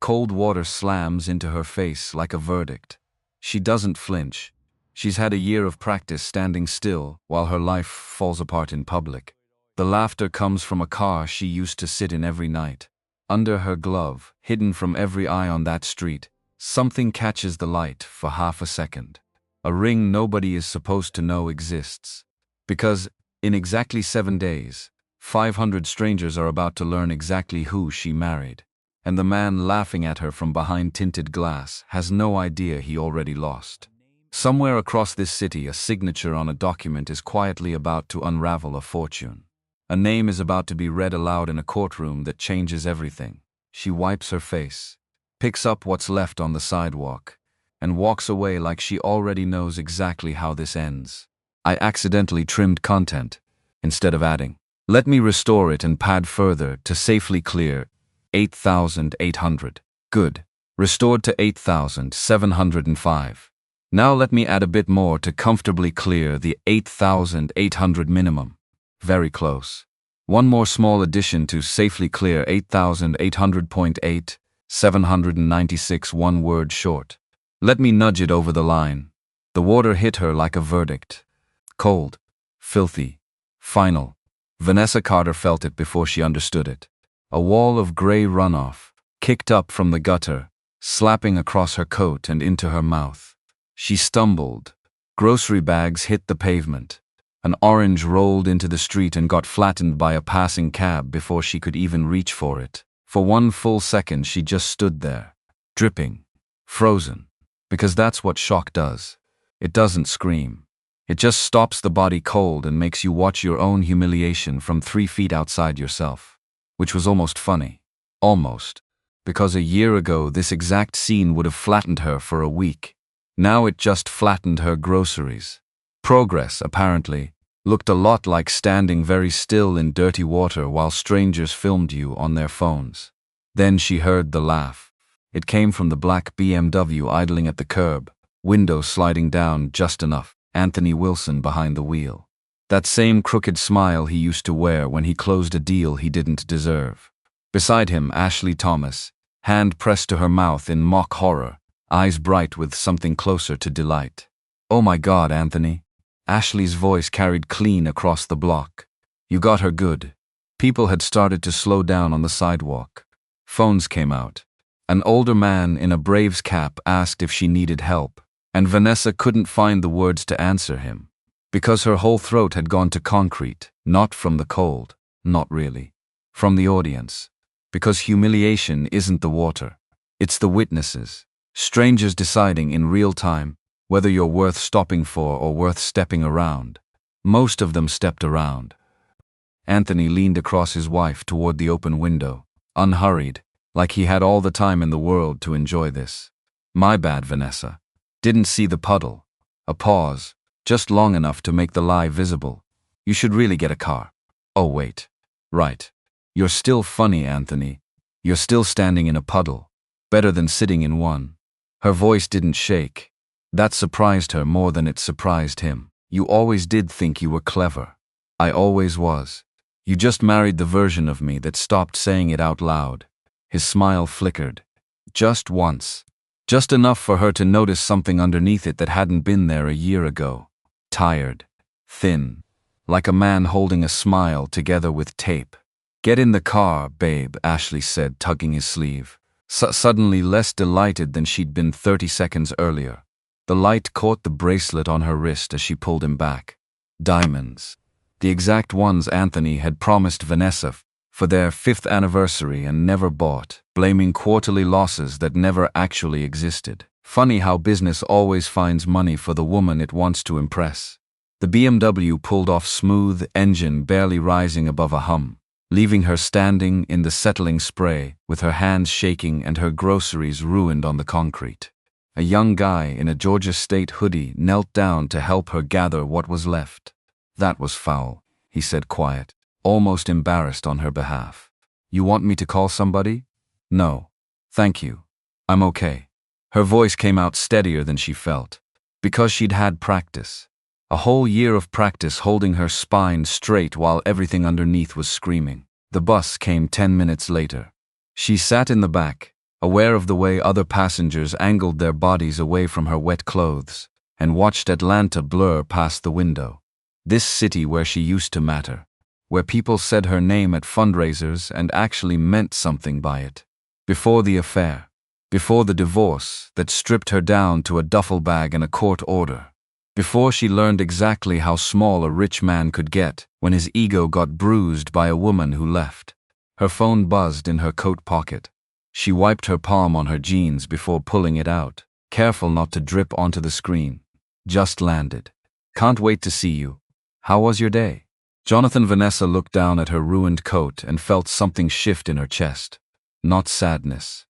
Cold water slams into her face like a verdict. She doesn't flinch. She's had a year of practice standing still while her life falls apart in public. The laughter comes from a car she used to sit in every night. Under her glove, hidden from every eye on that street, something catches the light for half a second. A ring nobody is supposed to know exists. Because, in exactly 7 days, 500 strangers are about to learn exactly who she married. And the man laughing at her from behind tinted glass has no idea he already lost. Somewhere across this city, a signature on a document is quietly about to unravel a fortune. A name is about to be read aloud in a courtroom that changes everything. She wipes her face, picks up what's left on the sidewalk, and walks away like she already knows exactly how this ends. I accidentally trimmed content, instead of adding. Let me restore it and pad further to safely clear 8,800. Good. Restored to 8,705. Now let me add a bit more to comfortably clear the 8,800 minimum. Very close. One more small addition to safely clear 8,800.8, 796 one word short. Let me nudge it over the line. The water hit her like a verdict. Cold. Filthy. Final. Vanessa Carter felt it before she understood it. A wall of gray runoff, kicked up from the gutter, slapping across her coat and into her mouth. She stumbled. Grocery bags hit the pavement. An orange rolled into the street and got flattened by a passing cab before she could even reach for it. For one full second she just stood there, dripping, frozen. Because that's what shock does. It doesn't scream. It just stops the body cold and makes you watch your own humiliation from 3 feet outside yourself. Which was almost funny. Almost. Because a year ago this exact scene would have flattened her for a week. Now it just flattened her groceries. Progress, apparently, looked a lot like standing very still in dirty water while strangers filmed you on their phones. Then she heard the laugh. It came from the black BMW idling at the curb, window sliding down just enough, Anthony Wilson behind the wheel. That same crooked smile he used to wear when he closed a deal he didn't deserve. Beside him, Ashley Thomas, hand pressed to her mouth in mock horror, eyes bright with something closer to delight. "Oh my God, Anthony." Ashley's voice carried clean across the block. "You got her good." People had started to slow down on the sidewalk. Phones came out. An older man in a Braves cap asked if she needed help, and Vanessa couldn't find the words to answer him. Because her whole throat had gone to concrete, not from the cold, not really. From the audience. Because humiliation isn't the water. It's the witnesses. Strangers deciding in real time whether you're worth stopping for or worth stepping around. Most of them stepped around. Anthony leaned across his wife toward the open window, unhurried, like he had all the time in the world to enjoy this. "My bad, Vanessa. Didn't see the puddle." A pause, just long enough to make the lie visible. "You should really get a car." "Oh wait. Right. You're still funny, Anthony. You're still standing in a puddle. Better than sitting in one." Her voice didn't shake. That surprised her more than it surprised him. "You always did think you were clever." "I always was. You just married the version of me that stopped saying it out loud." His smile flickered. Just once. Just enough for her to notice something underneath it that hadn't been there a year ago. Tired. Thin. Like a man holding a smile together with tape. "Get in the car, babe," Ashley said, tugging his sleeve. Suddenly less delighted than she'd been 30 seconds earlier. The light caught the bracelet on her wrist as she pulled him back. Diamonds. The exact ones Anthony had promised Vanessa for their 5th anniversary and never bought, blaming quarterly losses that never actually existed. Funny how business always finds money for the woman it wants to impress. The BMW pulled off smooth, engine barely rising above a hum, leaving her standing in the settling spray with her hands shaking and her groceries ruined on the concrete. A young guy in a Georgia State hoodie knelt down to help her gather what was left. "That was foul," he said quiet, almost embarrassed on her behalf. "You want me to call somebody?" "No. Thank you. I'm okay." Her voice came out steadier than she felt. Because she'd had practice. A whole year of practice holding her spine straight while everything underneath was screaming. The bus came 10 minutes later. She sat in the back, aware of the way other passengers angled their bodies away from her wet clothes, and watched Atlanta blur past the window. This city where she used to matter, where people said her name at fundraisers and actually meant something by it. Before the affair, before the divorce that stripped her down to a duffel bag and a court order, before she learned exactly how small a rich man could get when his ego got bruised by a woman who left. Her phone buzzed in her coat pocket. She wiped her palm on her jeans before pulling it out, careful not to drip onto the screen. Just landed. Can't wait to see you. How was your day? Jonathan. Vanessa looked down at her ruined coat and felt something shift in her chest. Not sadness.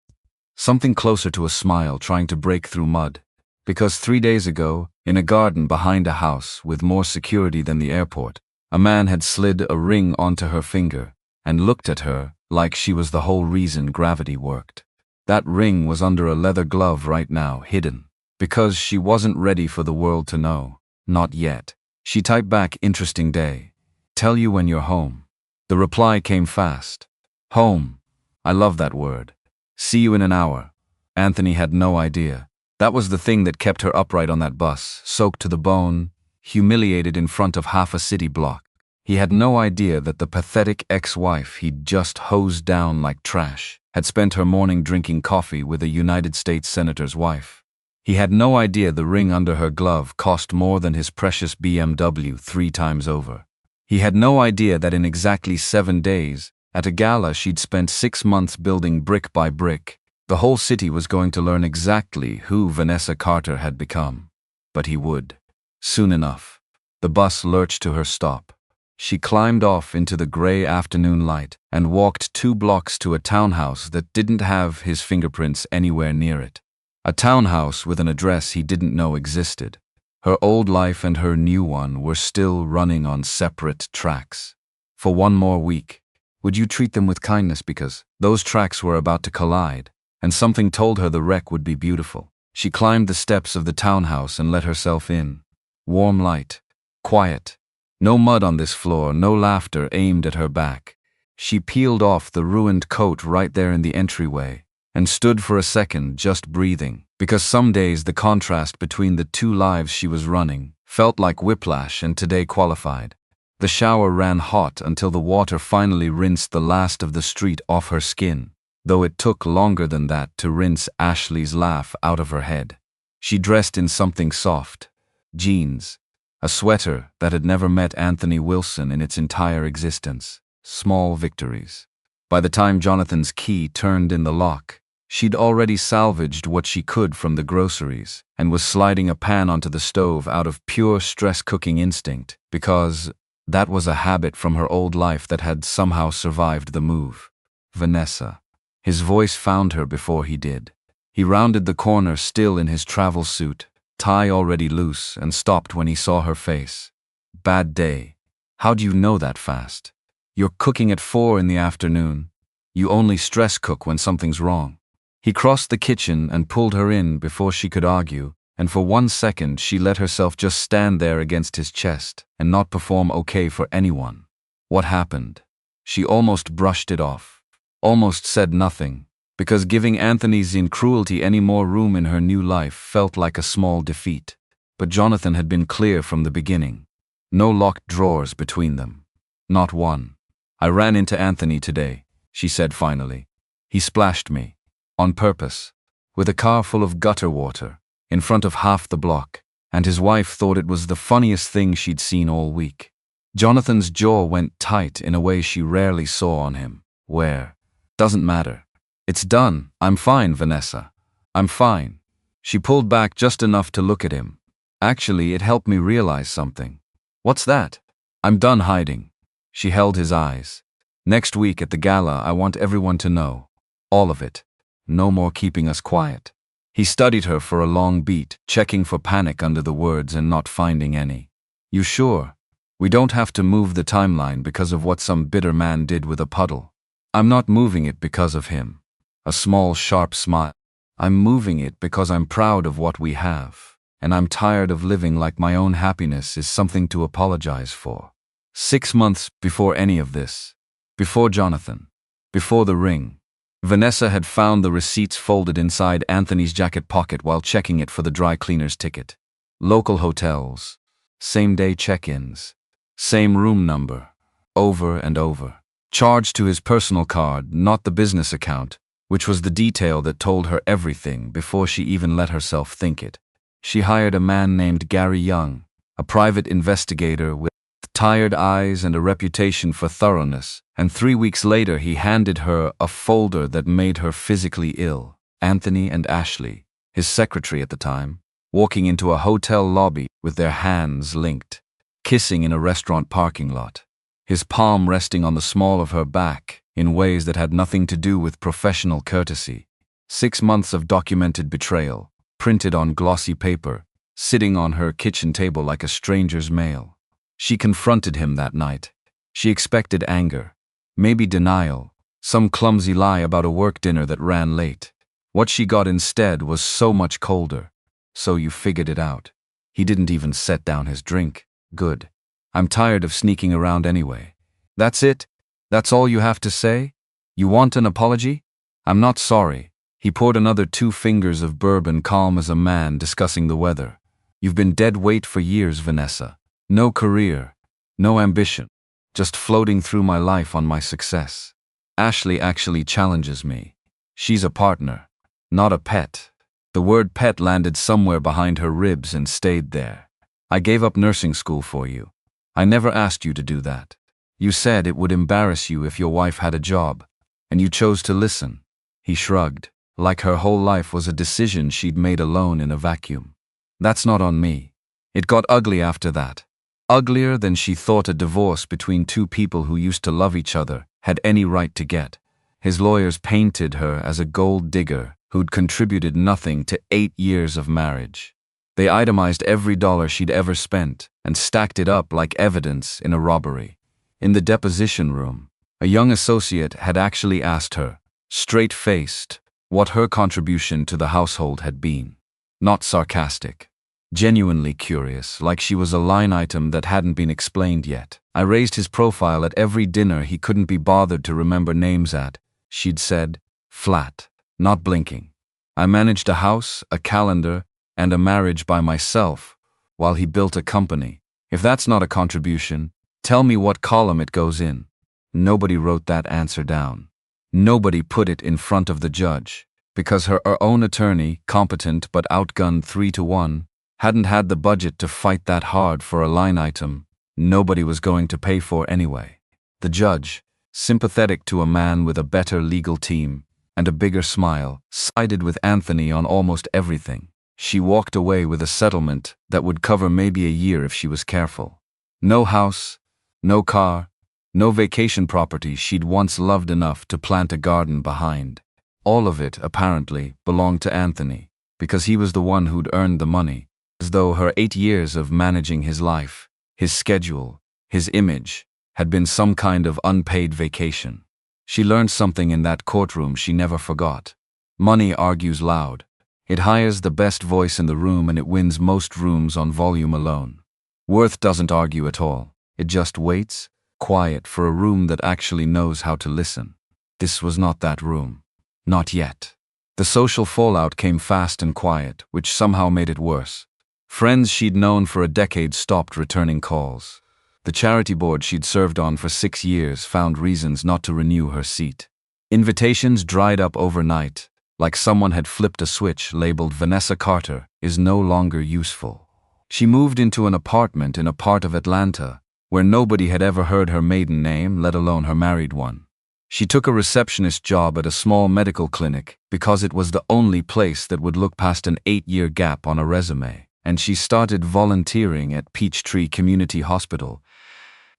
Something closer to a smile trying to break through mud. Because 3 days ago, in a garden behind a house with more security than the airport, a man had slid a ring onto her finger and looked at her like she was the whole reason gravity worked. That ring was under a leather glove right now, hidden, because she wasn't ready for the world to know. Not yet. She typed back, "Interesting day. Tell you when you're home." The reply came fast. "Home. I love that word. See you in an hour." Anthony had no idea. That was the thing that kept her upright on that bus, soaked to the bone, humiliated in front of half a city block. He had no idea that the pathetic ex-wife he'd just hosed down like trash had spent her morning drinking coffee with a United States senator's wife. He had no idea the ring under her glove cost more than his precious BMW 3 times over. He had no idea that in exactly 7 days, at a gala she'd spent 6 months building brick by brick, the whole city was going to learn exactly who Vanessa Carter had become. But he would. Soon enough. The bus lurched to her stop. She climbed off into the gray afternoon light and walked 2 blocks to a townhouse that didn't have his fingerprints anywhere near it. A townhouse with an address he didn't know existed. Her old life and her new one were still running on separate tracks. For 1 more week. Would you treat them with kindness, because those tracks were about to collide, and something told her the wreck would be beautiful. She climbed the steps of the townhouse and let herself in. Warm light. Quiet. No mud on this floor, no laughter aimed at her back. She peeled off the ruined coat right there in the entryway and stood for a second just breathing, because some days the contrast between the 2 lives she was running felt like whiplash, and today qualified. The shower ran hot until the water finally rinsed the last of the street off her skin, though it took longer than that to rinse Ashley's laugh out of her head. She dressed in something soft. Jeans. A sweater that had never met Anthony Wilson in its entire existence. Small victories. By the time Jonathan's key turned in the lock, she'd already salvaged what she could from the groceries and was sliding a pan onto the stove out of pure stress-cooking instinct, because that was a habit from her old life that had somehow survived the move. Vanessa. His voice found her before he did. He rounded the corner still in his travel suit, tie already loose, and stopped when he saw her face. "Bad day. How'd you know that fast? You're cooking at 4 in the afternoon. You only stress cook when something's wrong." He crossed the kitchen and pulled her in before she could argue, and for 1 second she let herself just stand there against his chest and not perform okay for anyone. What happened? She almost brushed it off. Almost said nothing, because giving Anthony's cruelty any more room in her new life felt like a small defeat. But Jonathan had been clear from the beginning. No locked drawers between them. Not one. "I ran into Anthony today," she said finally. "He splashed me. On purpose. With a car full of gutter water, in front of half the block, and his wife thought it was the funniest thing she'd seen all week." Jonathan's jaw went tight in a way she rarely saw on him. "Where? Doesn't matter. It's done. I'm fine, Vanessa. I'm fine." She pulled back just enough to look at him. "Actually, it helped me realize something." "What's that?" "I'm done hiding." She held his eyes. "Next week at the gala, I want everyone to know. All of it. No more keeping us quiet." He studied her for a long beat, checking for panic under the words and not finding any. "You sure? We don't have to move the timeline because of what some bitter man did with a puddle." "I'm not moving it because of him." A small, sharp smile. "I'm moving it because I'm proud of what we have, and I'm tired of living like my own happiness is something to apologize for." 6 months before any of this. Before Jonathan. Before the ring. Vanessa had found the receipts folded inside Anthony's jacket pocket while checking it for the dry cleaner's ticket. Local hotels, same-day check-ins, same room number, over and over. Charged to his personal card, not the business account, which was the detail that told her everything before she even let herself think it. She hired a man named Gary Young, a private investigator with tired eyes and a reputation for thoroughness, and 3 weeks later he handed her a folder that made her physically ill. Anthony and Ashley, his secretary at the time, walking into a hotel lobby with their hands linked, kissing in a restaurant parking lot, his palm resting on the small of her back in ways that had nothing to do with professional courtesy. 6 months of documented betrayal, printed on glossy paper, sitting on her kitchen table like a stranger's mail. She confronted him that night. She expected anger, maybe denial, some clumsy lie about a work dinner that ran late. What she got instead was so much colder. So you figured it out. He didn't even set down his drink. Good. I'm tired of sneaking around anyway. That's it? That's all you have to say? You want an apology? I'm not sorry. He poured another 2 fingers of bourbon, calm as a man discussing the weather. You've been dead weight for years, Vanessa. No career, no ambition, just floating through my life on my success. Ashley actually challenges me. She's a partner, not a pet. The word pet landed somewhere behind her ribs and stayed there. I gave up nursing school for you. I never asked you to do that. You said it would embarrass you if your wife had a job, and you chose to listen. He shrugged, like her whole life was a decision she'd made alone in a vacuum. That's not on me. It got ugly after that. Uglier than she thought a divorce between 2 people who used to love each other had any right to get. His lawyers painted her as a gold digger who'd contributed nothing to 8 years of marriage. They itemized every dollar she'd ever spent and stacked it up like evidence in a robbery. In the deposition room, a young associate had actually asked her, straight-faced, what her contribution to the household had been. Not sarcastic. Genuinely curious, like she was a line item that hadn't been explained yet. I raised his profile at every dinner he couldn't be bothered to remember names at, she'd said, flat, not blinking. I managed a house, a calendar, and a marriage by myself, while he built a company. If that's not a contribution, tell me what column it goes in. Nobody wrote that answer down. Nobody put it in front of the judge, because her own attorney, competent but outgunned 3-1, hadn't had the budget to fight that hard for a line item nobody was going to pay for anyway. The judge, sympathetic to a man with a better legal team and a bigger smile, sided with Anthony on almost everything. She walked away with a settlement that would cover maybe a year if she was careful. No house, no car, no vacation property she'd once loved enough to plant a garden behind. All of it, apparently, belonged to Anthony, because he was the one who'd earned the money. As though her 8 years of managing his life, his schedule, his image, had been some kind of unpaid vacation. She learned something in that courtroom she never forgot. Money argues loud. It hires the best voice in the room and it wins most rooms on volume alone. Worth doesn't argue at all. It just waits, quiet, for a room that actually knows how to listen. This was not that room. Not yet. The social fallout came fast and quiet, which somehow made it worse. Friends she'd known for a decade stopped returning calls. The charity board she'd served on for 6 years found reasons not to renew her seat. Invitations dried up overnight, like someone had flipped a switch labeled Vanessa Carter is no longer useful. She moved into an apartment in a part of Atlanta where nobody had ever heard her maiden name, let alone her married one. She took a receptionist job at a small medical clinic because it was the only place that would look past an 8-year gap on a resume. And she started volunteering at Peachtree Community Hospital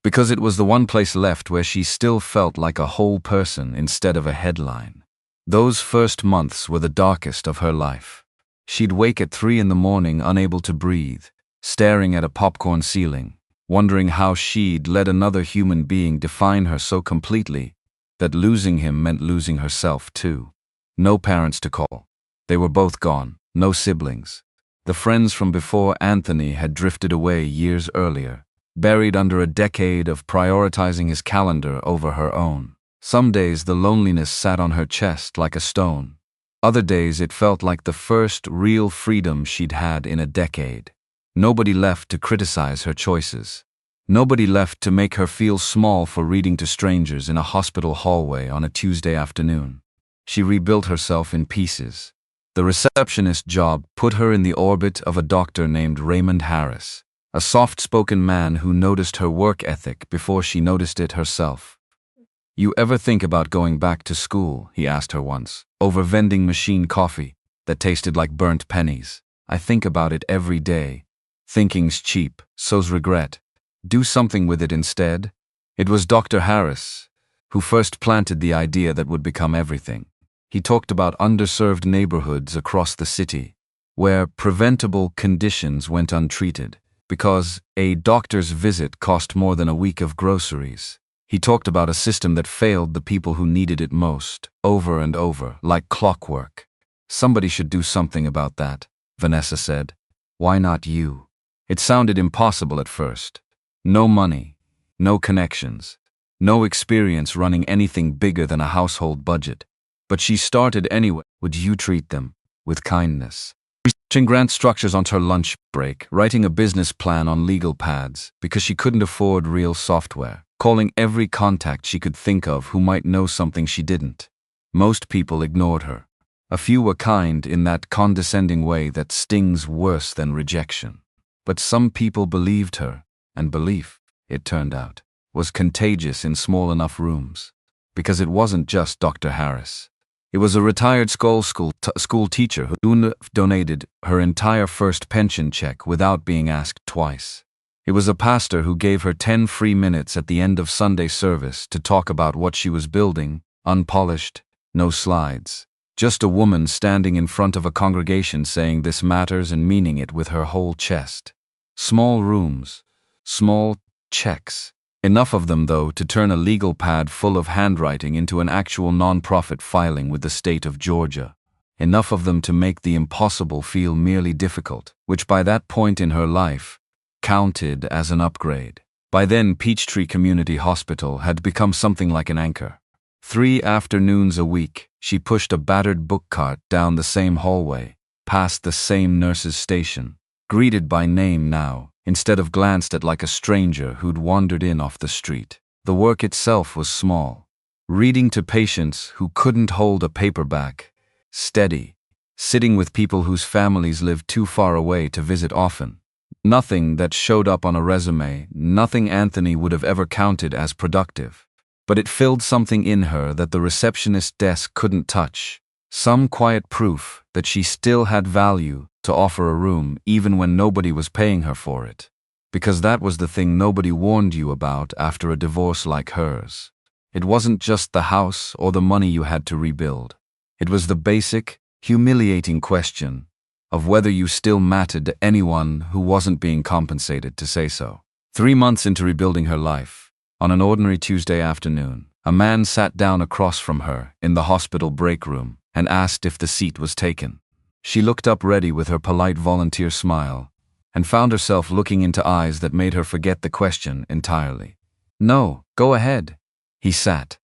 because it was the one place left where she still felt like a whole person instead of a headline. Those first months were the darkest of her life. She'd wake at 3 in the morning unable to breathe, staring at a popcorn ceiling, wondering how she'd let another human being define her so completely that losing him meant losing herself too. No parents to call. They were both gone, no siblings. The friends from before Anthony had drifted away years earlier, buried under a decade of prioritizing his calendar over her own. Some days the loneliness sat on her chest like a stone. Other days it felt like the first real freedom she'd had in a decade. Nobody left to criticize her choices. Nobody left to make her feel small for reading to strangers in a hospital hallway on a Tuesday afternoon. She rebuilt herself in pieces. The receptionist job put her in the orbit of a doctor named Raymond Harris, a soft-spoken man who noticed her work ethic before she noticed it herself. "You ever think about going back to school?" he asked her once, over vending machine coffee that tasted like burnt pennies. "I think about it every day. Thinking's cheap, so's regret. Do something with it instead." It was Dr. Harris who first planted the idea that would become everything. He talked about underserved neighborhoods across the city, where preventable conditions went untreated, because a doctor's visit cost more than a week of groceries. He talked about a system that failed the people who needed it most, over and over, like clockwork. "Somebody should do something about that," Vanessa said. "Why not you?" It sounded impossible at first. No money, no connections, no experience running anything bigger than a household budget. But she started anyway. Would you treat them with kindness? Researching grant structures on her lunch break, writing a business plan on legal pads because she couldn't afford real software, calling every contact she could think of who might know something she didn't. Most people ignored her. A few were kind in that condescending way that stings worse than rejection. But some people believed her, and belief, it turned out, was contagious in small enough rooms. Because it wasn't just Dr. Harris. It was a retired school teacher who donated her entire first pension check without being asked twice. It was a pastor who gave her 10 free minutes at the end of Sunday service to talk about what she was building, unpolished, no slides. Just a woman standing in front of a congregation saying this matters and meaning it with her whole chest. Small rooms, small checks. Enough of them, though, to turn a legal pad full of handwriting into an actual non-profit filing with the state of Georgia. Enough of them to make the impossible feel merely difficult, which by that point in her life counted as an upgrade. By then, Peachtree Community Hospital had become something like an anchor. 3 afternoons a week, she pushed a battered book cart down the same hallway, past the same nurse's station, greeted by name now, instead of glanced at like a stranger who'd wandered in off the street. The work itself was small. Reading to patients who couldn't hold a paperback, steady, sitting with people whose families lived too far away to visit often. Nothing that showed up on a resume, nothing Anthony would have ever counted as productive. But it filled something in her that the receptionist desk couldn't touch. Some quiet proof that she still had value to offer a room even when nobody was paying her for it. Because that was the thing nobody warned you about after a divorce like hers. It wasn't just the house or the money you had to rebuild. It was the basic, humiliating question of whether you still mattered to anyone who wasn't being compensated to say so. 3 months into rebuilding her life, on an ordinary Tuesday afternoon, a man sat down across from her in the hospital break room and asked if the seat was taken. She looked up ready with her polite volunteer smile and found herself looking into eyes that made her forget the question entirely. "No, go ahead." He set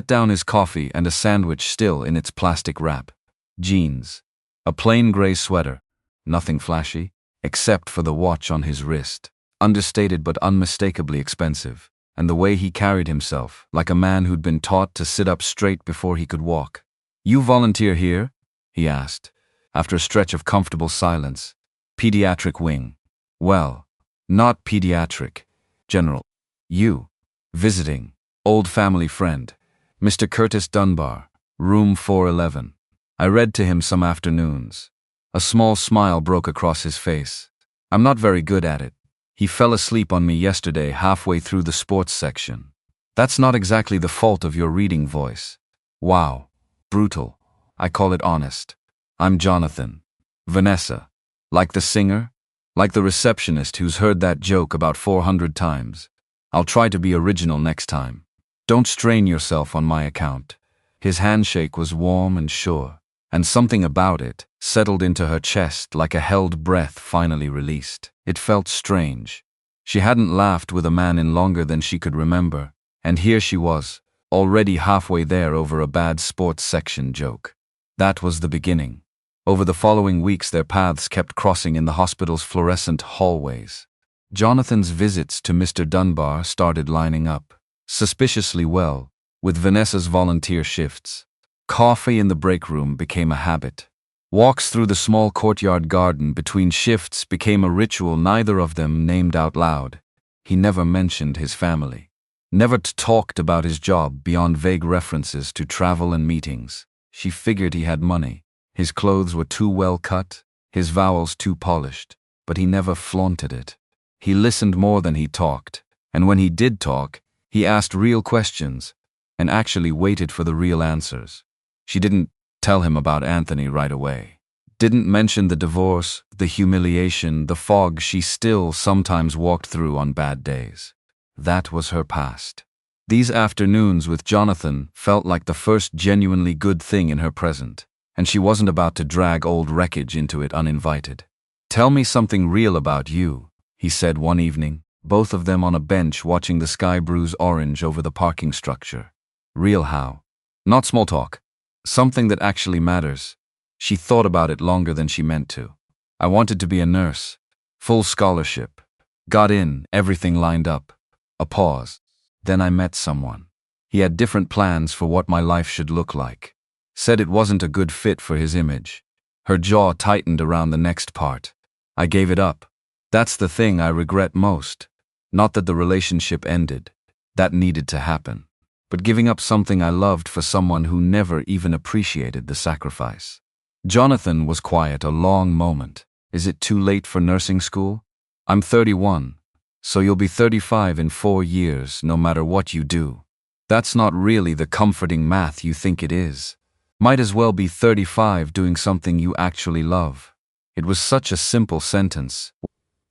down his coffee and a sandwich still in its plastic wrap. Jeans, a plain gray sweater, nothing flashy, except for the watch on his wrist, understated but unmistakably expensive, and the way he carried himself, like a man who'd been taught to sit up straight before he could walk. "You volunteer here?" he asked, after a stretch of comfortable silence. "Pediatric wing." "Well, not pediatric. General. You. Visiting. Old family friend. Mr. Curtis Dunbar. Room 411. I read to him some afternoons. A small smile broke across his face. "I'm not very good at it. He fell asleep on me yesterday halfway through the sports section." "That's not exactly the fault of your reading voice." "Wow. Brutal. I call it honest. I'm Jonathan." "Vanessa. Like the singer? Like the receptionist who's heard that joke about 400 times. I'll try to be original next time. Don't strain yourself on my account." His handshake was warm and sure, and something about it settled into her chest like a held breath finally released. It felt strange. She hadn't laughed with a man in longer than she could remember, and here she was, already halfway there over a bad sports section joke. That was the beginning. Over the following weeks, their paths kept crossing in the hospital's fluorescent hallways. Jonathan's visits to Mr. Dunbar started lining up, suspiciously well, with Vanessa's volunteer shifts. Coffee in the break room became a habit. Walks through the small courtyard garden between shifts became a ritual neither of them named out loud. He never mentioned his family. Never talked about his job beyond vague references to travel and meetings. She figured he had money. His clothes were too well cut, his vowels too polished, but he never flaunted it. He listened more than he talked, and when he did talk, he asked real questions and actually waited for the real answers. She didn't tell him about Anthony right away. Didn't mention the divorce, the humiliation, the fog she still sometimes walked through on bad days. That was her past. These afternoons with Jonathan felt like the first genuinely good thing in her present, and she wasn't about to drag old wreckage into it uninvited. "Tell me something real about you," he said one evening, both of them on a bench watching the sky bruise orange over the parking structure. "Real how? Not small talk. Something that actually matters." She thought about it longer than she meant to. "I wanted to be a nurse. Full scholarship. Got in, everything lined up. A pause. Then I met someone. He had different plans for what my life should look like. Said it wasn't a good fit for his image." Her jaw tightened around the next part. "I gave it up. That's the thing I regret most. Not that the relationship ended. That needed to happen. But giving up something I loved for someone who never even appreciated the sacrifice." Jonathan was quiet a long moment. "Is it too late for nursing school?" "I'm 31. So you'll be 35 in 4 years, no matter what you do." "That's not really the comforting math you think it is. Might as well be 35 doing something you actually love." It was such a simple sentence,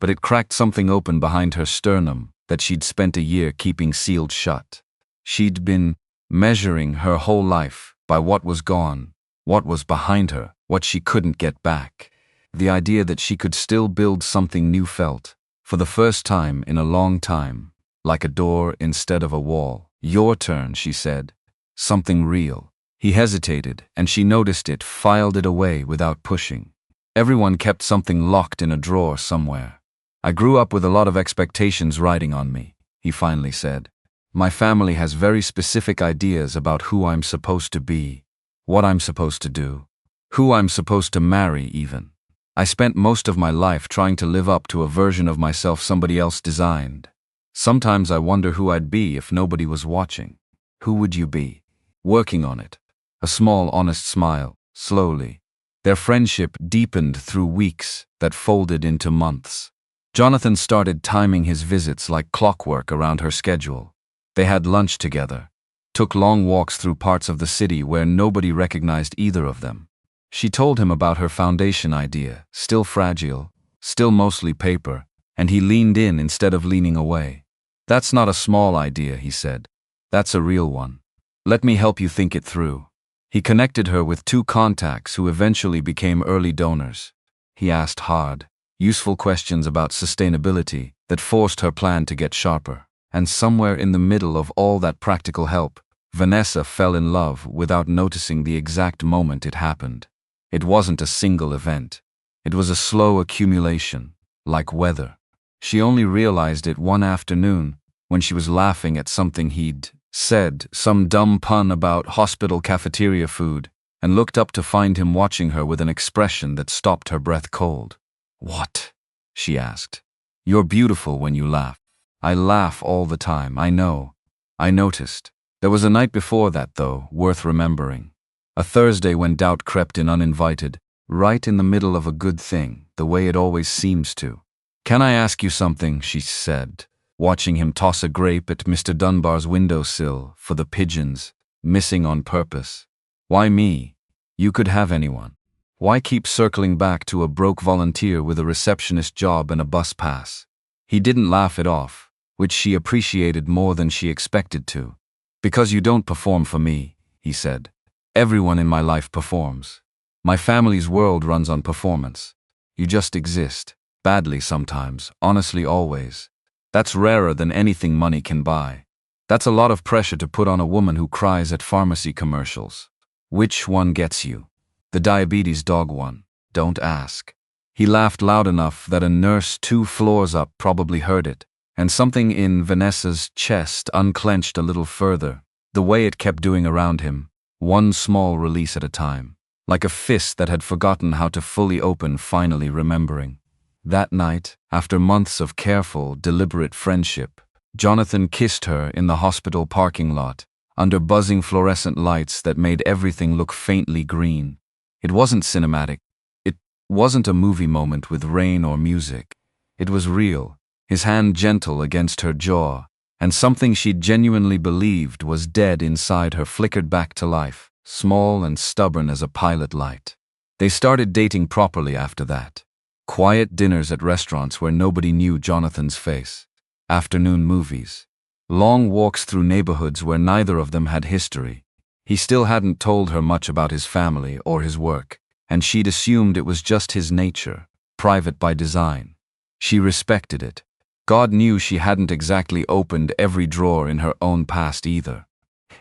but it cracked something open behind her sternum that she'd spent a year keeping sealed shut. She'd been measuring her whole life by what was gone, what was behind her, what she couldn't get back. The idea that she could still build something new felt, for the first time in a long time, like a door instead of a wall. "Your turn," she said. "Something real." He hesitated, and she noticed it, filed it away without pushing. "Everyone kept something locked in a drawer somewhere. I grew up with a lot of expectations riding on me," he finally said. "My family has very specific ideas about who I'm supposed to be, what I'm supposed to do, who I'm supposed to marry even. I spent most of my life trying to live up to a version of myself somebody else designed. Sometimes I wonder who I'd be if nobody was watching." "Who would you be?" "Working on it." A small, honest smile, slowly. Their friendship deepened through weeks that folded into months. Jonathan started timing his visits like clockwork around her schedule. They had lunch together, took long walks through parts of the city where nobody recognized either of them. She told him about her foundation idea, still fragile, still mostly paper, and he leaned in instead of leaning away. "That's not a small idea," he said. "That's a real one. Let me help you think it through." He connected her with 2 contacts who eventually became early donors. He asked hard, useful questions about sustainability that forced her plan to get sharper. And somewhere in the middle of all that practical help, Vanessa fell in love without noticing the exact moment it happened. It wasn't a single event. It was a slow accumulation, like weather. She only realized it one afternoon when she was laughing at something he'd said, some dumb pun about hospital cafeteria food, and looked up to find him watching her with an expression that stopped her breath cold. "What?" she asked. "You're beautiful when you laugh." "I laugh all the time, I know." "I noticed." There was a night before that, though, worth remembering. A Thursday when doubt crept in uninvited, right in the middle of a good thing, the way it always seems to. "Can I ask you something?" she said, watching him toss a grape at Mr. Dunbar's windowsill for the pigeons, missing on purpose. "Why me? You could have anyone. Why keep circling back to a broke volunteer with a receptionist job and a bus pass?" He didn't laugh it off, which she appreciated more than she expected to. "Because you don't perform for me," he said. "Everyone in my life performs. My family's world runs on performance. You just exist, badly sometimes, honestly always. That's rarer than anything money can buy." That's a lot of pressure to put on a woman who cries at pharmacy commercials. Which one gets you? The diabetes dog one. Don't ask. He laughed loud enough that a nurse 2 floors up probably heard it, and something in Vanessa's chest unclenched a little further, the way it kept doing around him, one small release at a time, like a fist that had forgotten how to fully open finally remembering. That night, after months of careful, deliberate friendship, Jonathan kissed her in the hospital parking lot, under buzzing fluorescent lights that made everything look faintly green. It wasn't cinematic. It wasn't a movie moment with rain or music. It was real, his hand gentle against her jaw, and something she'd genuinely believed was dead inside her flickered back to life, small and stubborn as a pilot light. They started dating properly after that. Quiet dinners at restaurants where nobody knew Jonathan's face. Afternoon movies. Long walks through neighborhoods where neither of them had history. He still hadn't told her much about his family or his work, and she'd assumed it was just his nature, private by design. She respected it. God knew she hadn't exactly opened every drawer in her own past either.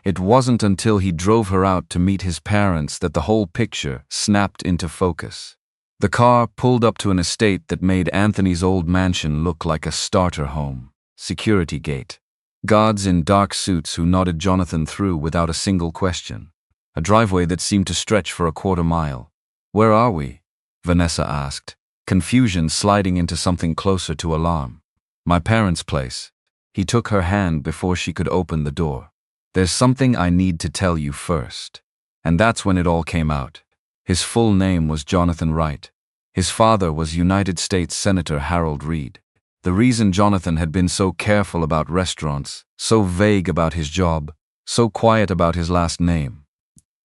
It wasn't until he drove her out to meet his parents that the whole picture snapped into focus. The car pulled up to an estate that made Anthony's old mansion look like a starter home. Security gate. Guards in dark suits who nodded Jonathan through without a single question. A driveway that seemed to stretch for a quarter mile. "Where are we?" Vanessa asked, confusion sliding into something closer to alarm. "My parents' place." He took her hand before she could open the door. "There's something I need to tell you first." And that's when it all came out. His full name was Jonathan Wright. His father was United States Senator Harold Reed. The reason Jonathan had been so careful about restaurants, so vague about his job, so quiet about his last name,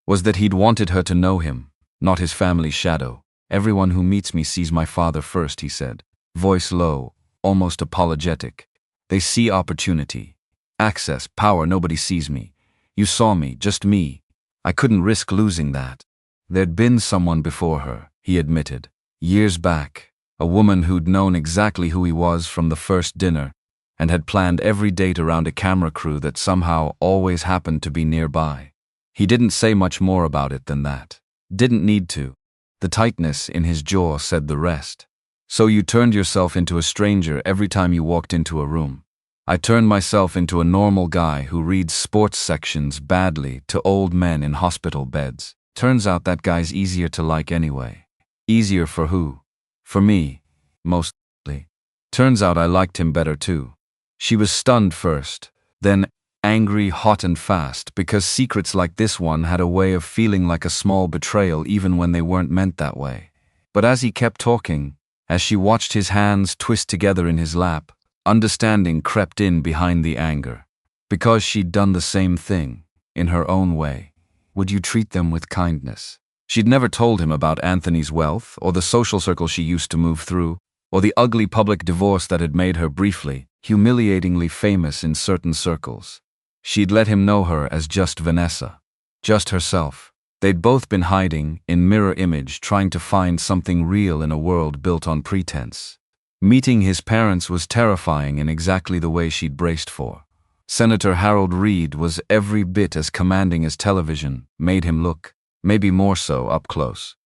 was that he'd wanted her to know him, not his family's shadow. "Everyone who meets me sees my father first," he said, voice low, almost apologetic. "They see opportunity. Access, power, nobody sees me. You saw me, just me. I couldn't risk losing that." There'd been someone before her, he admitted, years back. A woman who'd known exactly who he was from the first dinner, and had planned every date around a camera crew that somehow always happened to be nearby. He didn't say much more about it than that. Didn't need to. The tightness in his jaw said the rest. "So you turned yourself into a stranger every time you walked into a room." "I turned myself into a normal guy who reads sports sections badly to old men in hospital beds. Turns out that guy's easier to like anyway." "Easier for who?" "For me, mostly. Turns out I liked him better too." She was stunned first, then angry, hot and fast, because secrets like this one had a way of feeling like a small betrayal even when they weren't meant that way. But as he kept talking, as she watched his hands twist together in his lap, understanding crept in behind the anger. Because she'd done the same thing, in her own way. Would you treat them with kindness? She'd never told him about Anthony's wealth, or the social circle she used to move through, or the ugly public divorce that had made her briefly, humiliatingly famous in certain circles. She'd let him know her as just Vanessa. Just herself. They'd both been hiding, in mirror image, trying to find something real in a world built on pretense. Meeting his parents was terrifying in exactly the way she'd braced for. Senator Harold Reed was every bit as commanding as television made him look. Maybe more so up close.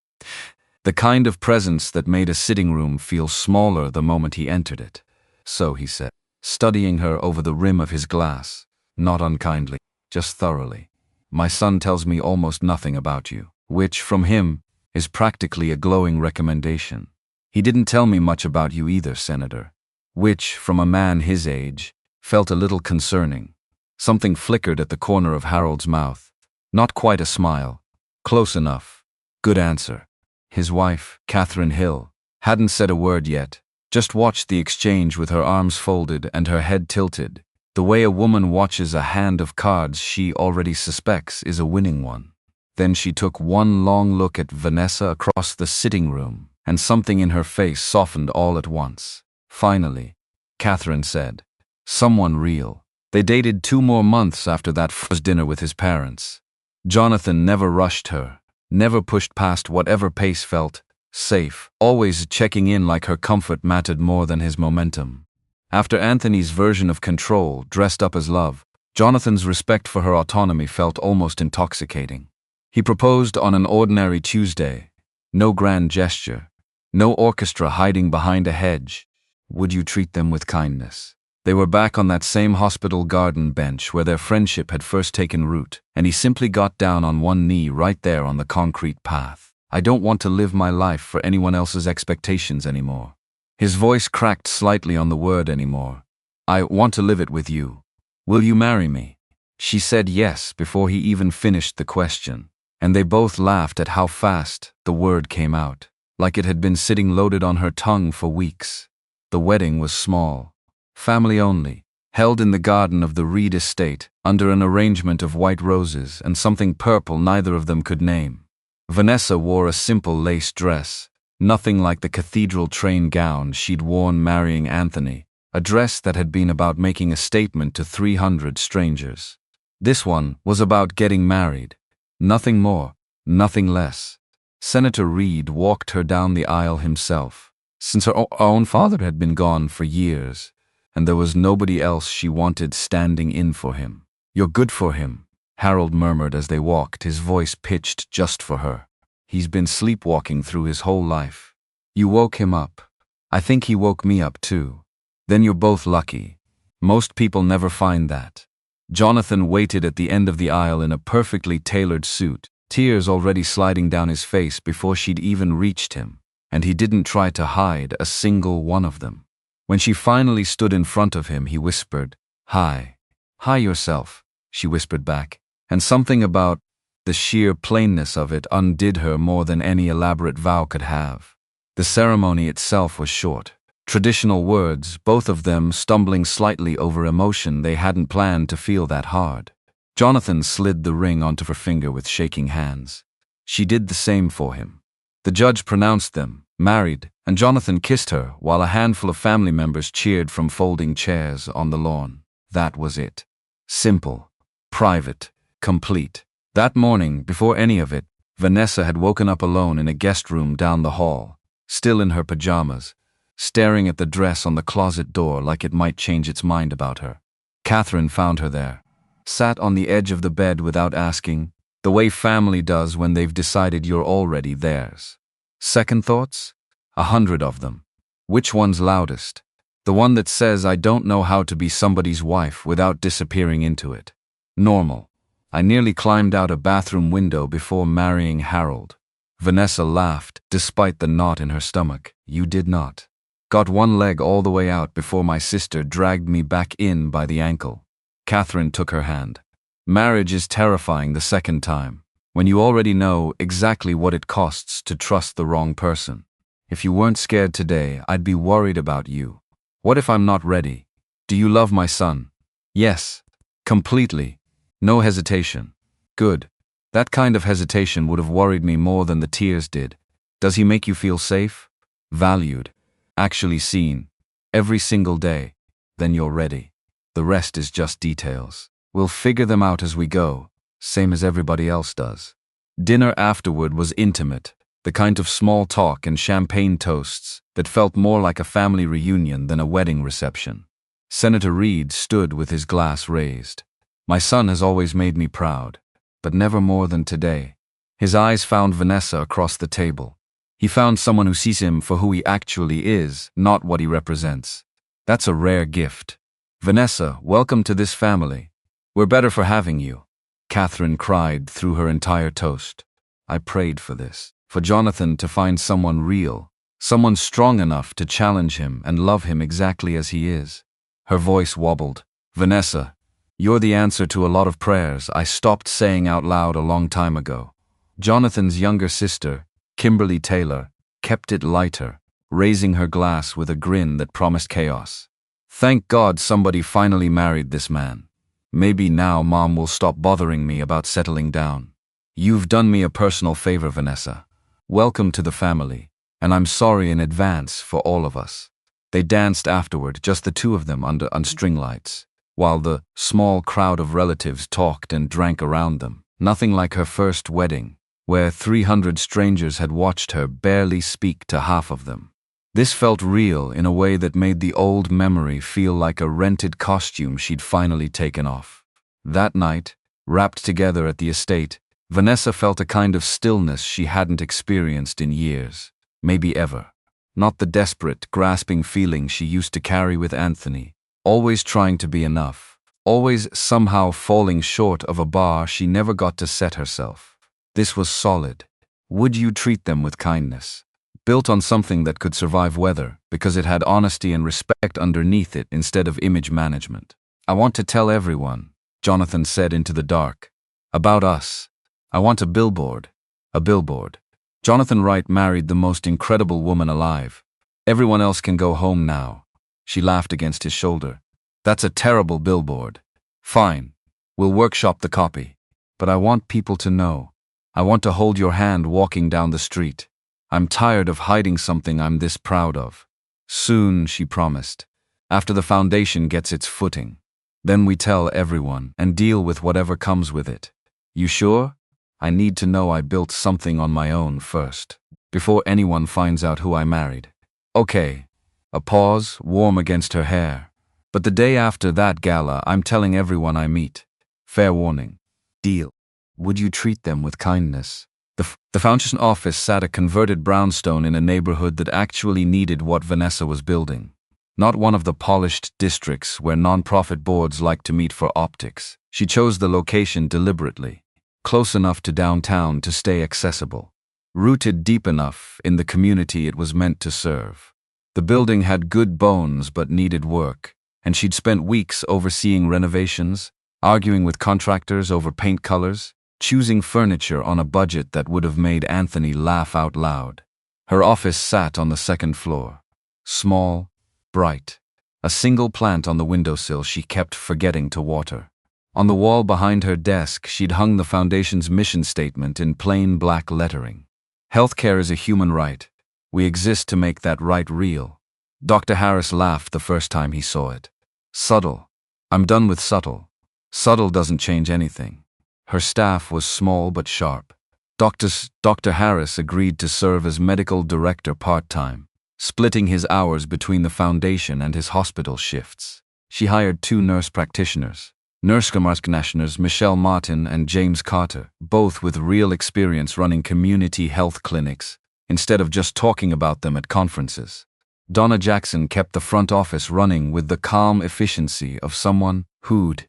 The kind of presence that made a sitting room feel smaller the moment he entered it. "So," he said, studying her over the rim of his glass, not unkindly, just thoroughly. "My son tells me almost nothing about you," which, from him, is practically a glowing recommendation. "He didn't tell me much about you either, Senator," which, from a man his age, felt a little concerning. Something flickered at the corner of Harold's mouth. Not quite a smile. Close enough. Good answer. His wife, Catherine Hill, hadn't said a word yet, just watched the exchange with her arms folded and her head tilted, the way a woman watches a hand of cards she already suspects is a winning one. Then she took one long look at Vanessa across the sitting room, and something in her face softened all at once. Finally, Catherine said, "Someone real." They dated 2 more months after that first dinner with his parents. Jonathan never rushed her, never pushed past whatever pace felt safe, always checking in like her comfort mattered more than his momentum. After Anthony's version of control, dressed up as love, Jonathan's respect for her autonomy felt almost intoxicating. He proposed on an ordinary Tuesday. No grand gesture. No orchestra hiding behind a hedge. Would you treat them with kindness? They were back on that same hospital garden bench where their friendship had first taken root, and he simply got down on one knee right there on the concrete path. I don't want to live my life for anyone else's expectations anymore. His voice cracked slightly on the word anymore. I want to live it with you. Will you marry me? She said yes before he even finished the question, and they both laughed at how fast the word came out, like it had been sitting loaded on her tongue for weeks. The wedding was small, family only, held in the garden of the Reed estate, under an arrangement of white roses and something purple neither of them could name. Vanessa wore a simple lace dress, nothing like the cathedral train gown she'd worn marrying Anthony, a dress that had been about making a statement to 300 strangers. This one was about getting married. Nothing more, nothing less. Senator Reed walked her down the aisle himself, since her own father had been gone for years, and there was nobody else she wanted standing in for him. You're good for him, Harold murmured as they walked, his voice pitched just for her. He's been sleepwalking through his whole life. You woke him up. I think he woke me up too. Then you're both lucky. Most people never find that. Jonathan waited at the end of the aisle in a perfectly tailored suit, tears already sliding down his face before she'd even reached him, and he didn't try to hide a single one of them. When she finally stood in front of him, he whispered, "Hi." "Hi yourself," she whispered back, and something about the sheer plainness of it undid her more than any elaborate vow could have. The ceremony itself was short. Traditional words, both of them stumbling slightly over emotion they hadn't planned to feel that hard. Jonathan slid the ring onto her finger with shaking hands. She did the same for him. The judge pronounced them married, and Jonathan kissed her while a handful of family members cheered from folding chairs on the lawn. That was it. Simple, private, complete. That morning, before any of it, Vanessa had woken up alone in a guest room down the hall, still in her pajamas, staring at the dress on the closet door like it might change its mind about her. Catherine found her there, sat on the edge of the bed without asking, the way family does when they've decided you're already theirs. Second thoughts? 100 of them. Which one's loudest? The one that says I don't know how to be somebody's wife without disappearing into it. Normal. I nearly climbed out a bathroom window before marrying Harold. Vanessa laughed, despite the knot in her stomach. You did not. Got one leg all the way out before my sister dragged me back in by the ankle. Catherine took her hand. Marriage is terrifying the second time, when you already know exactly what it costs to trust the wrong person. If you weren't scared today, I'd be worried about you. What if I'm not ready? Do you love my son? Yes. Completely. No hesitation. Good. That kind of hesitation would have worried me more than the tears did. Does he make you feel safe? Valued? Actually seen? Every single day? Then you're ready. The rest is just details. We'll figure them out as we go, same as everybody else does. Dinner afterward was intimate, the kind of small talk and champagne toasts that felt more like a family reunion than a wedding reception. Senator Reed stood with his glass raised. My son has always made me proud, but never more than today. His eyes found Vanessa across the table. He found someone who sees him for who he actually is, not what he represents. That's a rare gift. Vanessa, welcome to this family. We're better for having you. Catherine cried through her entire toast. I prayed for this, for Jonathan to find someone real, someone strong enough to challenge him and love him exactly as he is. Her voice wobbled. Vanessa, you're the answer to a lot of prayers I stopped saying out loud a long time ago. Jonathan's younger sister, Kimberly Taylor, kept it lighter, raising her glass with a grin that promised chaos. Thank God somebody finally married this man. Maybe now Mom will stop bothering me about settling down. You've done me a personal favor, Vanessa. Welcome to the family, and I'm sorry in advance for all of us. They danced afterward, just the two of them under string lights, while the small crowd of relatives talked and drank around them. Nothing like her first wedding, where 300 strangers had watched her barely speak to half of them. This felt real in a way that made the old memory feel like a rented costume she'd finally taken off. That night, wrapped together at the estate, Vanessa felt a kind of stillness she hadn't experienced in years, maybe ever. Not the desperate, grasping feeling she used to carry with Anthony, always trying to be enough, always somehow falling short of a bar she never got to set herself. This was solid. Would you treat them with kindness? Built on something that could survive weather, because it had honesty and respect underneath it instead of image management. I want to tell everyone, Jonathan said into the dark, about us. I want a billboard. A billboard. Jonathan Wright married the most incredible woman alive. Everyone else can go home now. She laughed against his shoulder. That's a terrible billboard. Fine. We'll workshop the copy. But I want people to know. I want to hold your hand walking down the street. I'm tired of hiding something I'm this proud of. Soon, she promised. After the foundation gets its footing. Then we tell everyone and deal with whatever comes with it. You sure? I need to know I built something on my own first, before anyone finds out who I married. Okay. A pause, warm against her hair. But the day after that gala, I'm telling everyone I meet. Fair warning. Deal. Would you treat them with kindness? The foundation office sat a converted brownstone in a neighborhood that actually needed what Vanessa was building. Not one of the polished districts where non-profit boards like to meet for optics. She chose the location deliberately. Close enough to downtown to stay accessible. Rooted deep enough in the community it was meant to serve. The building had good bones but needed work, and she'd spent weeks overseeing renovations, arguing with contractors over paint colors, choosing furniture on a budget that would have made Anthony laugh out loud. Her office sat on the second floor. Small, bright. A single plant on the windowsill she kept forgetting to water. On the wall behind her desk, she'd hung the foundation's mission statement in plain black lettering. Healthcare is a human right. We exist to make that right real. Dr. Harris laughed the first time he saw it. Subtle. I'm done with subtle. Subtle doesn't change anything. Her staff was small but sharp. Dr. Harris agreed to serve as medical director part-time, splitting his hours between the foundation and his hospital shifts. She hired 2 nurse practitioners. Nurse practitioners Michelle Martin and James Carter, both with real experience running community health clinics, instead of just talking about them at conferences. Donna Jackson kept the front office running with the calm efficiency of someone who'd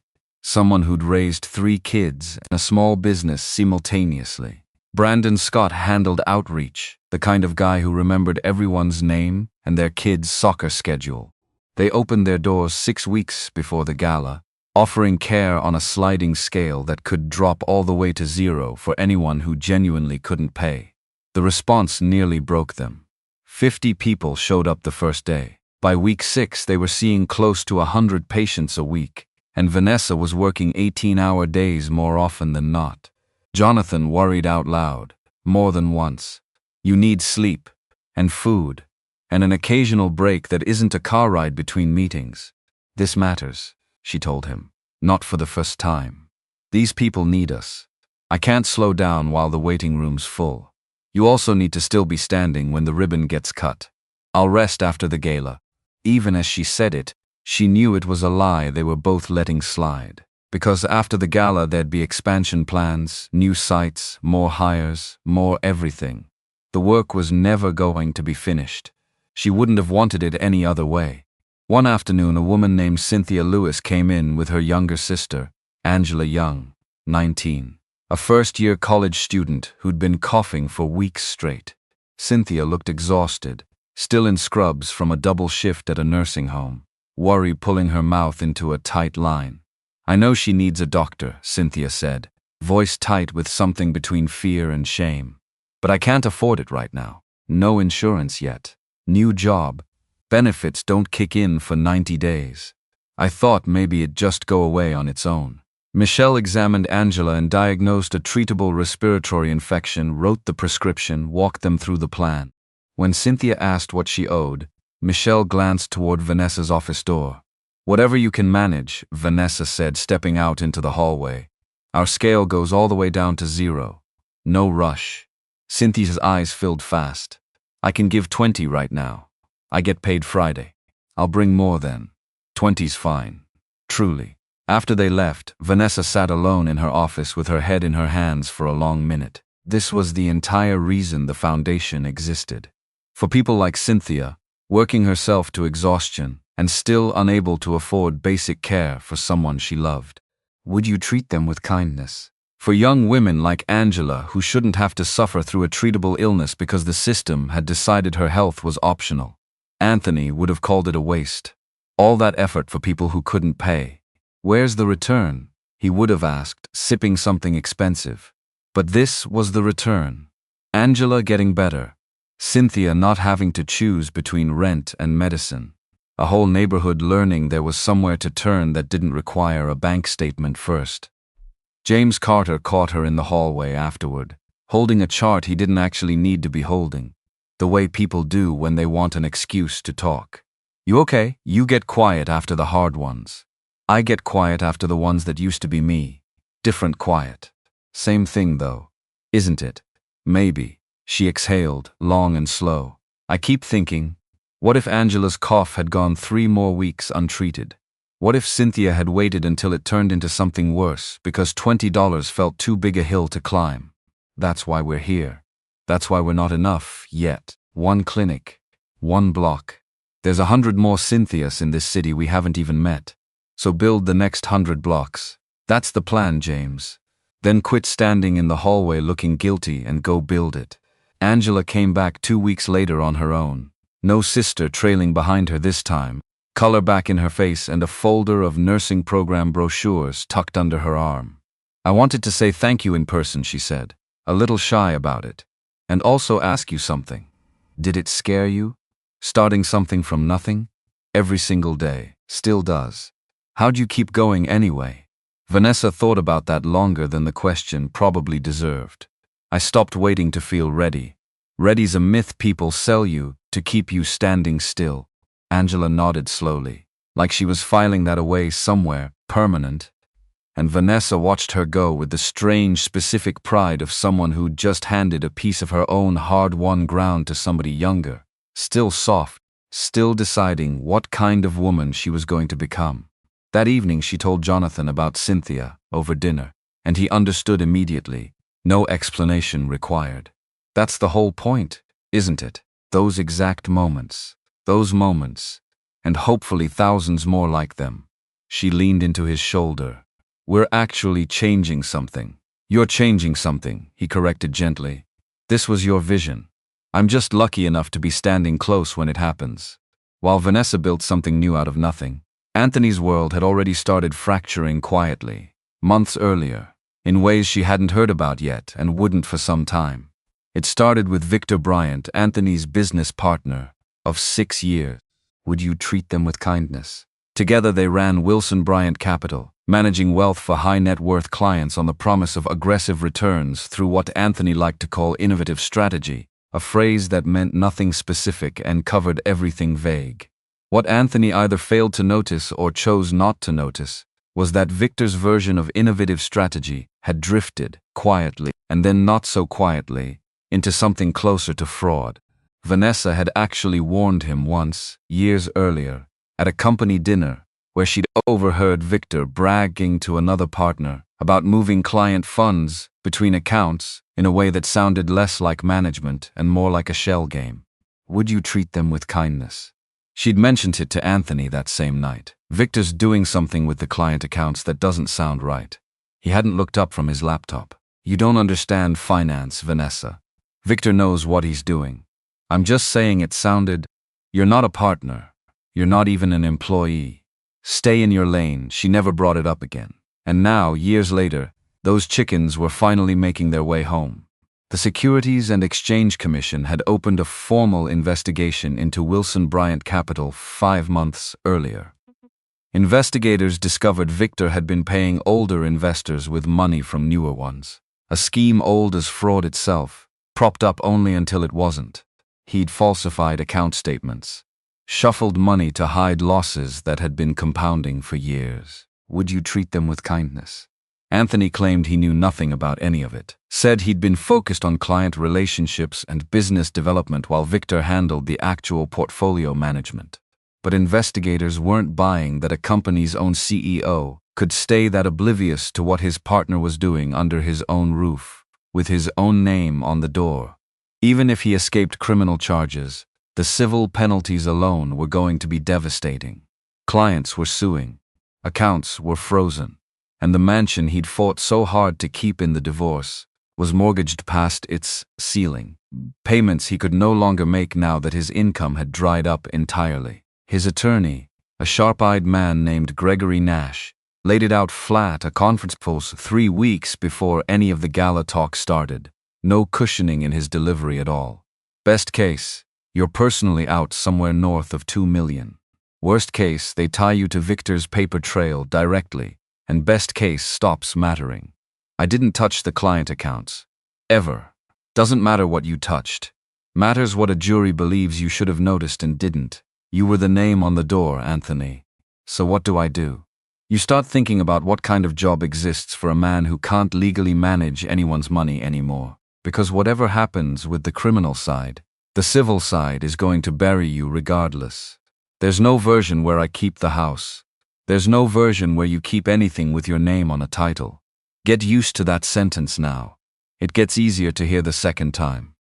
raised 3 kids and a small business simultaneously. Brandon Scott handled outreach, the kind of guy who remembered everyone's name and their kids' soccer schedule. They opened their doors 6 weeks before the gala, offering care on a sliding scale that could drop all the way to 0 for anyone who genuinely couldn't pay. The response nearly broke them. 50 people showed up the first day. By week 6, they were seeing close to 100 patients a week, and Vanessa was working 18-hour days more often than not. Jonathan worried out loud, more than once. You need sleep, and food, and an occasional break that isn't a car ride between meetings. This matters, she told him. Not for the first time. These people need us. I can't slow down while the waiting room's full. You also need to still be standing when the ribbon gets cut. I'll rest after the gala. Even as she said it, she knew it was a lie they were both letting slide. Because after the gala there'd be expansion plans, new sites, more hires, more everything. The work was never going to be finished. She wouldn't have wanted it any other way. One afternoon, a woman named Cynthia Lewis came in with her younger sister, Angela Young, 19, a first-year college student who'd been coughing for weeks straight. Cynthia looked exhausted, still in scrubs from a double shift at a nursing home, worry pulling her mouth into a tight line. I know she needs a doctor, Cynthia said, voice tight with something between fear and shame. But I can't afford it right now. No insurance yet. New job. Benefits don't kick in for 90 days. I thought maybe it'd just go away on its own. Michelle examined Angela and diagnosed a treatable respiratory infection, wrote the prescription, walked them through the plan. When Cynthia asked what she owed, Michelle glanced toward Vanessa's office door. Whatever you can manage, Vanessa said, stepping out into the hallway. Our scale goes all the way down to 0. No rush. Cynthia's eyes filled fast. I can give 20 right now. I get paid Friday. I'll bring more then. 20's fine. Truly. After they left, Vanessa sat alone in her office with her head in her hands for a long minute. This was the entire reason the foundation existed. For people like Cynthia, working herself to exhaustion and still unable to afford basic care for someone she loved. Would you treat them with kindness? For young women like Angela who shouldn't have to suffer through a treatable illness because the system had decided her health was optional. Anthony would have called it a waste. All that effort for people who couldn't pay. Where's the return? He would have asked, sipping something expensive. But this was the return. Angela getting better. Cynthia not having to choose between rent and medicine. A whole neighborhood learning there was somewhere to turn that didn't require a bank statement first. James Carter caught her in the hallway afterward, holding a chart he didn't actually need to be holding. The way people do when they want an excuse to talk. You okay? You get quiet after the hard ones. I get quiet after the ones that used to be me. Different quiet. Same thing though, isn't it? Maybe. She exhaled, long and slow. I keep thinking, what if Angela's cough had gone 3 more weeks untreated? What if Cynthia had waited until it turned into something worse because $20 felt too big a hill to climb? That's why we're here. That's why we're not enough yet. 1 clinic, 1 block. There's 100 more Cynthias in this city we haven't even met. So build the next 100 blocks. That's the plan, James. Then quit standing in the hallway looking guilty and go build it. Angela came back 2 weeks later on her own. No sister trailing behind her this time, color back in her face and a folder of nursing program brochures tucked under her arm. I wanted to say thank you in person, she said, a little shy about it. And also ask you something. Did it scare you? Starting something from nothing? Every single day. Still does. How'd you keep going anyway? Vanessa thought about that longer than the question probably deserved. I stopped waiting to feel ready. Ready's a myth people sell you to keep you standing still. Angela nodded slowly, like she was filing that away somewhere, permanent. And Vanessa watched her go with the strange, specific pride of someone who'd just handed a piece of her own hard-won ground to somebody younger, still soft, still deciding what kind of woman she was going to become. That evening she told Jonathan about Cynthia, over dinner, and he understood immediately, no explanation required. That's the whole point, isn't it? Those exact moments. Those moments. And hopefully thousands more like them. She leaned into his shoulder. We're actually changing something. You're changing something, he corrected gently. This was your vision. I'm just lucky enough to be standing close when it happens. While Vanessa built something new out of nothing, Anthony's world had already started fracturing quietly, months earlier, in ways she hadn't heard about yet and wouldn't for some time. It started with Victor Bryant, Anthony's business partner, of 6 years. Would you treat them with kindness? Together they ran Wilson Bryant Capital, managing wealth for high-net-worth clients on the promise of aggressive returns through what Anthony liked to call innovative strategy, a phrase that meant nothing specific and covered everything vague. What Anthony either failed to notice or chose not to notice was that Victor's version of innovative strategy had drifted, quietly, and then not so quietly, into something closer to fraud. Vanessa had actually warned him once, years earlier, at a company dinner, where she'd overheard Victor bragging to another partner about moving client funds between accounts in a way that sounded less like management and more like a shell game. Would you treat them with kindness? She'd mentioned it to Anthony that same night. Victor's doing something with the client accounts that doesn't sound right. He hadn't looked up from his laptop. You don't understand finance, Vanessa. Victor knows what he's doing. I'm just saying it sounded. You're not a partner. You're not even an employee. Stay in your lane. She never brought it up again. And now, years later, those chickens were finally making their way home. The Securities and Exchange Commission had opened a formal investigation into Wilson Bryant Capital 5 months earlier. Investigators discovered Victor had been paying older investors with money from newer ones, a scheme old as fraud itself, propped up only until it wasn't. He'd falsified account statements, shuffled money to hide losses that had been compounding for years. Would you treat them with kindness? Anthony claimed he knew nothing about any of it, said he'd been focused on client relationships and business development while Victor handled the actual portfolio management. But investigators weren't buying that a company's own CEO could stay that oblivious to what his partner was doing under his own roof, with his own name on the door. Even if he escaped criminal charges, the civil penalties alone were going to be devastating. Clients were suing, accounts were frozen, and the mansion he'd fought so hard to keep in the divorce was mortgaged past its ceiling. Payments he could no longer make now that his income had dried up entirely. His attorney, a sharp-eyed man named Gregory Nash, laid it out flat, a conference post 3 weeks before any of the Gala talk started. No cushioning in his delivery at all. Best case, you're personally out somewhere north of 2 million. Worst case, they tie you to Victor's paper trail directly, and best case stops mattering. I didn't touch the client accounts. Ever. Doesn't matter what you touched. Matters what a jury believes you should have noticed and didn't. You were the name on the door, Anthony. So what do I do? You start thinking about what kind of job exists for a man who can't legally manage anyone's money anymore. Because whatever happens with the criminal side, the civil side is going to bury you regardless. There's no version where I keep the house. There's no version where you keep anything with your name on a title. Get used to that sentence now. It gets easier to hear the second time.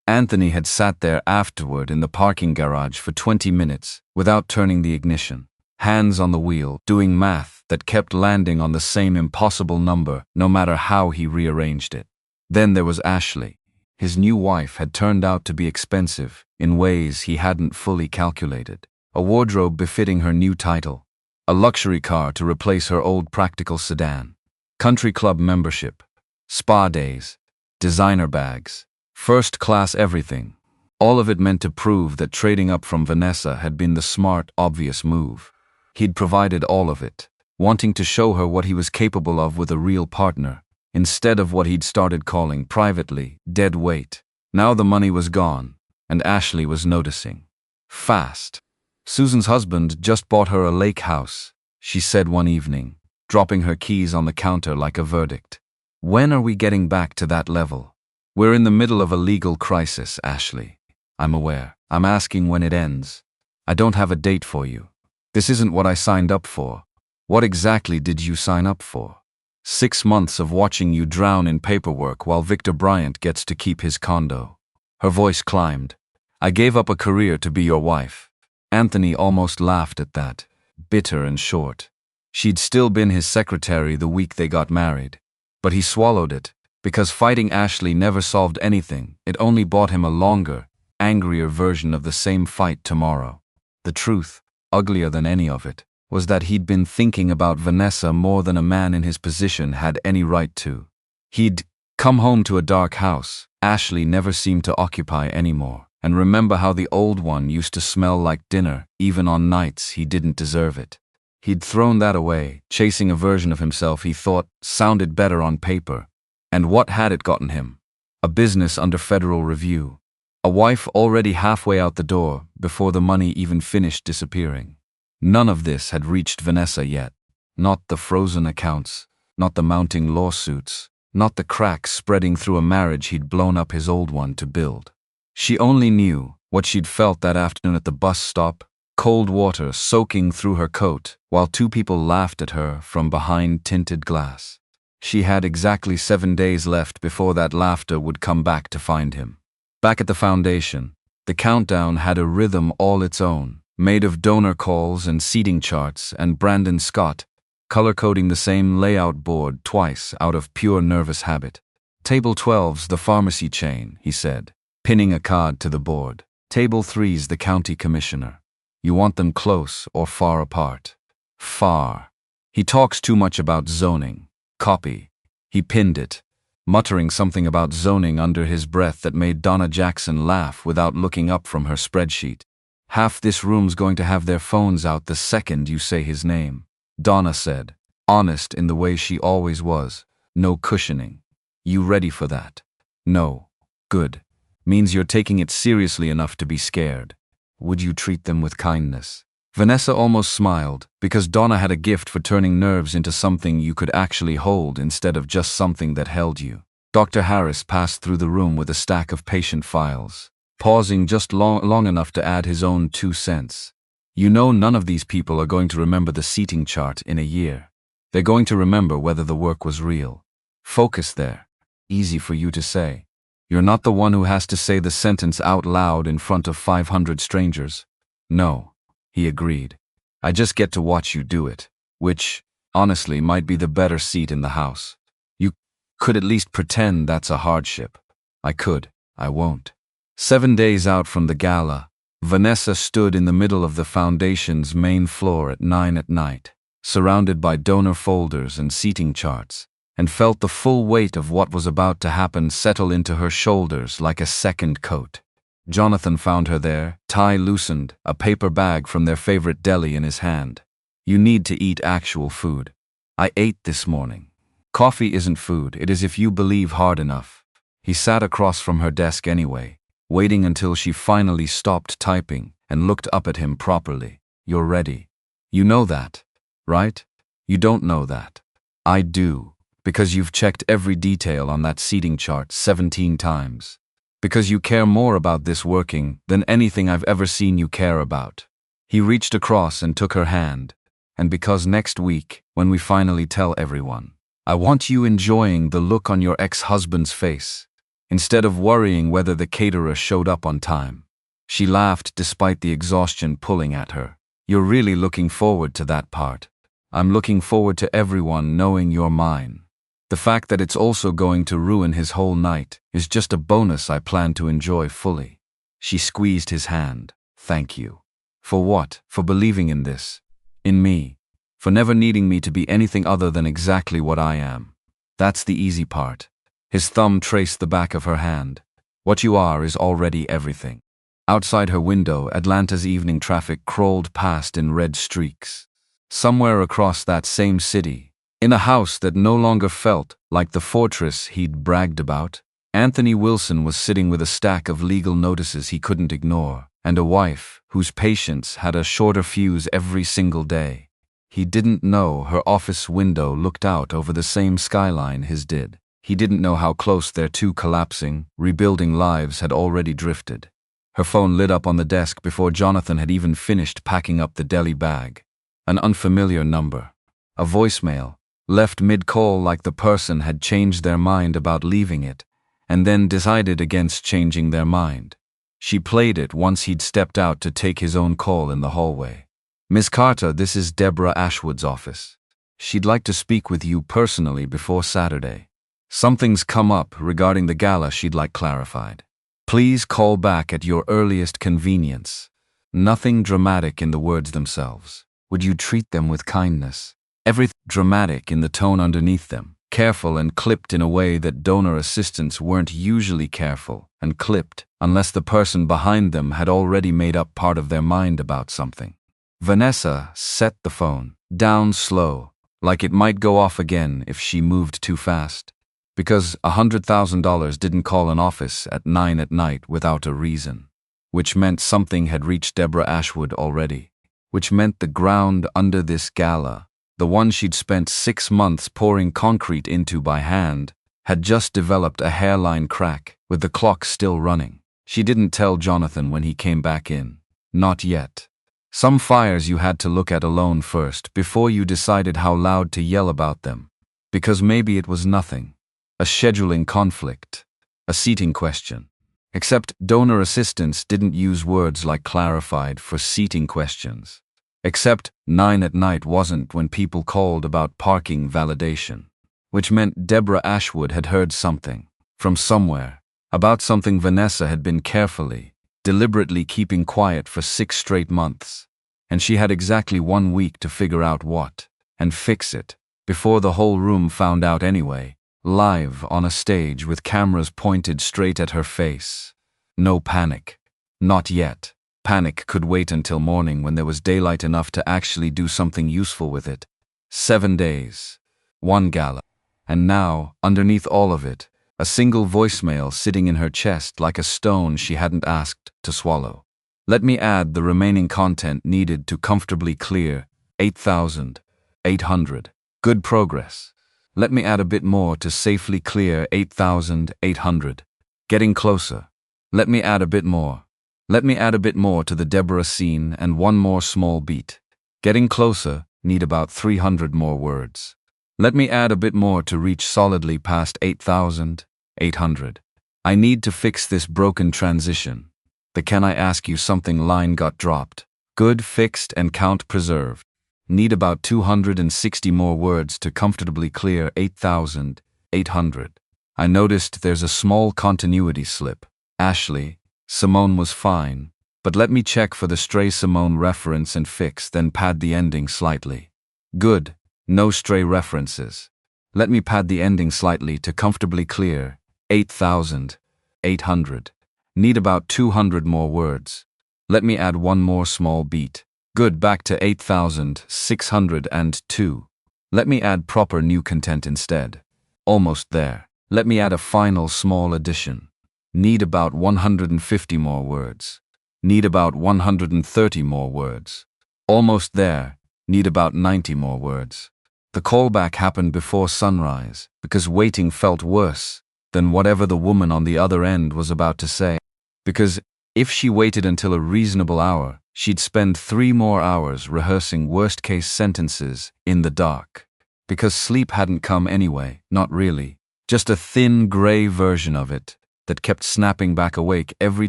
Anthony had sat there afterward in the parking garage for 20 minutes without turning the ignition. Hands on the wheel, doing math that kept landing on the same impossible number no matter how he rearranged it. Then there was Ashley. His new wife had turned out to be expensive in ways he hadn't fully calculated. A wardrobe befitting her new title. A luxury car to replace her old practical sedan. Country club membership. Spa days. Designer bags. First-class everything. All of it meant to prove that trading up from Vanessa had been the smart, obvious move. He'd provided all of it, wanting to show her what he was capable of with a real partner, instead of what he'd started calling privately dead weight. Now the money was gone, and Ashley was noticing. Fast. Susan's husband just bought her a lake house, she said one evening, dropping her keys on the counter like a verdict. When are we getting back to that level? We're in the middle of a legal crisis, Ashley. I'm aware. I'm asking when it ends. I don't have a date for you. This isn't what I signed up for. What exactly did you sign up for? 6 months of watching you drown in paperwork while Victor Bryant gets to keep his condo. Her voice climbed. I gave up a career to be your wife. Anthony almost laughed at that, bitter and short. She'd still been his secretary the week they got married. But he swallowed it, because fighting Ashley never solved anything. It only bought him a longer, angrier version of the same fight tomorrow. The truth, uglier than any of it, was that he'd been thinking about Vanessa more than a man in his position had any right to. He'd come home to a dark house Ashley never seemed to occupy anymore, and remember how the old one used to smell like dinner, even on nights he didn't deserve it. He'd thrown that away, chasing a version of himself he thought sounded better on paper. And what had it gotten him? A business under federal review. A wife already halfway out the door before the money even finished disappearing. None of this had reached Vanessa yet. Not the frozen accounts, not the mounting lawsuits, not the cracks spreading through a marriage he'd blown up his old one to build. She only knew what she'd felt that afternoon at the bus stop, cold water soaking through her coat while 2 people laughed at her from behind tinted glass. She had exactly 7 days left before that laughter would come back to find him. Back at the foundation, the countdown had a rhythm all its own, made of donor calls and seating charts, and Brandon Scott, color-coding the same layout board twice out of pure nervous habit. Table 12's the pharmacy chain, he said, pinning a card to the board. Table 3's the county commissioner. You want them close or far apart? Far. He talks too much about zoning. Copy. He pinned it, muttering something about zoning under his breath that made Donna Jackson laugh without looking up from her spreadsheet. Half this room's going to have their phones out the second you say his name, Donna said, honest in the way she always was. No cushioning. You ready for that? No. Good. Means you're taking it seriously enough to be scared. Would you treat them with kindness? Vanessa almost smiled, because Donna had a gift for turning nerves into something you could actually hold instead of just something that held you. Dr. Harris passed through the room with a stack of patient files, pausing just long enough to add his own 2 cents. You know none of these people are going to remember the seating chart in a year. They're going to remember whether the work was real. Focus there. Easy for you to say. You're not the one who has to say the sentence out loud in front of 500 strangers. No, he agreed. I just get to watch you do it, which, honestly, might be the better seat in the house. You could at least pretend that's a hardship. I could. I won't. 7 days out from the gala, Vanessa stood in the middle of the foundation's main floor at 9 at night, surrounded by donor folders and seating charts, and felt the full weight of what was about to happen settle into her shoulders like a second coat. Jonathan found her there, tie loosened, a paper bag from their favorite deli in his hand. You need to eat actual food. I ate this morning. Coffee isn't food, it is if you believe hard enough. He sat across from her desk anyway, waiting until she finally stopped typing and looked up at him properly. You're ready. You know that, right? You don't know that. I do, because you've checked every detail on that seating chart 17 times. Because you care more about this working than anything I've ever seen you care about. He reached across and took her hand. And because next week, when we finally tell everyone, I want you enjoying the look on your ex-husband's face, instead of worrying whether the caterer showed up on time. She laughed despite the exhaustion pulling at her. You're really looking forward to that part. I'm looking forward to everyone knowing you're mine. The fact that it's also going to ruin his whole night is just a bonus I plan to enjoy fully. She squeezed his hand. Thank you. For what? For believing in this. In me. For never needing me to be anything other than exactly what I am. That's the easy part. His thumb traced the back of her hand. What you are is already everything. Outside her window, Atlanta's evening traffic crawled past in red streaks. Somewhere across that same city, in a house that no longer felt like the fortress he'd bragged about, Anthony Wilson was sitting with a stack of legal notices he couldn't ignore, and a wife whose patience had a shorter fuse every single day. He didn't know her office window looked out over the same skyline his did. He didn't know how close their two collapsing, rebuilding lives had already drifted. Her phone lit up on the desk before Jonathan had even finished packing up the deli bag. An unfamiliar number. A voicemail, left mid-call like the person had changed their mind about leaving it, and then decided against changing their mind. She played it once he'd stepped out to take his own call in the hallway. Miss Carter, this is Deborah Ashwood's office. She'd like to speak with you personally before Saturday. Something's come up regarding the gala she'd like clarified. Please call back at your earliest convenience. Nothing dramatic in the words themselves. Would you treat them with kindness? Everything dramatic in the tone underneath them, careful and clipped in a way that donor assistants weren't usually careful and clipped unless the person behind them had already made up part of their mind about something. Vanessa set the phone down slow, like it might go off again if she moved too fast. Because $100,000 didn't call an office at 9 at night without a reason. Which meant something had reached Deborah Ashwood already. Which meant the ground under this gala, the one she'd spent 6 months pouring concrete into by hand, had just developed a hairline crack, with the clock still running. She didn't tell Jonathan when he came back in. Not yet. Some fires you had to look at alone first before you decided how loud to yell about them. Because maybe it was nothing. A scheduling conflict. A seating question. Except donor assistants didn't use words like clarified for seating questions. Except 9 at night wasn't when people called about parking validation. Which meant Deborah Ashwood had heard something, from somewhere, about something Vanessa had been carefully, deliberately keeping quiet for 6 straight months. And she had exactly 1 week to figure out what, and fix it, before the whole room found out anyway. Live on a stage with cameras pointed straight at her face. No panic. Not yet. Panic could wait until morning when there was daylight enough to actually do something useful with it. 7 days. 1 gala. And now, underneath all of it, a single voicemail sitting in her chest like a stone she hadn't asked to swallow. Let me add the remaining content needed to comfortably clear 8,800. Good progress. Let me add a bit more to safely clear 8,800. Getting closer. Let me add a bit more. Let me add a bit more to the Deborah scene and one more small beat. Getting closer, need about 300 more words. Let me add a bit more to reach solidly past 8,800. I need to fix this broken transition. The can I ask you something line got dropped. Good, fixed, and count preserved. Need about 260 more words to comfortably clear 8,800. I noticed there's a small continuity slip. Ashley, Simone was fine, but let me check for the stray Simone reference and fix, then pad the ending slightly. Good, no stray references. Let me pad the ending slightly to comfortably clear 8,800. Need about 200 more words. Let me add one more small beat. Good, back to 8,602. Let me add proper new content instead. Almost there. Let me add a final small addition. Need about 150 more words. Need about 130 more words. Almost there. Need about 90 more words. The callback happened before sunrise because waiting felt worse than whatever the woman on the other end was about to say. Because if she waited until a reasonable hour, she'd spend 3 more hours rehearsing worst-case sentences in the dark. Because sleep hadn't come anyway, not really. Just a thin, gray version of it that kept snapping back awake every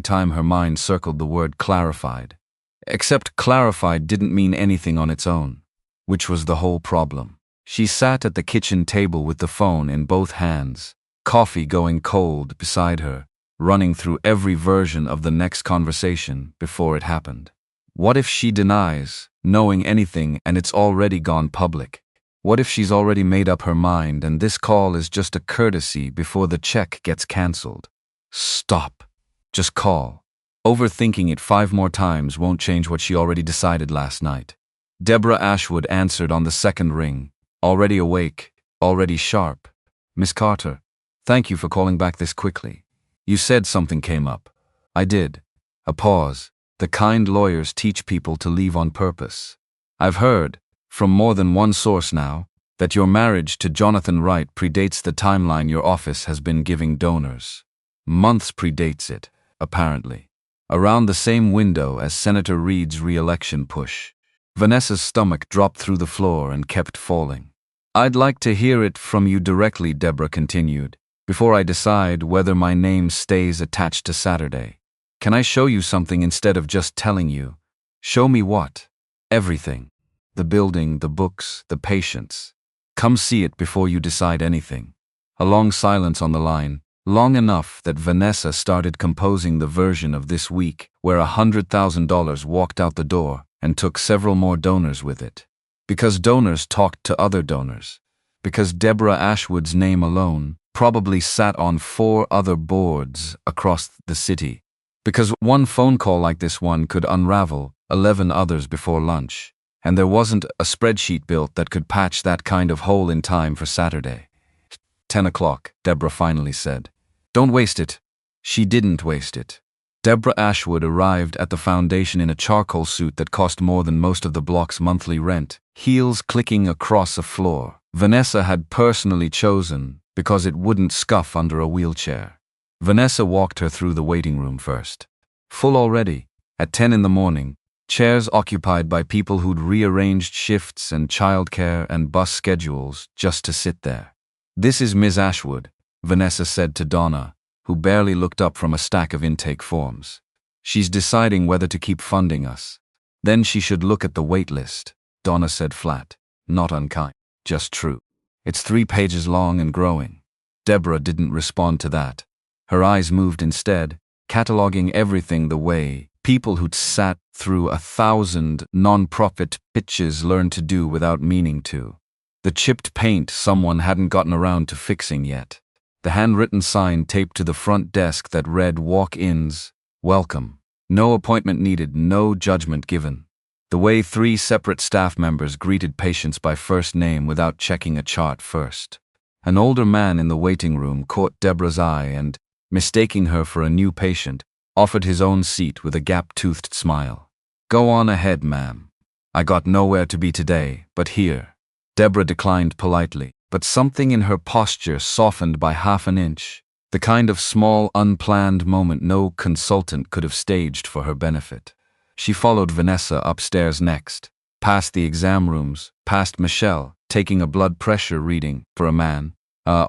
time her mind circled the word clarified. Except clarified didn't mean anything on its own, which was the whole problem. She sat at the kitchen table with the phone in both hands, coffee going cold beside her, running through every version of the next conversation before it happened. What if she denies knowing anything and it's already gone public? What if she's already made up her mind and this call is just a courtesy before the check gets cancelled? Stop. Just call. Overthinking it 5 more times won't change what she already decided last night. Deborah Ashwood answered on the second ring, already awake, already sharp. Miss Carter, thank you for calling back this quickly. You said something came up. I did. A pause. The kind lawyers teach people to leave on purpose. I've heard, from more than one source now, that your marriage to Jonathan Wright predates the timeline your office has been giving donors. Months predates it, apparently. Around the same window as Senator Reid's re-election push. Vanessa's stomach dropped through the floor and kept falling. I'd like to hear it from you directly, Deborah continued, before I decide whether my name stays attached to Saturday. Can I show you something instead of just telling you? Show me what? Everything. The building, the books, the patients. Come see it before you decide anything. A long silence on the line, long enough that Vanessa started composing the version of this week where $100,000 walked out the door and took several more donors with it. Because donors talked to other donors. Because Deborah Ashwood's name alone probably sat on 4 other boards across the city. Because one phone call like this one could unravel 11 others before lunch. And there wasn't a spreadsheet built that could patch that kind of hole in time for Saturday. 10 o'clock, Deborah finally said. Don't waste it. She didn't waste it. Deborah Ashwood arrived at the foundation in a charcoal suit that cost more than most of the block's monthly rent, heels clicking across a floor Vanessa had personally chosen because it wouldn't scuff under a wheelchair. Vanessa walked her through the waiting room first. Full already, at 10 in the morning, chairs occupied by people who'd rearranged shifts and childcare and bus schedules just to sit there. This is Ms. Ashwood, Vanessa said to Donna, who barely looked up from a stack of intake forms. She's deciding whether to keep funding us. Then she should look at the wait list, Donna said flat, not unkind, just true. It's 3 pages long and growing. Deborah didn't respond to that. Her eyes moved instead, cataloging everything the way people who'd sat through 1,000 non-profit pitches learned to do without meaning to. The chipped paint someone hadn't gotten around to fixing yet. The handwritten sign taped to the front desk that read walk-ins, welcome. No appointment needed, no judgment given. The way 3 separate staff members greeted patients by first name without checking a chart first. An older man in the waiting room caught Deborah's eye and, mistaking her for a new patient, offered his own seat with a gap-toothed smile. Go on ahead, ma'am. I got nowhere to be today, but here. Deborah declined politely, but something in her posture softened by half an inch. The kind of small, unplanned moment no consultant could have staged for her benefit. She followed Vanessa upstairs next, past the exam rooms, past Michelle, taking a blood pressure reading for a man,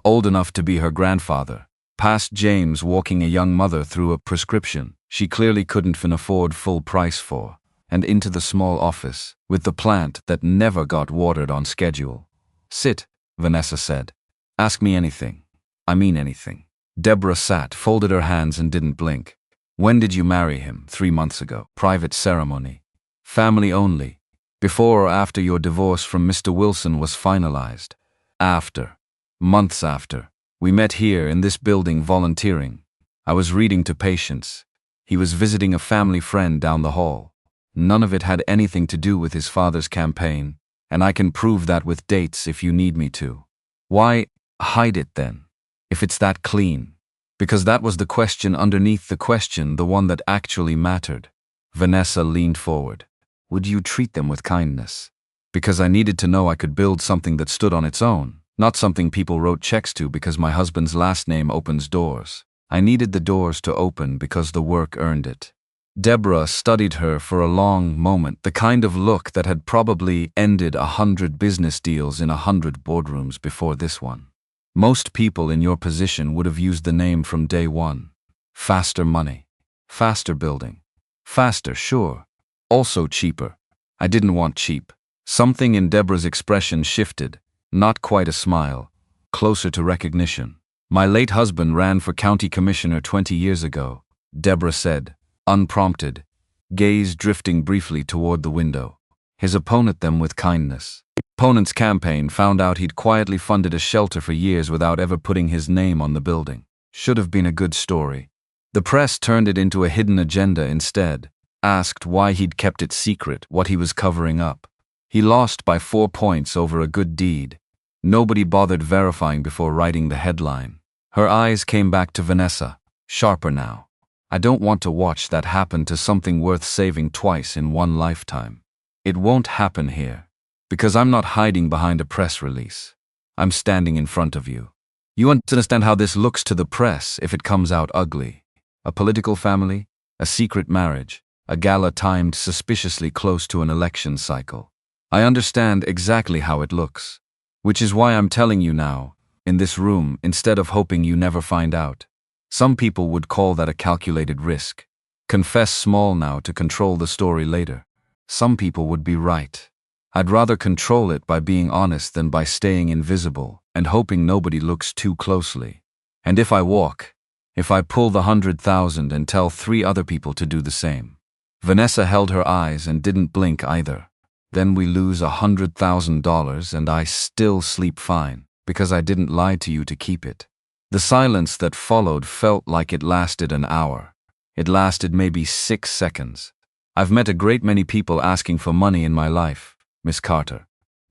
old enough to be her grandfather, past James walking a young mother through a prescription she clearly couldn't afford full price for, and into the small office, with the plant that never got watered on schedule. "Sit," Vanessa said. "Ask me anything. I mean anything." Deborah sat, folded her hands and didn't blink. "When did you marry him?" 3 months ago. "Private ceremony. Family only. Before or after your divorce from Mr. Wilson was finalized?" "After. Months after. We met here in this building volunteering. I was reading to patients. He was visiting a family friend down the hall. None of it had anything to do with his father's campaign, and I can prove that with dates if you need me to." "Why hide it then, if it's that clean?" "Because that was the question underneath the question, the one that actually mattered." Vanessa leaned forward. "Would you treat them with kindness?" "Because I needed to know I could build something that stood on its own, not something people wrote checks to because my husband's last name opens doors. I needed the doors to open because the work earned it." Deborah studied her for a long moment, the kind of look that had probably ended 100 business deals in 100 boardrooms before this one. "Most people in your position would have used the name from day one. Faster money. Faster building. Faster, sure. Also cheaper." "I didn't want cheap." Something in Deborah's expression shifted, not quite a smile, closer to recognition. "My late husband ran for county commissioner 20 years ago," Deborah said, unprompted, gaze drifting briefly toward the window. "His opponent them with kindness. Opponent's campaign found out he'd quietly funded a shelter for years without ever putting his name on the building. Should have been a good story. The press turned it into a hidden agenda instead, asked why he'd kept it secret, what he was covering up. He lost by 4 points over a good deed. Nobody bothered verifying before writing the headline." Her eyes came back to Vanessa, sharper now. "I don't want to watch that happen to something worth saving twice in one lifetime. It won't happen here. Because I'm not hiding behind a press release. I'm standing in front of you. You understand how this looks to the press if it comes out ugly. A political family, a secret marriage, a gala timed suspiciously close to an election cycle. I understand exactly how it looks. Which is why I'm telling you now, in this room, instead of hoping you never find out. Some people would call that a calculated risk. Confess small now to control the story later. Some people would be right. I'd rather control it by being honest than by staying invisible and hoping nobody looks too closely. And if I pull the 100,000 and tell 3 other people to do the same." Vanessa held her eyes and didn't blink either. "Then we lose $100,000 and I still sleep fine, because I didn't lie to you to keep it." The silence that followed felt like it lasted an hour. It lasted maybe 6 seconds. "I've met a great many people asking for money in my life, Miss Carter."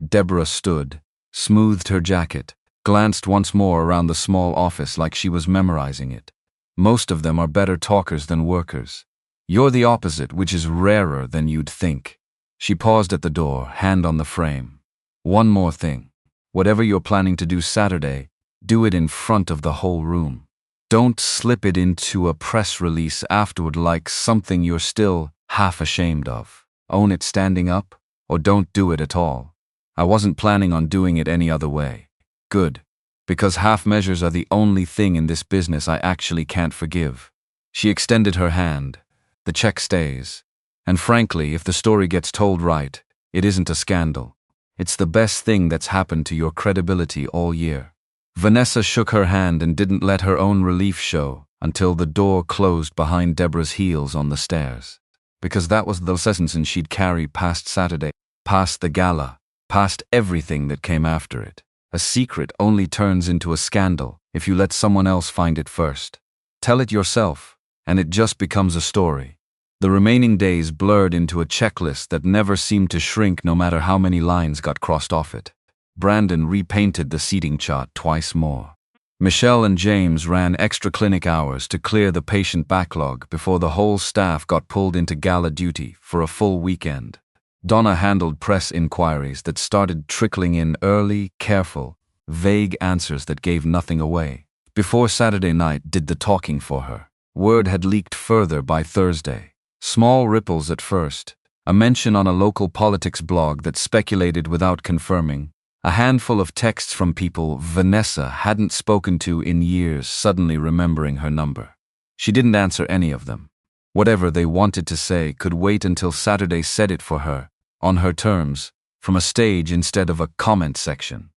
Deborah stood, smoothed her jacket, glanced once more around the small office like she was memorizing it. "Most of them are better talkers than workers. You're the opposite, which is rarer than you'd think." She paused at the door, hand on the frame. "One more thing. Whatever you're planning to do Saturday, do it in front of the whole room. Don't slip it into a press release afterward like something you're still half ashamed of. Own it standing up, or don't do it at all." "I wasn't planning on doing it any other way." "Good. Because half measures are the only thing in this business I actually can't forgive." She extended her hand. "The check stays. And frankly, if the story gets told right, it isn't a scandal. It's the best thing that's happened to your credibility all year." Vanessa shook her hand and didn't let her own relief show until the door closed behind Deborah's heels on the stairs. Because that was the lesson she'd carry past Saturday, past the gala, past everything that came after it. A secret only turns into a scandal if you let someone else find it first. Tell it yourself, and it just becomes a story. The remaining days blurred into a checklist that never seemed to shrink no matter how many lines got crossed off it. Brandon repainted the seating chart twice more. Michelle and James ran extra clinic hours to clear the patient backlog before the whole staff got pulled into gala duty for a full weekend. Donna handled press inquiries that started trickling in early, careful, vague answers that gave nothing away. before Saturday night did the talking for her. Word had leaked further by Thursday. Small ripples at first, a mention on a local politics blog that speculated without confirming, a handful of texts from people Vanessa hadn't spoken to in years suddenly remembering her number. She didn't answer any of them. Whatever they wanted to say could wait until Saturday said it for her, on her terms, from a stage instead of a comment section.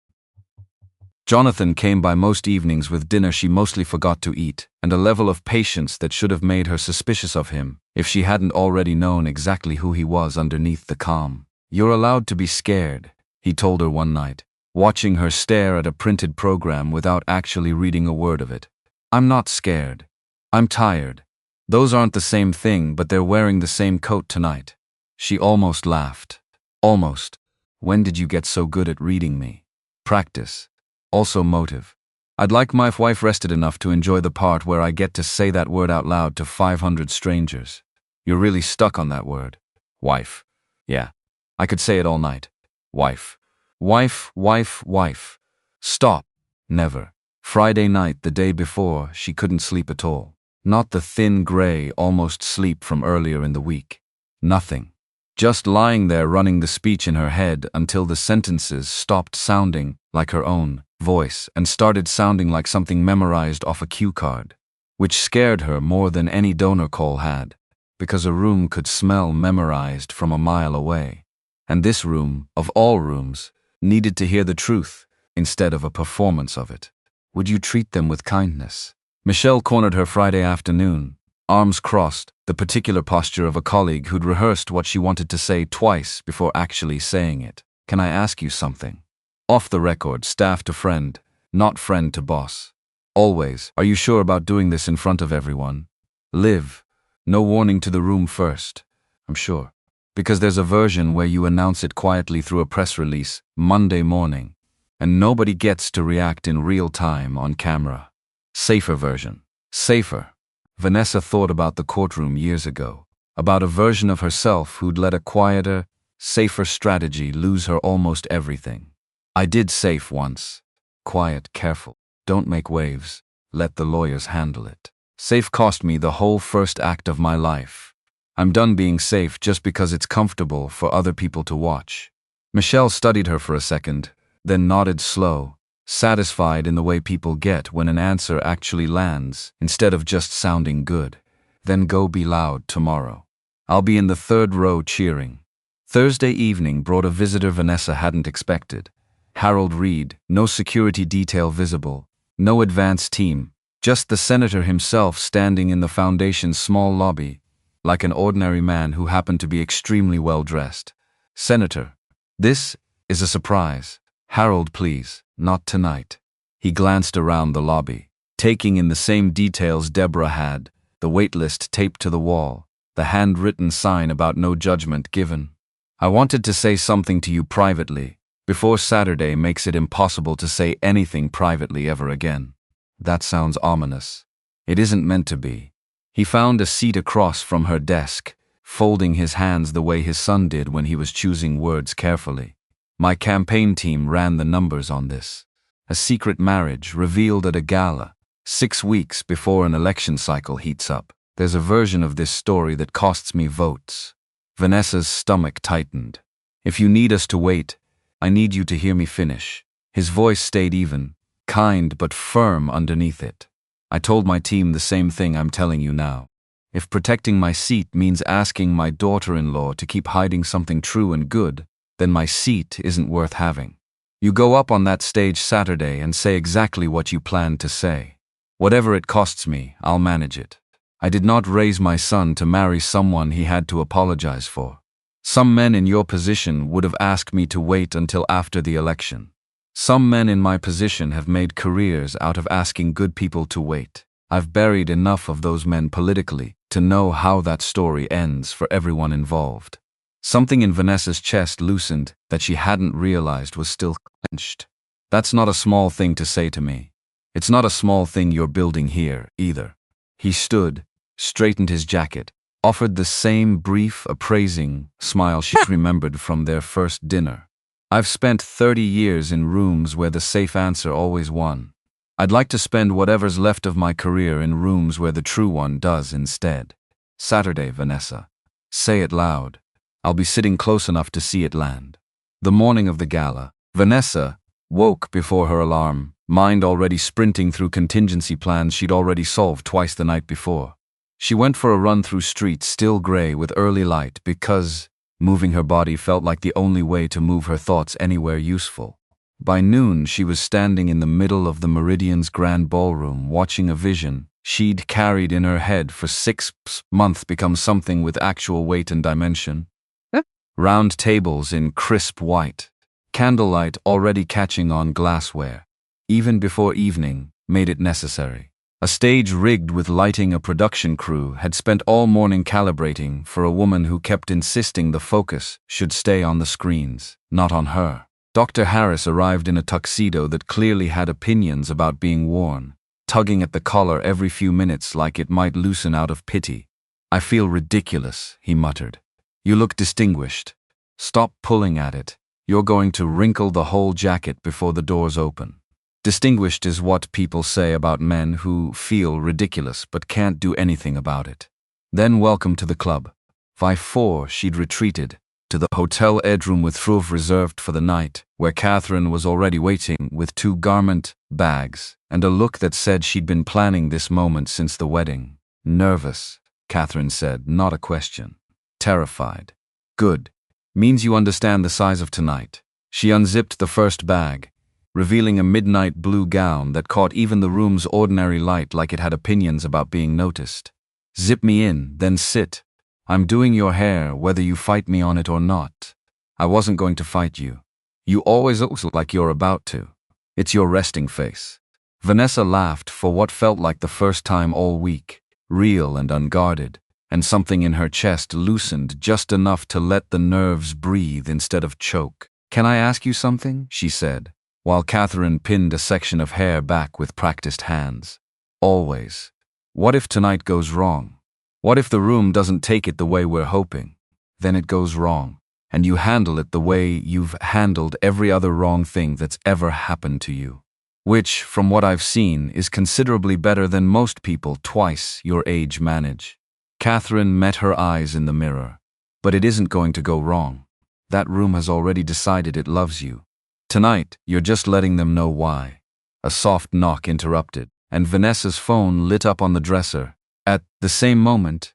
Jonathan came by most evenings with dinner she mostly forgot to eat, and a level of patience that should have made her suspicious of him if she hadn't already known exactly who he was underneath the calm. "You're allowed to be scared," he told her one night, watching her stare at a printed program without actually reading a word of it. "I'm not scared. I'm tired. Those aren't the same thing, but they're wearing the same coat tonight." She almost laughed. "Almost. When did you get so good at reading me?" "Practice. Also motive. I'd like my wife rested enough to enjoy the part where I get to say that word out loud to 500 strangers. You're really stuck on that word. Wife. Yeah. I could say it all night. Wife. Wife, wife, wife. Stop. Never." Friday night, the day before, she couldn't sleep at all. Not the thin gray, almost sleep from earlier in the week. Nothing. Just lying there running the speech in her head until the sentences stopped sounding like her own voice and started sounding like something memorized off a cue card, which scared her more than any donor call had, because a room could smell memorized from a mile away. And this room, of all rooms, needed to hear the truth instead of a performance of it. Would you treat them with kindness? Michelle cornered her Friday afternoon, arms crossed, the particular posture of a colleague who'd rehearsed what she wanted to say twice before actually saying it. "Can I ask you something?" Off the record, staff to friend, not friend to boss. Always, "Are you sure about doing this in front of everyone?" Live. No warning to the room first. "I'm sure. Because there's a version where you announce it quietly through a press release Monday morning, and nobody gets to react in real time on camera. Safer version. Safer. Vanessa thought about the courtroom years ago, about a version of herself who'd let a quieter, safer strategy lose her almost everything. "I did safe once. Quiet, careful. Don't make waves. Let the lawyers handle it. Safe cost me the whole first act of my life. I'm done being safe just because it's comfortable for other people to watch." Michelle studied her for a second, then nodded slow, satisfied in the way people get when an answer actually lands instead of just sounding good. "Then go be loud tomorrow. I'll be in the third row cheering." Thursday evening brought a visitor Vanessa hadn't expected. Harold Reed, no security detail visible, no advance team, just the senator himself standing in the foundation's small lobby, like an ordinary man who happened to be extremely well dressed. "Senator, this is a surprise. Harold, please, not tonight." He glanced around the lobby, taking in the same details Deborah had, the waitlist taped to the wall, the handwritten sign about no judgment given. "I wanted to say something to you privately, before Saturday makes it impossible to say anything privately ever again." That sounds ominous. It isn't meant to be. He found a seat across from her desk, folding his hands the way his son did when he was choosing words carefully. "My campaign team ran the numbers on this. A secret marriage revealed at a gala, 6 weeks before an election cycle heats up. There's a version of this story that costs me votes." Vanessa's stomach tightened. "If you need us to wait, I need you to hear me finish." His voice stayed even, kind but firm underneath it. "I told my team the same thing I'm telling you now. If protecting my seat means asking my daughter-in-law to keep hiding something true and good, then my seat isn't worth having. You go up on that stage Saturday and say exactly what you plan to say. Whatever it costs me, I'll manage it. I did not raise my son to marry someone he had to apologize for. Some men in your position would have asked me to wait until after the election. Some men in my position have made careers out of asking good people to wait. I've buried enough of those men politically to know how that story ends for everyone involved." Something in Vanessa's chest loosened that she hadn't realized was still clenched. "That's not a small thing to say to me. It's not a small thing you're building here, either." He stood, straightened his jacket, offered the same brief, appraising smile she remembered from their first dinner. "I've spent 30 years in rooms where the safe answer always won. I'd like to spend whatever's left of my career in rooms where the true one does instead. Saturday, Vanessa. Say it loud. I'll be sitting close enough to see it land. The morning of the gala, Vanessa woke before her alarm, mind already sprinting through contingency plans she'd already solved twice the night before. She went for a run through streets still gray with early light because moving her body felt like the only way to move her thoughts anywhere useful. By noon, she was standing in the middle of the Meridian's grand ballroom watching a vision she'd carried in her head for 6 months become something with actual weight and dimension. Round tables in crisp white, candlelight already catching on glassware, even before evening made it necessary. A stage rigged with lighting. A production crew had spent all morning calibrating for a woman who kept insisting the focus should stay on the screens, not on her. Dr. Harris arrived in a tuxedo that clearly had opinions about being worn, tugging at the collar every few minutes like it might loosen out of pity. "I feel ridiculous," he muttered. "You look distinguished. Stop pulling at it. You're going to wrinkle the whole jacket before the doors open." Distinguished is what people say about men who feel ridiculous but can't do anything about it. Then welcome to the club. By 4, she'd retreated to the hotel bedroom with Fruv reserved for the night, where Catherine was already waiting with 2 garment bags and a look that said she'd been planning this moment since the wedding. "Nervous," Catherine said, not a question. "Terrified." "Good. Means you understand the size of tonight." She unzipped the first bag, revealing a midnight blue gown that caught even the room's ordinary light like it had opinions about being noticed. "Zip me in, then sit. I'm doing your hair whether you fight me on it or not." "I wasn't going to fight you. You always look like you're about to. It's your resting face." Vanessa laughed for what felt like the first time all week, real and unguarded, and something in her chest loosened just enough to let the nerves breathe instead of choke. "Can I ask you something?" she said, while Catherine pinned a section of hair back with practiced hands. "Always. What if tonight goes wrong? What if the room doesn't take it the way we're hoping? Then it goes wrong, and you handle it the way you've handled every other wrong thing that's ever happened to you. Which, from what I've seen, is considerably better than most people twice your age manage." Catherine met her eyes in the mirror. "But it isn't going to go wrong. That room has already decided it loves you. Tonight, you're just letting them know why." A soft knock interrupted, and Vanessa's phone lit up on the dresser. At the same moment,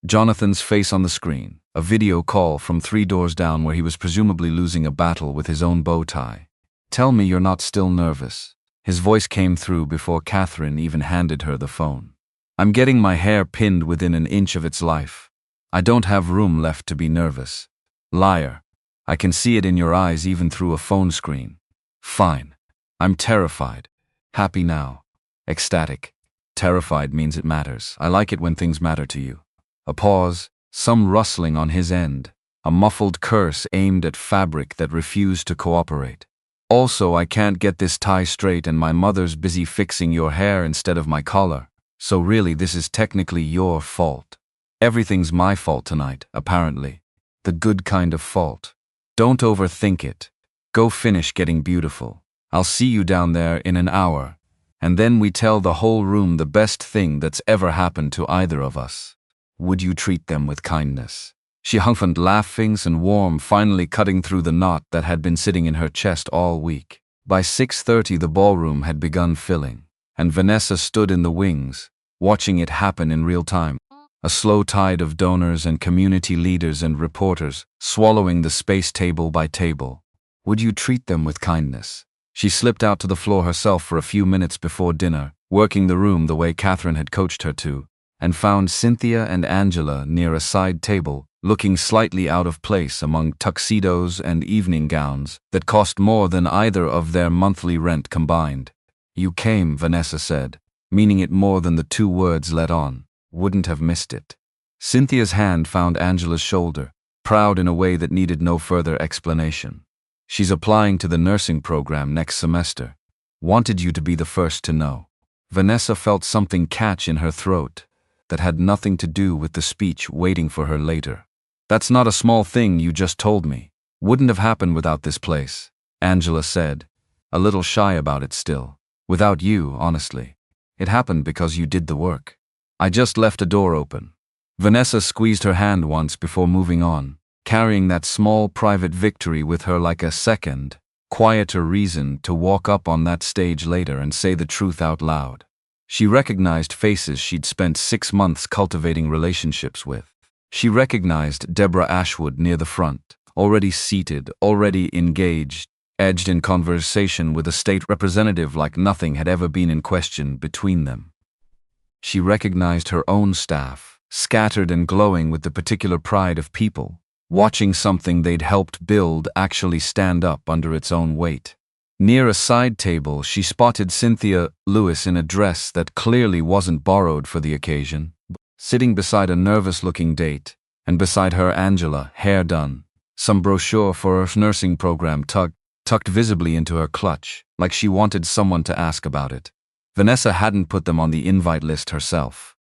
Jonathan's face on the screen, a video call from 3 doors down where he was presumably losing a battle with his own bow tie. "Tell me you're not still nervous." His voice came through before Catherine even handed her the phone. "I'm getting my hair pinned within an inch of its life. I don't have room left to be nervous." "Liar. I can see it in your eyes even through a phone screen." "Fine. I'm terrified. Happy now. Ecstatic. Terrified means it matters. I like it when things matter to you." A pause, some rustling on his end, a muffled curse aimed at fabric that refused to cooperate. "Also, I can't get this tie straight and my mother's busy fixing your hair instead of my collar. So really this is technically your fault. Everything's my fault tonight, apparently. The good kind of fault. Don't overthink it. Go finish getting beautiful. I'll see you down there in an hour. And then we tell the whole room the best thing that's ever happened to either of us. Would you treat them with kindness?" She hummed, laughing and warm, finally cutting through the knot that had been sitting in her chest all week. By 6:30 the ballroom had begun filling, and Vanessa stood in the wings, watching it happen in real time. A slow tide of donors and community leaders and reporters, swallowing the space table by table. Would you treat them with kindness? She slipped out to the floor herself for a few minutes before dinner, working the room the way Catherine had coached her to, and found Cynthia and Angela near a side table, looking slightly out of place among tuxedos and evening gowns that cost more than either of their monthly rent combined. "You came," Vanessa said, meaning it more than the 2 words let on. "Wouldn't have missed it." Cynthia's hand found Angela's shoulder, proud in a way that needed no further explanation. "She's applying to the nursing program next semester. Wanted you to be the first to know." Vanessa felt something catch in her throat that had nothing to do with the speech waiting for her later. "That's not a small thing you just told me. Wouldn't have happened without this place," Angela said, a little shy about it still. Without you, honestly. It happened because you did the work. I just left a door open. Vanessa squeezed her hand once before moving on, carrying that small private victory with her like a second, quieter reason to walk up on that stage later and say the truth out loud. She recognized faces she'd spent 6 months cultivating relationships with. She recognized Deborah Ashwood near the front, already seated, already engaged, edged in conversation with a state representative like nothing had ever been in question between them. She recognized her own staff, scattered and glowing with the particular pride of people, watching something they'd helped build actually stand up under its own weight. Near a side table, she spotted Cynthia Lewis in a dress that clearly wasn't borrowed for the occasion, sitting beside a nervous-looking date, and beside her Angela, hair done, some brochure for her nursing program tucked visibly into her clutch, like she wanted someone to ask about it. Vanessa hadn't put them on the invite list herself.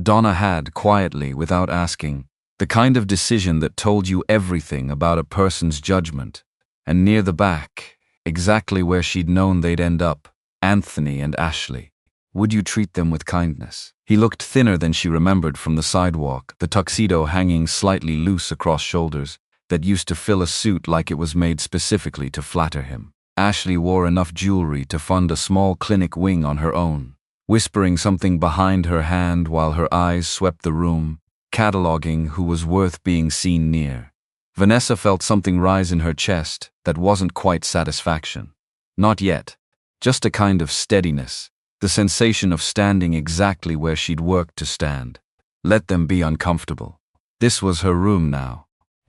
Donna had, quietly, without asking, the kind of decision that told you everything about a person's judgment. And near the back, exactly where she'd known they'd end up, Anthony and Ashley. Would you treat them with kindness? He looked thinner than she remembered from the sidewalk, the tuxedo hanging slightly loose across shoulders, that used to fill a suit like it was made specifically to flatter him. Ashley wore enough jewelry to fund a small clinic wing on her own, whispering something behind her hand while her eyes swept the room, cataloging who was worth being seen near. Vanessa felt something rise in her chest that wasn't quite satisfaction. Not yet. Just a kind of steadiness, the sensation of standing exactly where she'd worked to stand. Let them be uncomfortable. This was her room now.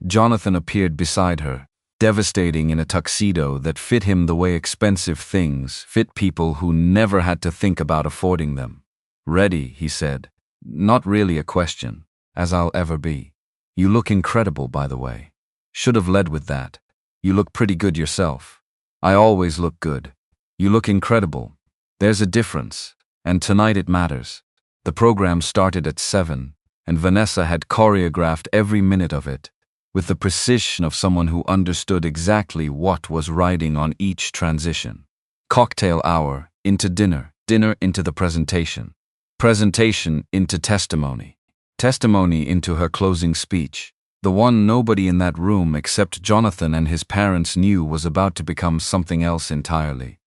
Jonathan appeared beside her, devastating in a tuxedo that fit him the way expensive things fit people who never had to think about affording them. Ready, he said. Not really a question, as I'll ever be. You look incredible, by the way. Should have led with that. You look pretty good yourself. I always look good. You look incredible. There's a difference, and tonight it matters. The program started at 7, and Vanessa had choreographed every minute of it, with the precision of someone who understood exactly what was riding on each transition. Cocktail hour into dinner, dinner into the presentation, presentation into testimony, testimony into her closing speech, the one nobody in that room except Jonathan and his parents knew was about to become something else entirely.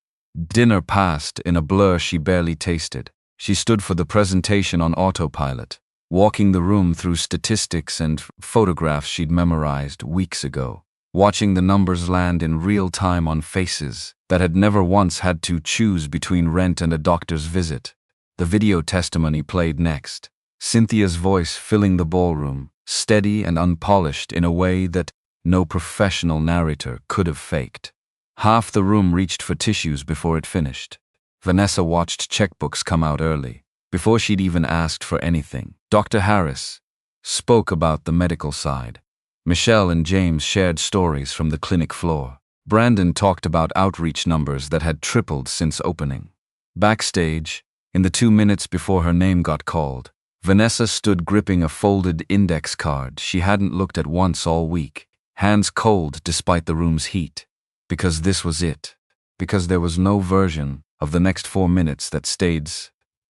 Dinner passed in a blur she barely tasted. She stood for the presentation on autopilot, walking the room through statistics and photographs she'd memorized weeks ago, watching the numbers land in real time on faces that had never once had to choose between rent and a doctor's visit. The video testimony played next, Cynthia's voice filling the ballroom, steady and unpolished in a way that no professional narrator could have faked. Half the room reached for tissues before it finished. Vanessa watched checkbooks come out early, before she'd even asked for anything. Dr. Harris spoke about the medical side. Michelle and James shared stories from the clinic floor. Brandon talked about outreach numbers that had tripled since opening. Backstage, in the 2 minutes before her name got called, Vanessa stood gripping a folded index card she hadn't looked at once all week, hands cold despite the room's heat. Because this was it. Because there was no version of the next 4 minutes that stayed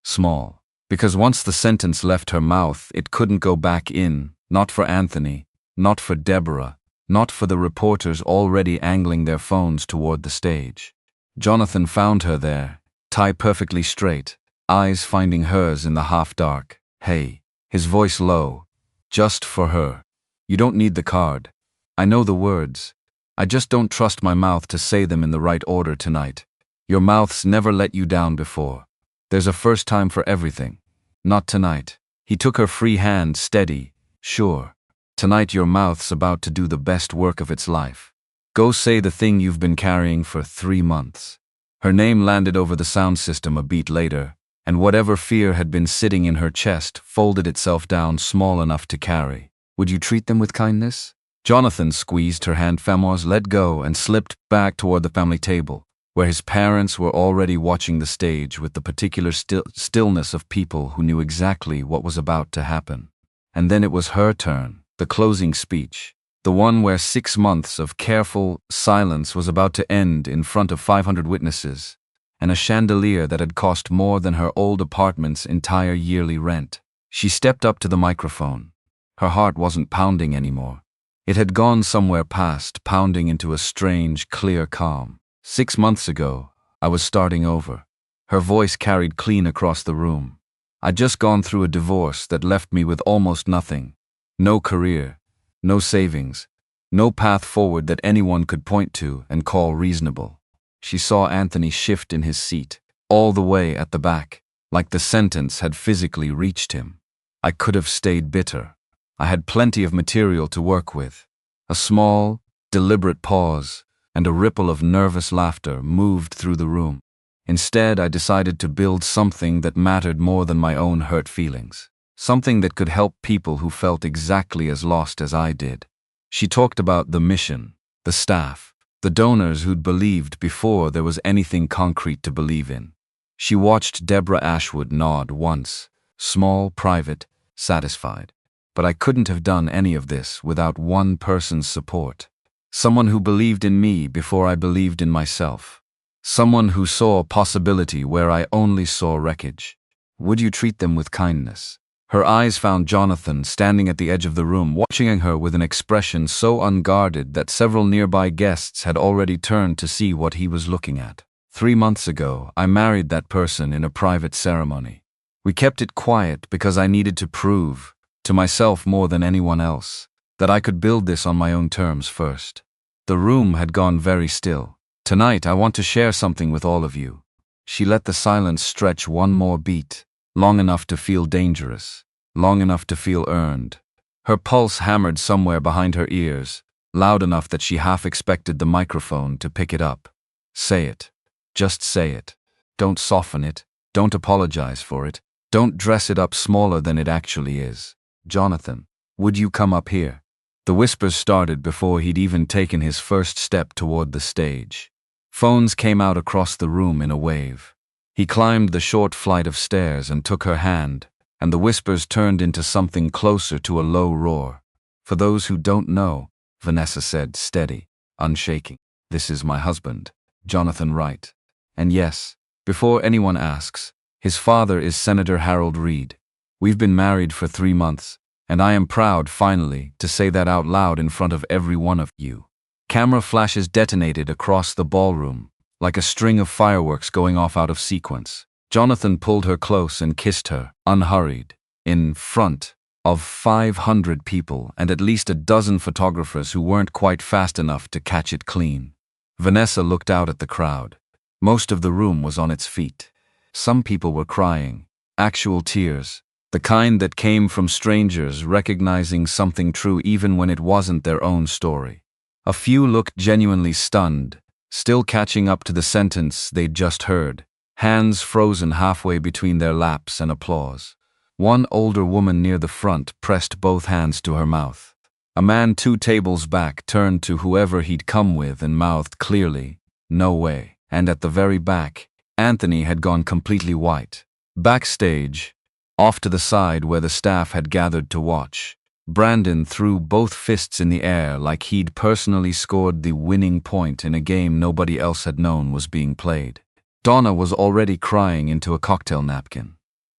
small. Because once the sentence left her mouth, it couldn't go back in, not for Anthony, not for Deborah, not for the reporters already angling their phones toward the stage. Jonathan found her there, tie perfectly straight, eyes finding hers in the half-dark. Hey, his voice low. Just for her. You don't need the card. I know the words. I just don't trust my mouth to say them in the right order tonight. Your mouth's never let you down before. There's a first time for everything. Not tonight. He took her free hand, steady. Sure. Tonight your mouth's about to do the best work of its life. Go say the thing you've been carrying for 3 months. Her name landed over the sound system a beat later, and whatever fear had been sitting in her chest folded itself down small enough to carry. Would you treat them with kindness? Jonathan squeezed her hand. Famoise let go and slipped back toward the family table, where his parents were already watching the stage with the particular stillness of people who knew exactly what was about to happen. And then it was her turn, the closing speech, the one where 6 months of careful silence was about to end in front of 500 witnesses. and a chandelier that had cost more than her old apartment's entire yearly rent. She stepped up to the microphone. Her heart wasn't pounding anymore. It had gone somewhere past pounding into a strange, clear calm. 6 months ago, I was starting over. Her voice carried clean across the room. I'd just gone through a divorce that left me with almost nothing. No career, no savings, no path forward that anyone could point to and call reasonable. She saw Anthony shift in his seat, all the way at the back, like the sentence had physically reached him. I could have stayed bitter. I had plenty of material to work with. A small, deliberate pause and a ripple of nervous laughter moved through the room. Instead, I decided to build something that mattered more than my own hurt feelings. Something that could help people who felt exactly as lost as I did. She talked about the mission, the staff, the donors who'd believed before there was anything concrete to believe in. She watched Deborah Ashwood nod once, small, private, satisfied. But I couldn't have done any of this without one person's support. Someone who believed in me before I believed in myself. Someone who saw possibility where I only saw wreckage. Would you treat them with kindness? Her eyes found Jonathan standing at the edge of the room, watching her with an expression so unguarded that several nearby guests had already turned to see what he was looking at. 3 months ago, I married that person in a private ceremony. We kept it quiet because I needed to prove, to myself more than anyone else, that I could build this on my own terms first. The room had gone very still. Tonight, I want to share something with all of you. She let the silence stretch one more beat, long enough to feel dangerous, long enough to feel earned. Her pulse hammered somewhere behind her ears, loud enough that she half expected the microphone to pick it up. Say it. Just say it. Don't soften it. Don't apologize for it. Don't dress it up smaller than it actually is. Jonathan, would you come up here? The whispers started before he'd even taken his first step toward the stage. Phones came out across the room in a wave. He climbed the short flight of stairs and took her hand, and the whispers turned into something closer to a low roar. For those who don't know, Vanessa said, steady, unshaking, this is my husband, Jonathan Wright. And yes, before anyone asks, his father is Senator Harold Reed. We've been married for 3 months, and I am proud, finally, to say that out loud in front of every one of you. Camera flashes detonated across the ballroom, like a string of fireworks going off out of sequence. Jonathan pulled her close and kissed her, unhurried, in front of 500 people and at least a dozen photographers who weren't quite fast enough to catch it clean. Vanessa looked out at the crowd. Most of the room was on its feet. Some people were crying, actual tears, the kind that came from strangers recognizing something true even when it wasn't their own story. A few looked genuinely stunned, still catching up to the sentence they'd just heard, hands frozen halfway between their laps and applause. One older woman near the front pressed both hands to her mouth. A man 2 tables back turned to whoever he'd come with and mouthed clearly, "No way." And at the very back, Anthony had gone completely white. Backstage, off to the side where the staff had gathered to watch, Brandon threw both fists in the air like he'd personally scored the winning point in a game nobody else had known was being played. Donna was already crying into a cocktail napkin.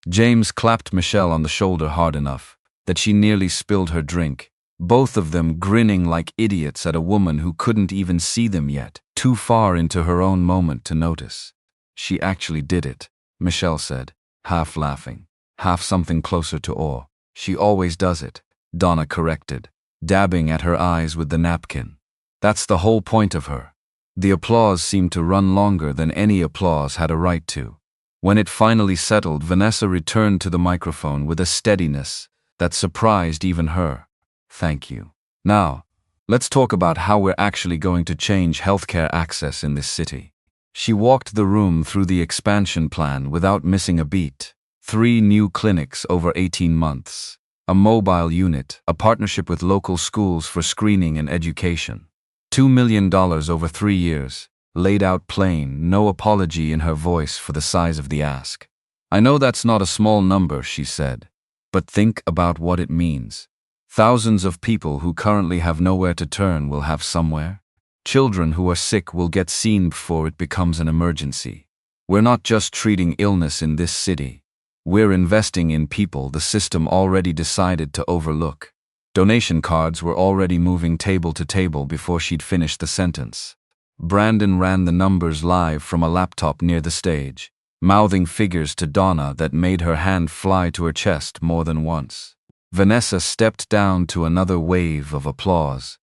James clapped Michelle on the shoulder hard enough that she nearly spilled her drink, both of them grinning like idiots at a woman who couldn't even see them yet, too far into her own moment to notice. She actually did it, Michelle said, half laughing, half something closer to awe. She always does it, Donna corrected, dabbing at her eyes with the napkin. That's the whole point of her. The applause seemed to run longer than any applause had a right to. When it finally settled, Vanessa returned to the microphone with a steadiness that surprised even her. Thank you. Now, let's talk about how we're actually going to change healthcare access in this city. She walked the room through the expansion plan without missing a beat. 3 new clinics over 18 months. A mobile unit, a partnership with local schools for screening and education. $2 million over 3 years, laid out plain, no apology in her voice for the size of the ask. I know that's not a small number, she said, but think about what it means. Thousands of people who currently have nowhere to turn will have somewhere. Children who are sick will get seen before it becomes an emergency. We're not just treating illness in this city. We're investing in people the system already decided to overlook. Donation cards were already moving table to table before she'd finished the sentence. Brandon ran the numbers live from a laptop near the stage, mouthing figures to Donna that made her hand fly to her chest more than once. Vanessa stepped down to another wave of applause,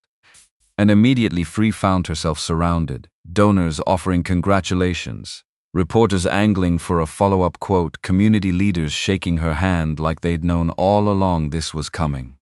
and immediately Free found herself surrounded, donors offering congratulations, reporters angling for a follow-up quote, community leaders shaking her hand like they'd known all along this was coming.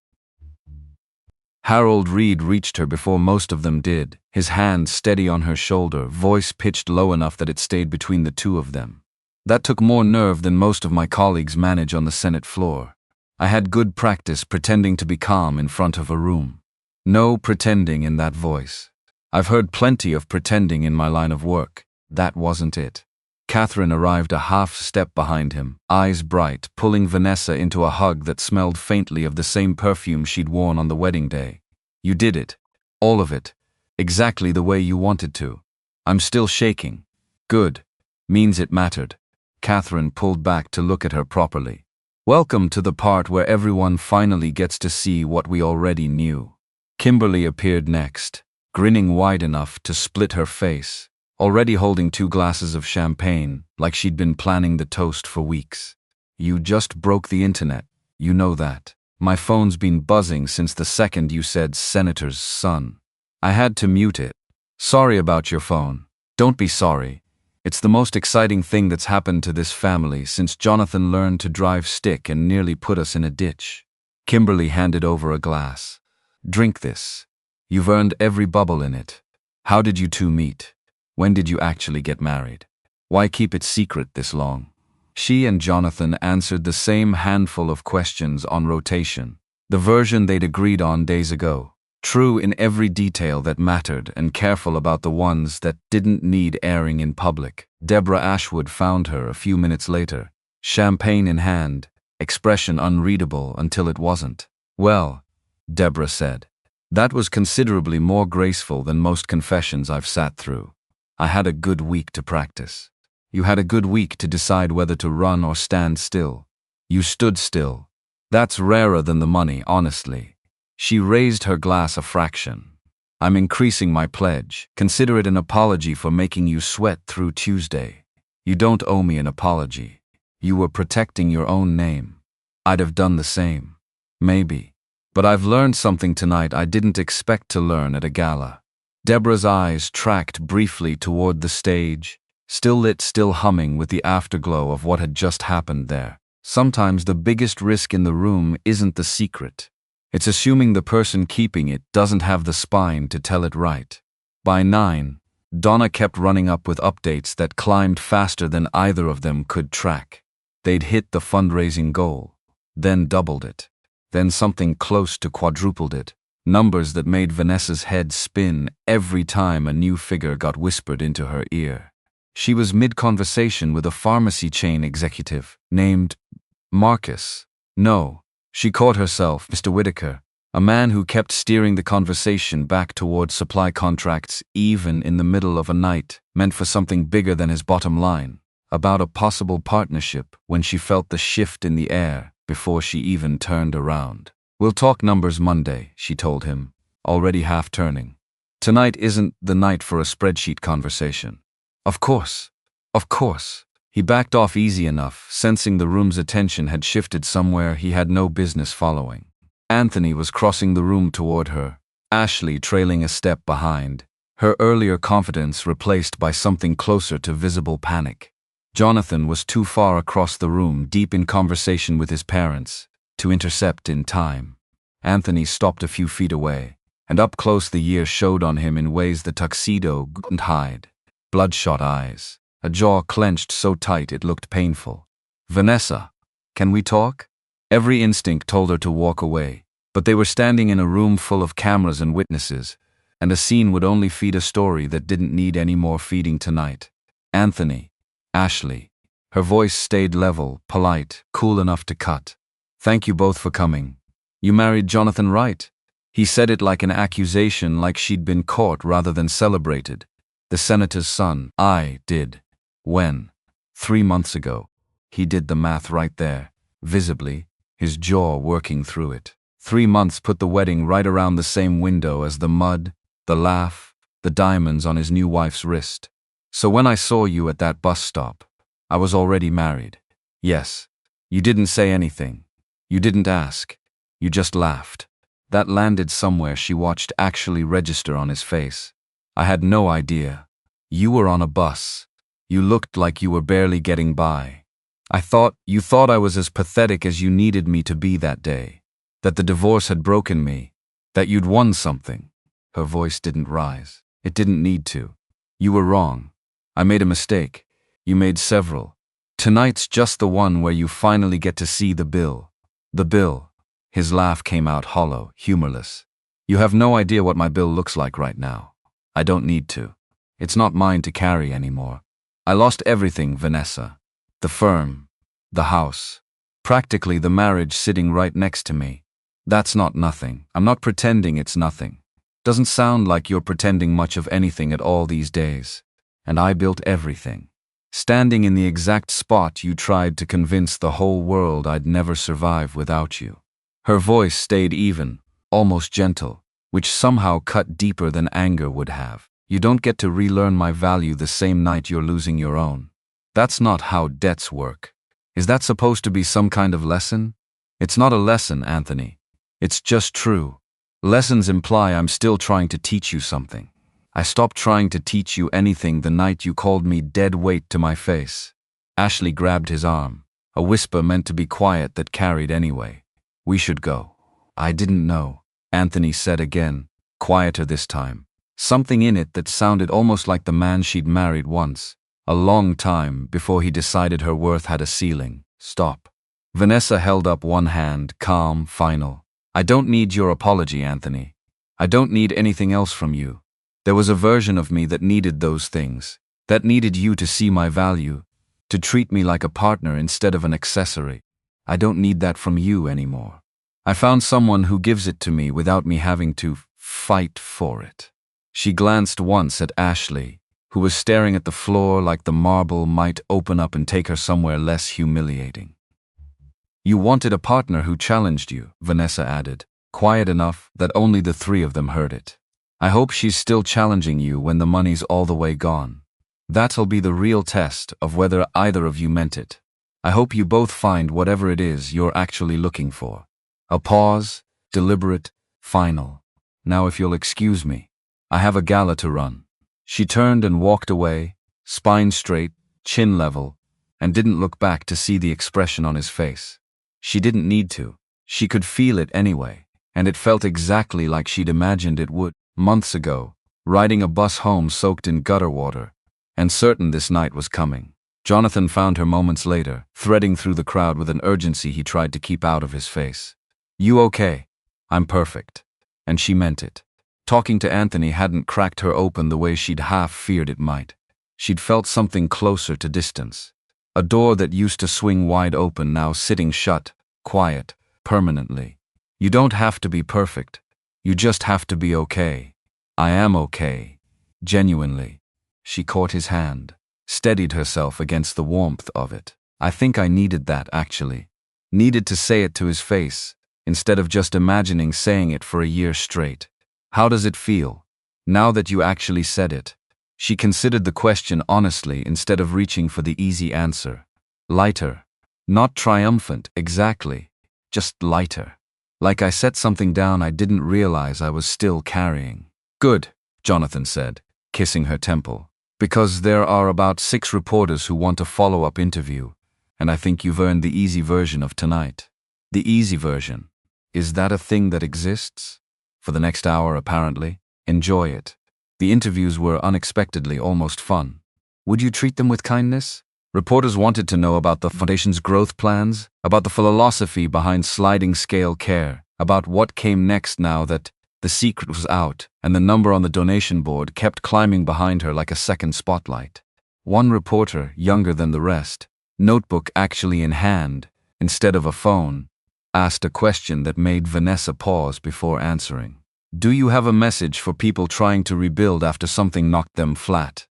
Harold Reed reached her before most of them did, his hand steady on her shoulder, voice pitched low enough that it stayed between the two of them. That took more nerve than most of my colleagues manage on the Senate floor. I had good practice pretending to be calm in front of a room. No pretending in that voice. I've heard plenty of pretending in my line of work. That wasn't it. Catherine arrived a half step behind him, eyes bright, pulling Vanessa into a hug that smelled faintly of the same perfume she'd worn on the wedding day. You did it. All of it. Exactly the way you wanted to. I'm still shaking. Good. Means it mattered. Catherine pulled back to look at her properly. Welcome to the part where everyone finally gets to see what we already knew. Kimberly appeared next, grinning wide enough to split her face, already holding 2 glasses of champagne, like she'd been planning the toast for weeks. You just broke the internet, you know that. My phone's been buzzing since the second you said senator's son. I had to mute it. Sorry about your phone. Don't be sorry. It's the most exciting thing that's happened to this family since Jonathan learned to drive stick and nearly put us in a ditch. Kimberly handed over a glass. Drink this. You've earned every bubble in it. How did you two meet? When did you actually get married? Why keep it secret this long? She and Jonathan answered the same handful of questions on rotation, the version they'd agreed on days ago. True in every detail that mattered and careful about the ones that didn't need airing in public. Deborah Ashwood found her a few minutes later, champagne in hand, expression unreadable until it wasn't. Well, Deborah said, that was considerably more graceful than most confessions I've sat through. I had a good week to practice. You had a good week to decide whether to run or stand still. You stood still. That's rarer than the money, honestly. She raised her glass a fraction. I'm increasing my pledge. Consider it an apology for making you sweat through Tuesday. You don't owe me an apology. You were protecting your own name. I'd have done the same. Maybe. But I've learned something tonight I didn't expect to learn at a gala. Deborah's eyes tracked briefly toward the stage, still lit, still humming with the afterglow of what had just happened there. Sometimes the biggest risk in the room isn't the secret. It's assuming the person keeping it doesn't have the spine to tell it right. By 9, Donna kept running up with updates that climbed faster than either of them could track. They'd hit the fundraising goal, then doubled it, then something close to quadrupled it, numbers that made Vanessa's head spin every time a new figure got whispered into her ear. She was mid-conversation with a pharmacy chain executive named Marcus. No. She caught herself, Mr. Whitaker, a man who kept steering the conversation back towards supply contracts even in the middle of a night meant for something bigger than his bottom line, about a possible partnership when she felt the shift in the air before she even turned around. We'll talk numbers Monday, she told him, already half turning. Tonight isn't the night for a spreadsheet conversation. Of course. Of course. He backed off easy enough, sensing the room's attention had shifted somewhere he had no business following. Anthony was crossing the room toward her, Ashley trailing a step behind, her earlier confidence replaced by something closer to visible panic. Jonathan was too far across the room, deep in conversation with his parents, to intercept in time. Anthony stopped a few feet away, and up close the year showed on him in ways the tuxedo couldn't hide. Bloodshot eyes. A jaw clenched so tight it looked painful. Vanessa, can we talk? Every instinct told her to walk away, but they were standing in a room full of cameras and witnesses, and a scene would only feed a story that didn't need any more feeding tonight. Anthony, Ashley. Her voice stayed level, polite, cool enough to cut. Thank you both for coming. You married Jonathan Wright? He said it like an accusation, like she'd been caught rather than celebrated. The senator's son. I did. When? 3 months ago. He did the math right there, visibly, his jaw working through it. 3 months put the wedding right around the same window as the mud, the laugh, the diamonds on his new wife's wrist. So when I saw you at that bus stop, I was already married. Yes. You didn't say anything. You didn't ask. You just laughed. That landed somewhere she watched actually register on his face. I had no idea. You were on a bus. You looked like you were barely getting by. You thought I was as pathetic as you needed me to be that day. That the divorce had broken me. That you'd won something. Her voice didn't rise. It didn't need to. You were wrong. I made a mistake. You made several. Tonight's just the one where you finally get to see the bill. The bill. His laugh came out hollow, humorless. You have no idea what my bill looks like right now. I don't need to. It's not mine to carry anymore. I lost everything, Vanessa. The firm. The house. Practically the marriage sitting right next to me. That's not nothing. I'm not pretending it's nothing. Doesn't sound like you're pretending much of anything at all these days. And I built everything. Standing in the exact spot you tried to convince the whole world I'd never survive without you. Her voice stayed even, almost gentle, which somehow cut deeper than anger would have. You don't get to relearn my value the same night you're losing your own. That's not how debts work. Is that supposed to be some kind of lesson? It's not a lesson, Anthony. It's just true. Lessons imply I'm still trying to teach you something. I stopped trying to teach you anything the night you called me dead weight to my face. Ashley grabbed his arm, a whisper meant to be quiet that carried anyway. We should go. I didn't know, Anthony said again, quieter this time. Something in it that sounded almost like the man she'd married once, a long time before he decided her worth had a ceiling. Stop. Vanessa held up one hand, calm, final. I don't need your apology, Anthony. I don't need anything else from you. There was a version of me that needed those things, that needed you to see my value, to treat me like a partner instead of an accessory. I don't need that from you anymore. I found someone who gives it to me without me having to fight for it. She glanced once at Ashley, who was staring at the floor like the marble might open up and take her somewhere less humiliating. You wanted a partner who challenged you, Vanessa added, quiet enough that only the three of them heard it. I hope she's still challenging you when the money's all the way gone. That'll be the real test of whether either of you meant it. I hope you both find whatever it is you're actually looking for. A pause, deliberate, final. Now if you'll excuse me, I have a gala to run. She turned and walked away, spine straight, chin level, and didn't look back to see the expression on his face. She didn't need to. She could feel it anyway, and it felt exactly like she'd imagined it would, months ago, riding a bus home soaked in gutter water, and certain this night was coming. Jonathan found her moments later, threading through the crowd with an urgency he tried to keep out of his face. You okay? I'm perfect. And she meant it. Talking to Anthony hadn't cracked her open the way she'd half feared it might. She'd felt something closer to distance. A door that used to swing wide open now sitting shut, quiet, permanently. You don't have to be perfect. You just have to be okay. I am okay. Genuinely. She caught his hand, steadied herself against the warmth of it. I think I needed that, actually. Needed to say it to his face, instead of just imagining saying it for a year straight. How does it feel, now that you actually said it? She considered the question honestly instead of reaching for the easy answer. Lighter. Not triumphant, exactly. Just lighter. Like I set something down I didn't realize I was still carrying. Good, Jonathan said, kissing her temple. Because there are about 6 reporters who want a follow-up interview, and I think you've earned the easy version of tonight. The easy version. Is that a thing that exists? For the next hour, apparently. Enjoy it. The interviews were unexpectedly almost fun. Would you treat them with kindness? Reporters wanted to know about the foundation's growth plans, about the philosophy behind sliding scale care, about what came next now that the secret was out and the number on the donation board kept climbing behind her like a second spotlight. One reporter, younger than the rest, notebook actually in hand, instead of a phone, asked a question that made Vanessa pause before answering. Do you have a message for people trying to rebuild after something knocked them flat?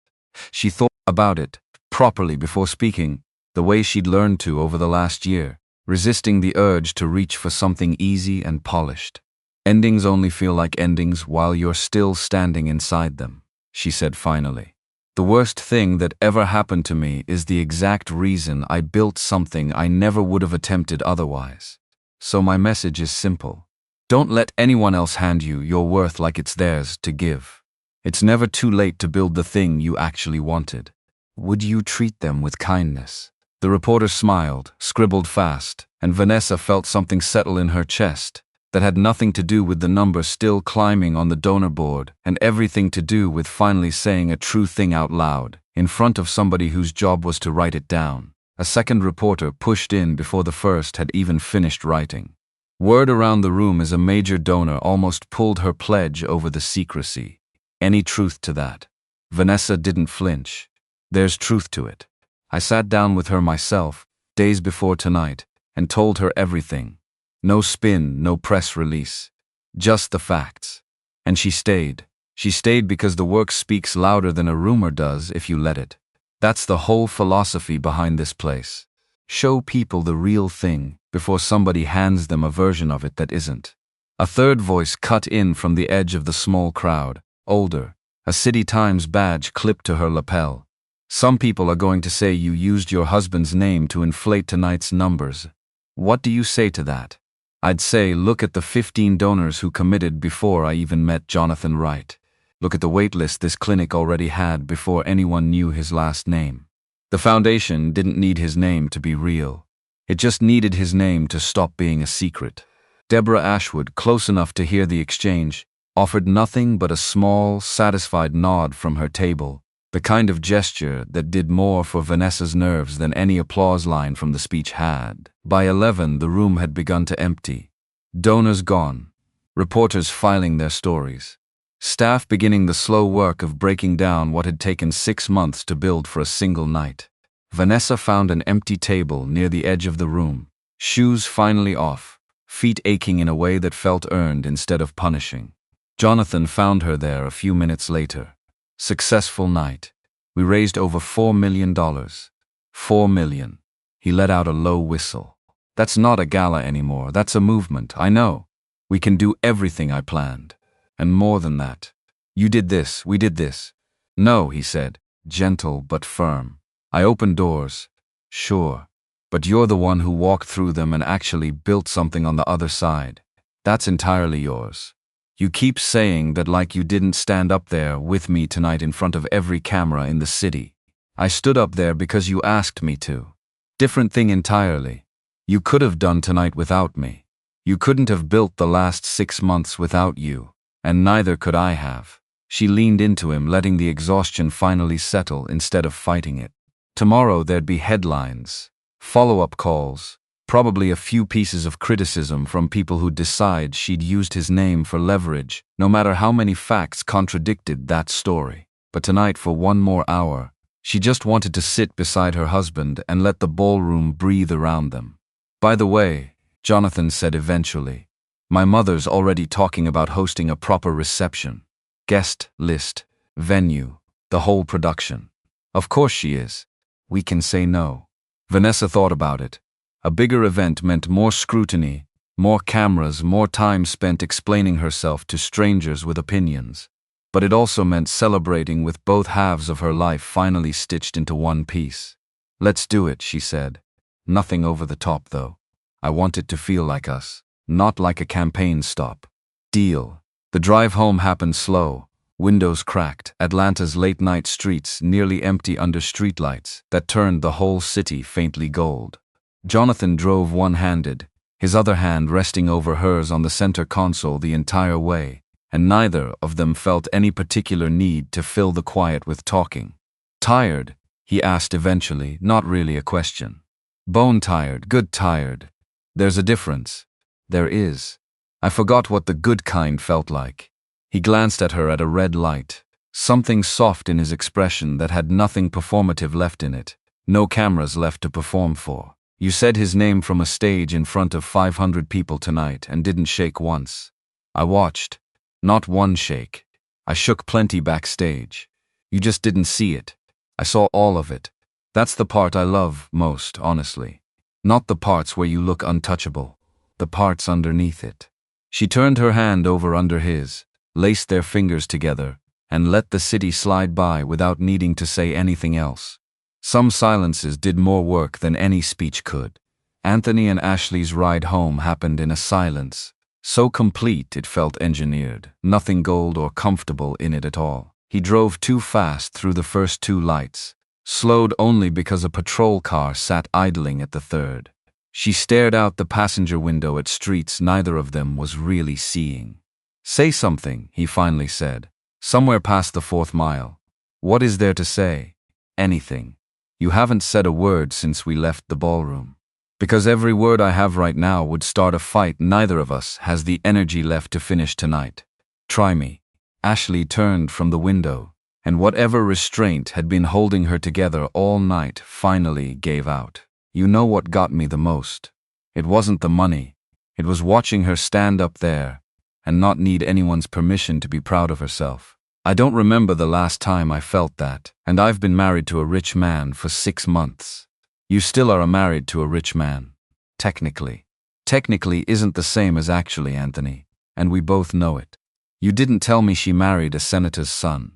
She thought about it, properly before speaking, the way she'd learned to over the last year, resisting the urge to reach for something easy and polished. Endings only feel like endings while you're still standing inside them, she said finally. The worst thing that ever happened to me is the exact reason I built something I never would have attempted otherwise. So my message is simple. Don't let anyone else hand you your worth like it's theirs to give. It's never too late to build the thing you actually wanted. Would you treat them with kindness? The reporter smiled, scribbled fast, and Vanessa felt something settle in her chest that had nothing to do with the number still climbing on the donor board and everything to do with finally saying a true thing out loud, in front of somebody whose job was to write it down. A second reporter pushed in before the first had even finished writing. Word around the room as a major donor almost pulled her pledge over the secrecy. Any truth to that? Vanessa didn't flinch. There's truth to it. I sat down with her myself, days before tonight, and told her everything. No spin, no press release. Just the facts. And she stayed. She stayed because the work speaks louder than a rumor does if you let it. That's the whole philosophy behind this place. Show people the real thing before somebody hands them a version of it that isn't. A third voice cut in from the edge of the small crowd, older, a City Times badge clipped to her lapel. Some people are going to say you used your husband's name to inflate tonight's numbers. What do you say to that? I'd say look at the 15 donors who committed before I even met Jonathan Wright. Look at the waitlist this clinic already had before anyone knew his last name. The foundation didn't need his name to be real. It just needed his name to stop being a secret. Deborah Ashwood, close enough to hear the exchange, offered nothing but a small, satisfied nod from her table, the kind of gesture that did more for Vanessa's nerves than any applause line from the speech had. By 11, the room had begun to empty. Donors gone. Reporters filing their stories. Staff beginning the slow work of breaking down what had taken 6 months to build for a single night. Vanessa found an empty table near the edge of the room, shoes finally off, feet aching in a way that felt earned instead of punishing. Jonathan found her there a few minutes later. Successful night. We raised over $4 million. $4 million. He let out a low whistle. That's not a gala anymore, that's a movement, I know. We can do everything I planned. And more than that. You did this, we did this. No, he said, gentle but firm. I opened doors. Sure. But you're the one who walked through them and actually built something on the other side. That's entirely yours. You keep saying that like you didn't stand up there with me tonight in front of every camera in the city. I stood up there because you asked me to. Different thing entirely. You could have done tonight without me. You couldn't have built the last 6 months without you, and neither could I have. She leaned into him, letting the exhaustion finally settle instead of fighting it. Tomorrow there'd be headlines, follow-up calls, probably a few pieces of criticism from people who'd decide she'd used his name for leverage, no matter how many facts contradicted that story. But tonight, for one more hour, she just wanted to sit beside her husband and let the ballroom breathe around them. By the way, Jonathan said eventually, my mother's already talking about hosting a proper reception. Guest list, venue, the whole production. Of course she is. We can say no. Vanessa thought about it. A bigger event meant more scrutiny, more cameras, more time spent explaining herself to strangers with opinions. But it also meant celebrating with both halves of her life finally stitched into one piece. Let's do it, she said. Nothing over the top, though. I want it to feel like us, not like a campaign stop. Deal. The drive home happened slow. Windows cracked, Atlanta's late-night streets nearly empty under streetlights that turned the whole city faintly gold. Jonathan drove one-handed, his other hand resting over hers on the center console the entire way, and neither of them felt any particular need to fill the quiet with talking. Tired? He asked eventually, not really a question. Bone tired, good tired. There's a difference. There is. I forgot what the good kind felt like. He glanced at her at a red light, something soft in his expression that had nothing performative left in it, no cameras left to perform for. You said his name from a stage in front of 500 people tonight and didn't shake once. I watched. Not one shake. I shook plenty backstage. You just didn't see it. I saw all of it. That's the part I love most, honestly. Not the parts where you look untouchable. The parts underneath it. She turned her hand over under his, laced their fingers together, and let the city slide by without needing to say anything else. Some silences did more work than any speech could. Anthony and Ashley's ride home happened in a silence, so complete it felt engineered, nothing gold or comfortable in it at all. He drove too fast through the first two lights, slowed only because a patrol car sat idling at the third. She stared out the passenger window at streets neither of them was really seeing. "Say something," he finally said. "Somewhere past the 4th mile. What is there to say?" "Anything. You haven't said a word since we left the ballroom. Because every word I have right now would start a fight neither of us has the energy left to finish tonight. Try me." Ashley turned from the window, and whatever restraint had been holding her together all night finally gave out. "You know what got me the most? It wasn't the money. It was watching her stand up there and not need anyone's permission to be proud of herself. I don't remember the last time I felt that, and I've been married to a rich man for 6 months. You still are married to a rich man. Technically. Technically isn't the same as actually, Anthony, and we both know it. You didn't tell me she married a senator's son.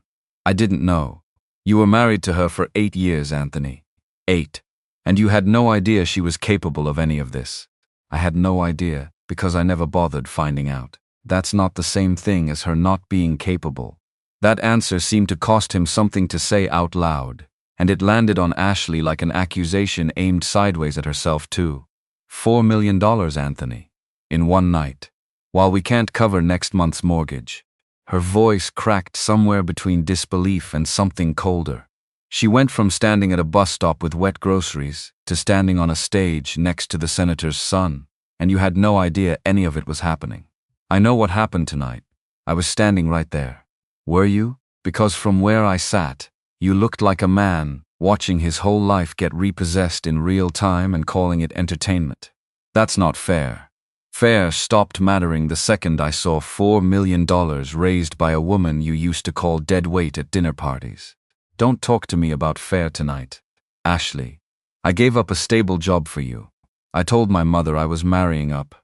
I didn't know. You were married to her for 8 years, Anthony. 8. And you had no idea she was capable of any of this. I had no idea, because I never bothered finding out. That's not the same thing as her not being capable." That answer seemed to cost him something to say out loud, and it landed on Ashley like an accusation aimed sideways at herself too. $4 million, Anthony. In one night. While we can't cover next month's mortgage. Her voice cracked somewhere between disbelief and something colder. She went from standing at a bus stop with wet groceries to standing on a stage next to the senator's son, and you had no idea any of it was happening. "I know what happened tonight. I was standing right there." "Were you?" "Because from where I sat, you looked like a man watching his whole life get repossessed in real time and calling it entertainment. That's not fair. Fair stopped mattering the second I saw $4 million raised by a woman you used to call dead weight at dinner parties. Don't talk to me about fair tonight. Ashley, I gave up a stable job for you. I told my mother I was marrying up.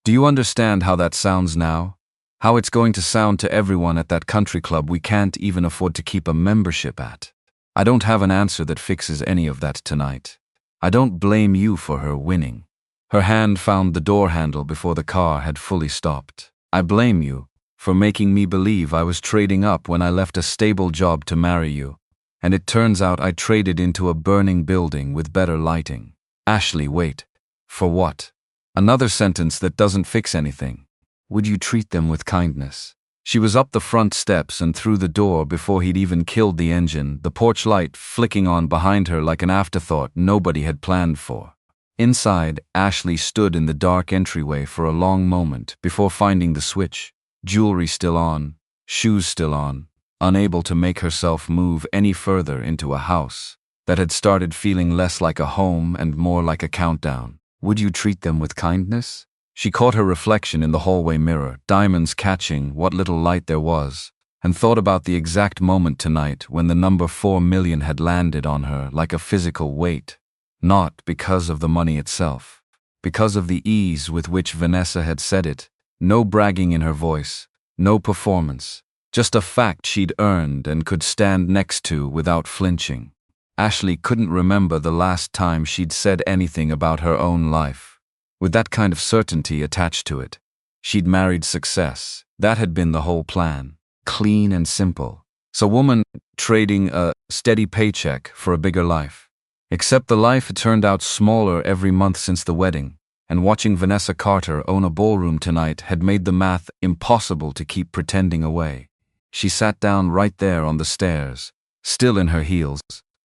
Do you understand how that sounds now? How it's going to sound to everyone at that country club we can't even afford to keep a membership at? I don't have an answer that fixes any of that tonight. I don't blame you for her winning." Her hand found the door handle before the car had fully stopped. "I blame you for making me believe I was trading up when I left a stable job to marry you, and it turns out I traded into a burning building with better lighting." "Ashley, wait. For what?" "Another sentence that doesn't fix anything. Would you treat them with kindness?" She was up the front steps and through the door before he'd even killed the engine, the porch light flicking on behind her like an afterthought nobody had planned for. Inside, Ashley stood in the dark entryway for a long moment before finding the switch, jewelry still on, shoes still on, unable to make herself move any further into a house that had started feeling less like a home and more like a countdown. Would you treat them with kindness? She caught her reflection in the hallway mirror, diamonds catching what little light there was, and thought about the exact moment tonight when the number 4 million had landed on her like a physical weight. Not because of the money itself, because of the ease with which Vanessa had said it, no bragging in her voice, no performance, just a fact she'd earned and could stand next to without flinching. Ashley couldn't remember the last time she'd said anything about her own life with that kind of certainty attached to it. She'd married success. That had been the whole plan. Clean and simple. So woman trading a steady paycheck for a bigger life. Except the life had turned out smaller every month since the wedding, and watching Vanessa Carter own a ballroom tonight had made the math impossible to keep pretending away. She sat down right there on the stairs, still in her heels,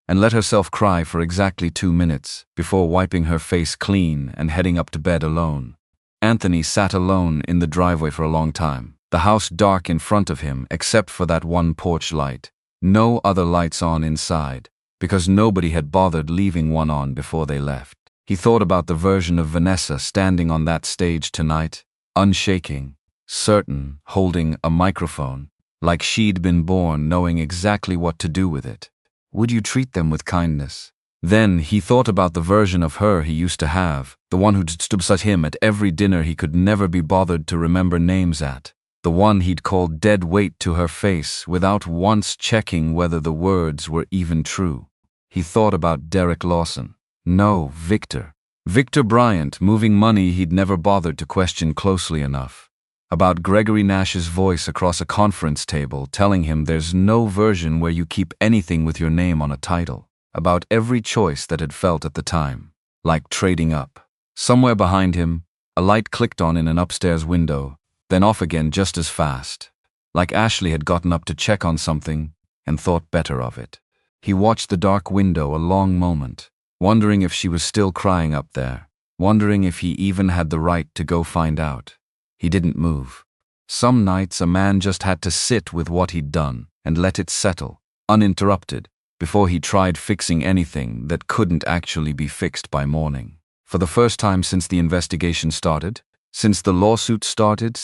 and let herself cry for exactly 2 minutes before wiping her face clean and heading up to bed alone. Anthony sat alone in the driveway for a long time, the house dark in front of him except for that one porch light. No other lights on inside, because nobody had bothered leaving one on before they left. He thought about the version of Vanessa standing on that stage tonight, unshaking, certain, holding a microphone, like she'd been born knowing exactly what to do with it. Would you treat them with kindness? Then he thought about the version of her he used to have, the one who'd stood beside him at every dinner he could never be bothered to remember names at, the one he'd called dead weight to her face without once checking whether the words were even true. He thought about Derek Lawson. No, Victor. Victor Bryant, moving money he'd never bothered to question closely enough. About Gregory Nash's voice across a conference table telling him there's no version where you keep anything with your name on a title. About every choice that had felt at the time, like trading up. Somewhere behind him, a light clicked on in an upstairs window, then off again just as fast. Like Ashley had gotten up to check on something and thought better of it. He watched the dark window a long moment, wondering if she was still crying up there, wondering if he even had the right to go find out. He didn't move. Some nights a man just had to sit with what he'd done and let it settle, uninterrupted, before he tried fixing anything that couldn't actually be fixed by morning. For the first time since the investigation started, since the lawsuit started,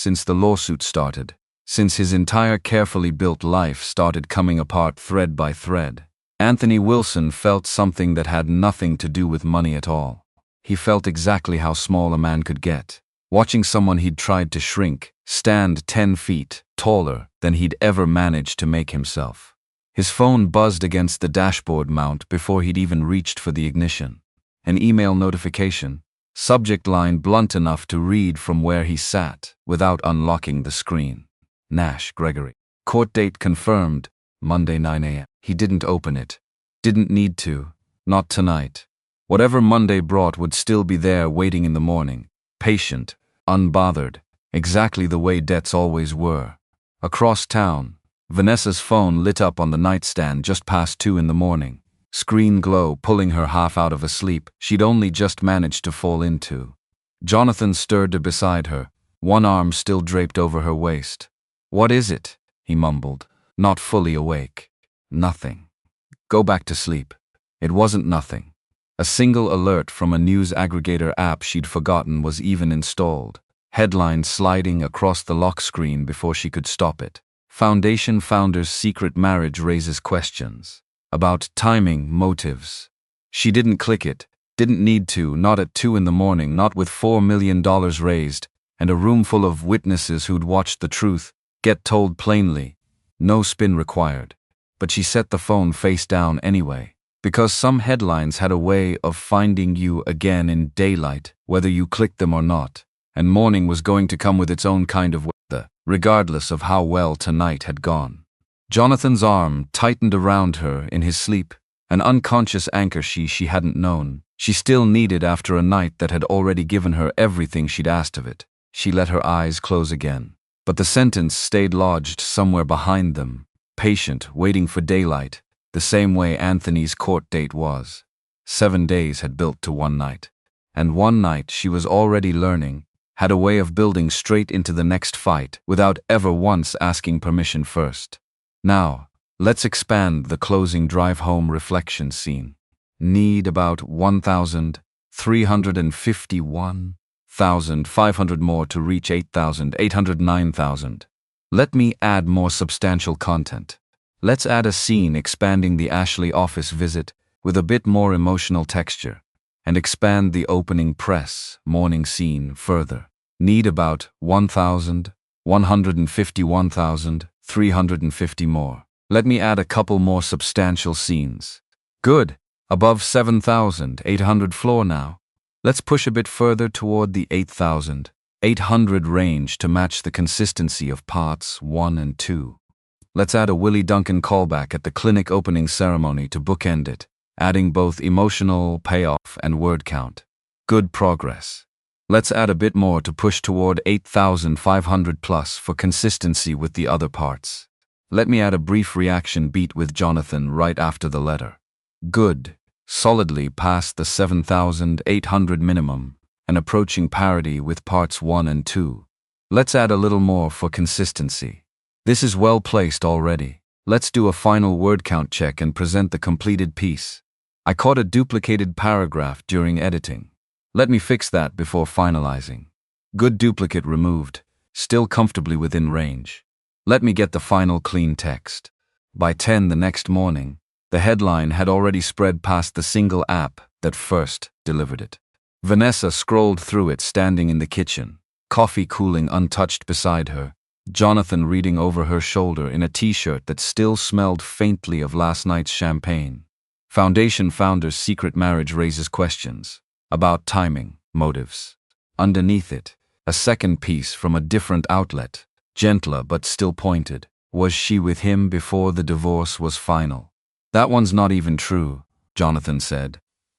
since his entire carefully built life started coming apart thread by thread, Anthony Wilson felt something that had nothing to do with money at all. He felt exactly how small a man could get, watching someone he'd tried to shrink stand 10 feet taller than he'd ever managed to make himself. His phone buzzed against the dashboard mount before he'd even reached for the ignition. An email notification, subject line blunt enough to read from where he sat without unlocking the screen. Nash, Gregory. Court date confirmed, Monday 9 a.m. He didn't open it. Didn't need to. Not tonight. Whatever Monday brought would still be there waiting in the morning. Patient, unbothered, exactly the way debts always were. Across town, Vanessa's phone lit up on the nightstand just past 2 in the morning. Screen glow pulling her half out of a sleep she'd only just managed to fall into. Jonathan stirred to beside her, one arm still draped over her waist. "What is it?" he mumbled, not fully awake. "Nothing." Go back to sleep. It wasn't nothing. A single alert from a news aggregator app she'd forgotten was even installed. Headline sliding across the lock screen before she could stop it. Foundation founder's secret marriage raises questions. About timing, motives. She didn't click it, didn't need to, not at 2 in the morning, not with $4 million raised, and a room full of witnesses who'd watched the truth get told plainly. No spin required. But she set the phone face down anyway, because some headlines had a way of finding you again in daylight, whether you clicked them or not, and morning was going to come with its own kind of weather, regardless of how well tonight had gone. Jonathan's arm tightened around her in his sleep, an unconscious anchor she hadn't known. She still needed after a night that had already given her everything she'd asked of it. She let her eyes close again. But the sentence stayed lodged somewhere behind them, patient, waiting for daylight, the same way Anthony's court date was. 7 days had built to one night. And one night, she was already learning, had a way of building straight into the next fight without ever once asking permission first. Now, let's expand the closing drive home reflection scene. Need about 1,351,500 more to reach 8,809,000. Let me add more substantial content. Let's add a scene expanding the Ashley office visit with a bit more emotional texture, and expand the opening press, morning scene further. Need about 1,151,350 more. Let me add a couple more substantial scenes. Good. Above 7,800 floor now. Let's push a bit further toward the 8,800 range to match the consistency of parts 1 and 2. Let's add a Willie Duncan callback at the clinic opening ceremony to bookend it, adding both emotional payoff and word count. Good progress. Let's add a bit more to push toward 8,500 plus for consistency with the other parts. Let me add a brief reaction beat with Jonathan right after the letter. Good. Solidly past the 7,800 minimum and approaching parity with parts 1 and 2. Let's add a little more for consistency. This is well placed already. Let's do a final word count check and present the completed piece. I caught a duplicated paragraph during editing. Let me fix that before finalizing. Good, duplicate removed, still comfortably within range. Let me get the final clean text. By 10 the next morning, The headline had already spread past the single app that first delivered it. Vanessa scrolled through it, standing in the kitchen, coffee cooling untouched beside her, Jonathan reading over her shoulder in a t-shirt that still smelled faintly of last night's champagne. Foundation founder's secret marriage raises questions about timing, motives. Underneath it, a second piece from a different outlet, gentler but still pointed. Was she with him before the divorce was final? That one's not even true, Jonathan said,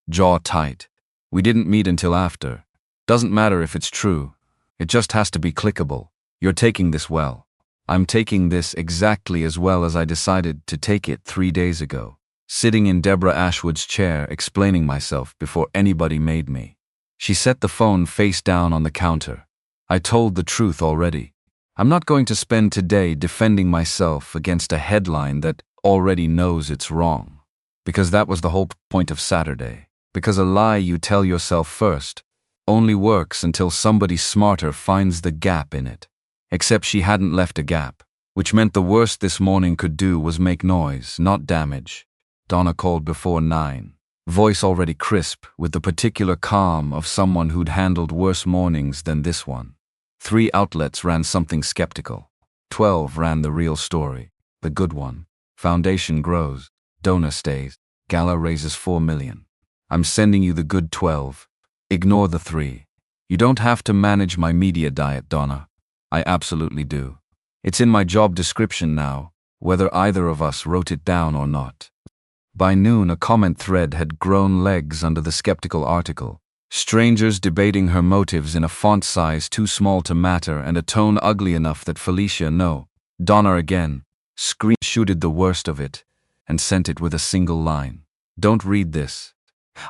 jaw tight. We didn't meet until after. Doesn't matter if it's true. It just has to be clickable. You're taking this well. I'm taking this exactly as well as I decided to take it 3 days ago, sitting in Deborah Ashwood's chair explaining myself before anybody made me. She set the phone face down on the counter. I told the truth already. I'm not going to spend today defending myself against a headline that already knows it's wrong. Because that was the whole point of Saturday. Because a lie you tell yourself first only works until somebody smarter finds the gap in it. Except she hadn't left a gap, which meant the worst this morning could do was make noise, not damage. Donna called before 9, voice already crisp with the particular calm of someone who'd handled worse mornings than this one. 3 outlets ran something skeptical. 12 ran the real story, the good one. Foundation grows, donor stays, Gala raises $4 million. I'm sending you the good 12. Ignore the 3. You don't have to manage my media diet, Donna. I absolutely do. It's in my job description now, whether either of us wrote it down or not. By noon, a comment thread had grown legs under the skeptical article. Strangers debating her motives in a font size too small to matter and a tone ugly enough that Felicia, no, Donna again, screenshotted the worst of it and sent it with a single line. Don't read this.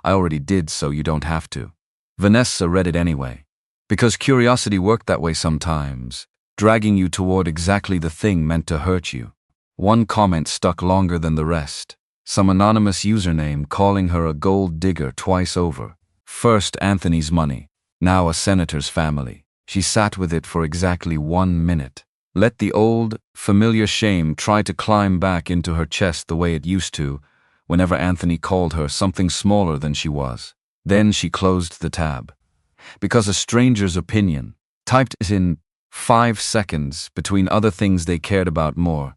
I already did, so you don't have to. Vanessa read it anyway. Because curiosity worked that way sometimes, dragging you toward exactly the thing meant to hurt you. One comment stuck longer than the rest. Some anonymous username calling her a gold digger twice over. First Anthony's money, now a senator's family. She sat with it for exactly 1 minute. Let the old, familiar shame try to climb back into her chest the way it used to, whenever Anthony called her something smaller than she was. Then she closed the tab. Because a stranger's opinion, typed in 5 seconds between other things they cared about more,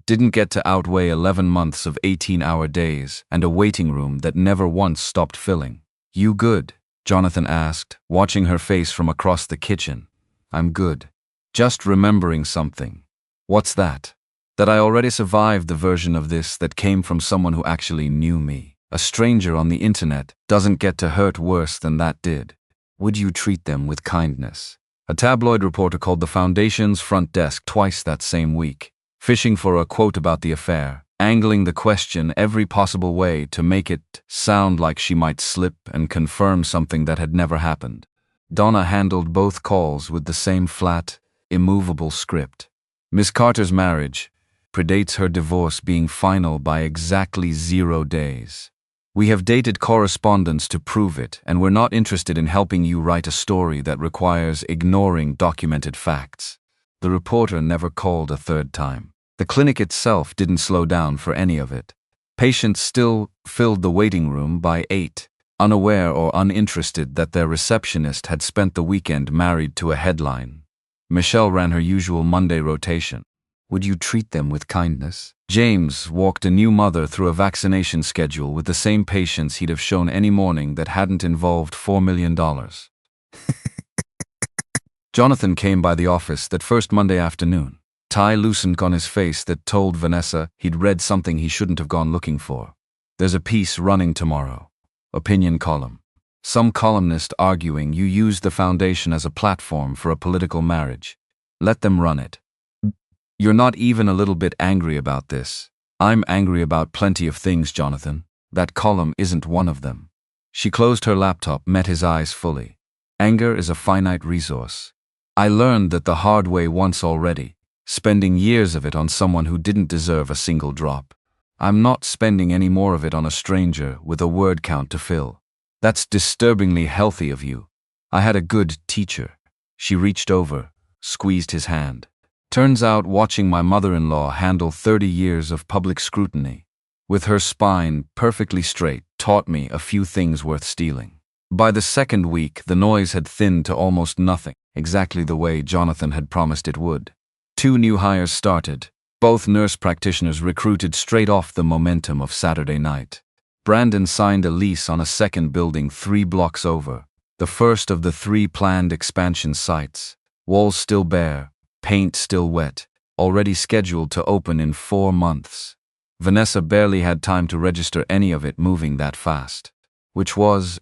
didn't get to outweigh 11 months of 18-hour days and a waiting room that never once stopped filling. You good? Jonathan asked, watching her face from across the kitchen. I'm good. Just remembering something. What's that? That I already survived the version of this that came from someone who actually knew me. A stranger on the internet doesn't get to hurt worse than that did. Would you treat them with kindness? A tabloid reporter called the Foundation's front desk twice that same week, fishing for a quote about the affair, angling the question every possible way to make it sound like she might slip and confirm something that had never happened. Donna handled both calls with the same flat, immovable script. Miss Carter's marriage predates her divorce being final by exactly 0 days. We have dated correspondence to prove it, and we're not interested in helping you write a story that requires ignoring documented facts. The reporter never called a third time. The clinic itself didn't slow down for any of it. Patients still filled the waiting room by 8, unaware or uninterested that their receptionist had spent the weekend married to a headline. Michelle ran her usual Monday rotation. Would you treat them with kindness? James walked a new mother through a vaccination schedule with the same patience he'd have shown any morning that hadn't involved $4 million. Jonathan came by the office that first Monday afternoon, tie loosened on his face that told Vanessa he'd read something he shouldn't have gone looking for. There's a piece running tomorrow. Opinion column. Some columnist arguing you used the Foundation as a platform for a political marriage. Let them run it. You're not even a little bit angry about this. I'm angry about plenty of things, Jonathan. That column isn't one of them. She closed her laptop, met his eyes fully. Anger is a finite resource. I learned that the hard way once already, spending years of it on someone who didn't deserve a single drop. I'm not spending any more of it on a stranger with a word count to fill. That's disturbingly healthy of you. I had a good teacher. She reached over, squeezed his hand. Turns out watching my mother-in-law handle 30 years of public scrutiny with her spine perfectly straight, taught me a few things worth stealing. By the second week, the noise had thinned to almost nothing, exactly the way Jonathan had promised it would. 2 new hires started, both nurse practitioners recruited straight off the momentum of Saturday night. Brandon signed a lease on a second building 3 blocks over, the first of the 3 planned expansion sites. Walls still bare, paint still wet, already scheduled to open in 4 months. Vanessa barely had time to register any of it moving that fast.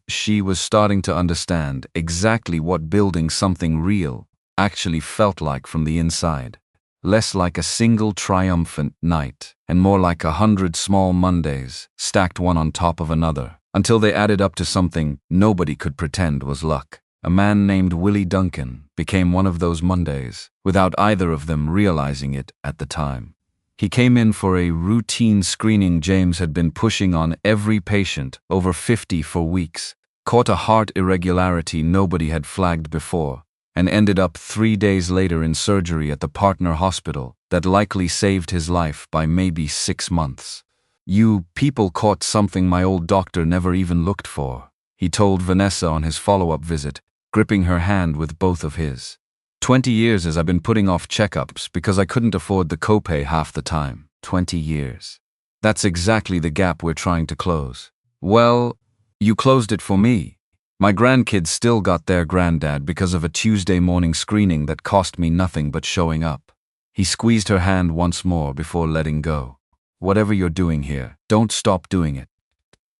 She was starting to understand exactly what building something real actually felt like from the inside. Less like a single triumphant night, and more like 100 small Mondays, stacked one on top of another, until they added up to something nobody could pretend was luck. A man named Willie Duncan became one of those Mondays, without either of them realizing it at the time. He came in for a routine screening James had been pushing on every patient, over 50 for weeks, caught a heart irregularity nobody had flagged before, and ended up 3 days later in surgery at the partner hospital that likely saved his life by maybe 6 months. "You people caught something my old doctor never even looked for," he told Vanessa on his follow-up visit, gripping her hand with both of his. 20 years as I've been putting off checkups because I couldn't afford the copay half the time. 20 years. That's exactly the gap we're trying to close. Well, you closed it for me. My grandkids still got their granddad because of a Tuesday morning screening that cost me nothing but showing up. He squeezed her hand once more before letting go. Whatever you're doing here, don't stop doing it.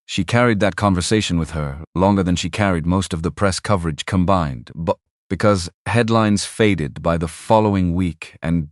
She carried that conversation with her, longer than she carried most of the press coverage combined, because headlines faded by the following week and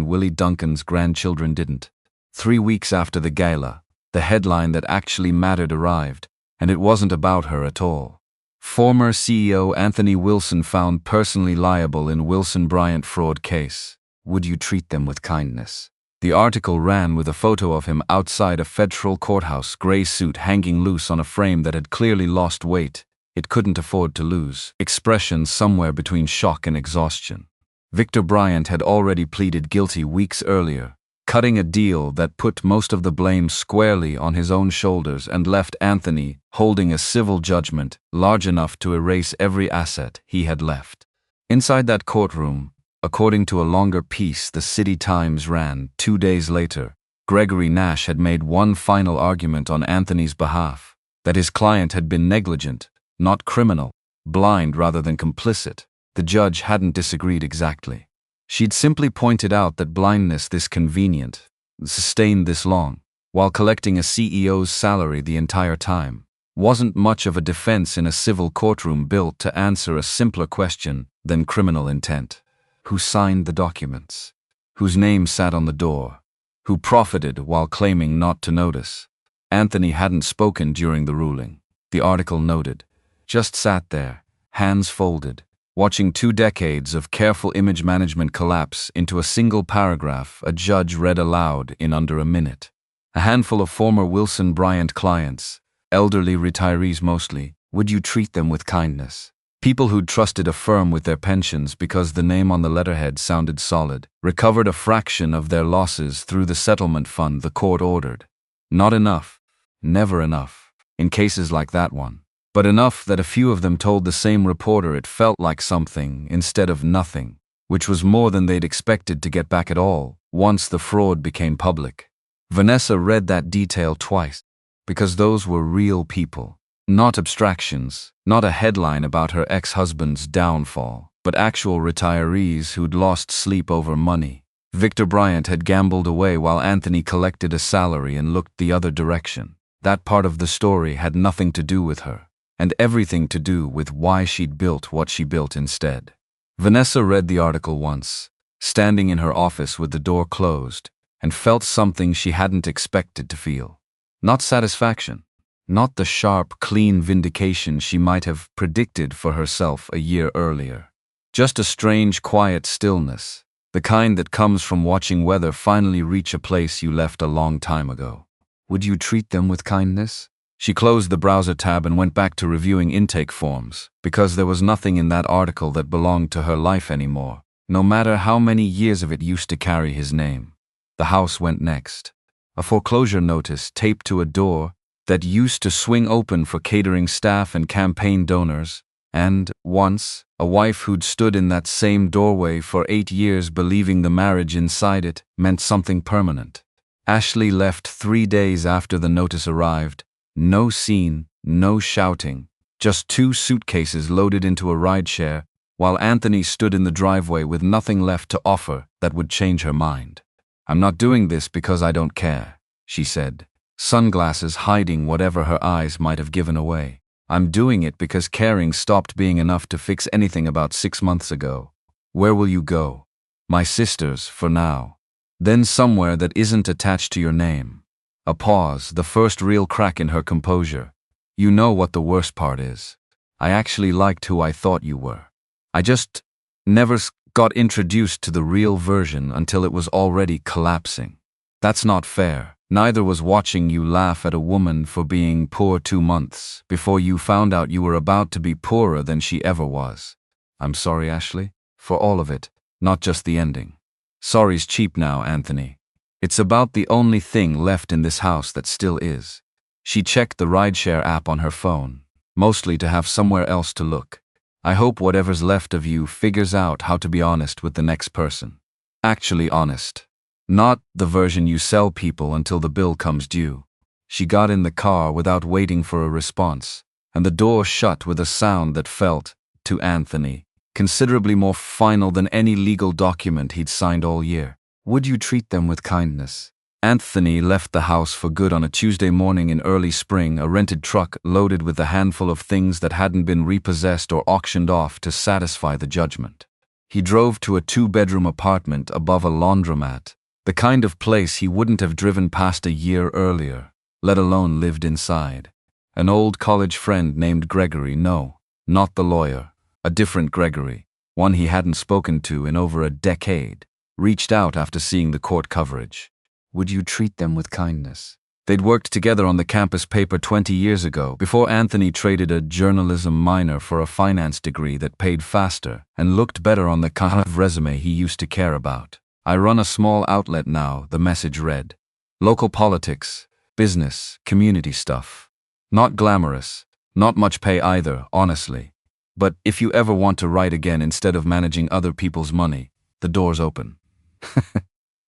Willie Duncan's grandchildren didn't. 3 weeks after the gala, the headline that actually mattered arrived, and it wasn't about her at all. Former CEO Anthony Wilson found personally liable in Wilson Bryant fraud case. Would you treat them with kindness? The article ran with a photo of him outside a federal courthouse, gray suit hanging loose on a frame that had clearly lost weight. It couldn't afford to lose. Expressions somewhere between shock and exhaustion. Victor Bryant had already pleaded guilty weeks earlier, cutting a deal that put most of the blame squarely on his own shoulders and left Anthony holding a civil judgment large enough to erase every asset he had left. Inside that courtroom, according to a longer piece the City Times ran 2 days later, Gregory Nash had made one final argument on Anthony's behalf, that his client had been negligent, not criminal, blind rather than complicit. The judge hadn't disagreed exactly. She'd simply pointed out that blindness this convenient, sustained this long, while collecting a CEO's salary the entire time, wasn't much of a defense in a civil courtroom built to answer a simpler question than criminal intent. Who signed the documents? Whose name sat on the door? Who profited while claiming not to notice? Anthony hadn't spoken during the ruling, the article noted. Just sat there, hands folded, watching 2 decades of careful image management collapse into a single paragraph a judge read aloud in under a minute. A handful of former Wilson Bryant clients, elderly retirees mostly, would you treat them with kindness? People who'd trusted a firm with their pensions because the name on the letterhead sounded solid, recovered a fraction of their losses through the settlement fund the court ordered. Not enough, never enough, in cases like that one. But enough that a few of them told the same reporter it felt like something instead of nothing, which was more than they'd expected to get back at all once the fraud became public. Vanessa read that detail twice, because those were real people, not abstractions, not a headline about her ex-husband's downfall, but actual retirees who'd lost sleep over money. Victor Bryant had gambled away while Anthony collected a salary and looked the other direction. That part of the story had nothing to do with her, and everything to do with why she'd built what she built instead. Vanessa read the article once, standing in her office with the door closed, and felt something she hadn't expected to feel. Not satisfaction, not the sharp, clean vindication she might have predicted for herself a year earlier. Just a strange, quiet stillness, the kind that comes from watching weather finally reach a place you left a long time ago. Would you treat them with kindness? She closed the browser tab and went back to reviewing intake forms, because there was nothing in that article that belonged to her life anymore, no matter how many years of it used to carry his name. The house went next. a foreclosure notice taped to a door that used to swing open for catering staff and campaign donors, and, once, a wife who'd stood in that same doorway for 8 years believing the marriage inside it meant something permanent. Ashley left 3 days after the notice arrived. No scene, no shouting, just 2 suitcases loaded into a rideshare, while Anthony stood in the driveway with nothing left to offer that would change her mind. "I'm not doing this because I don't care," she said, sunglasses hiding whatever her eyes might have given away. "I'm doing it because caring stopped being enough to fix anything about 6 months ago." "Where will you go?" "My sister's, for now. Then somewhere that isn't attached to your name." A pause, the first real crack in her composure. "You know what the worst part is? I actually liked who I thought you were. I just never got introduced to the real version until it was already collapsing. That's not fair. Neither was watching you laugh at a woman for being poor 2 months before you found out you were about to be poorer than she ever was." "I'm sorry, Ashley, for all of it, not just the ending." "Sorry's cheap now, Anthony. It's about the only thing left in this house that still is." She checked the rideshare app on her phone, mostly to have somewhere else to look. "I hope whatever's left of you figures out how to be honest with the next person. Actually honest. Not the version you sell people until the bill comes due." She got in the car without waiting for a response, and the door shut with a sound that felt, to Anthony, considerably more final than any legal document he'd signed all year. "Would you treat them with kindness?" Anthony left the house for good on a Tuesday morning in early spring, a rented truck loaded with a handful of things that hadn't been repossessed or auctioned off to satisfy the judgment. He drove to a 2-bedroom apartment above a laundromat, the kind of place he wouldn't have driven past a year earlier, let alone lived inside. An old college friend named Gregory, no, not the lawyer, a different Gregory, one he hadn't spoken to in over a decade, reached out after seeing the court coverage. Would you treat them with kindness? They'd worked together on the campus paper 20 years ago, before Anthony traded a journalism minor for a finance degree that paid faster and looked better on the kind of resume he used to care about. "I run a small outlet now," the message read. "Local politics, business, community stuff. Not glamorous, not much pay either, honestly. But if you ever want to write again instead of managing other people's money, the door's open."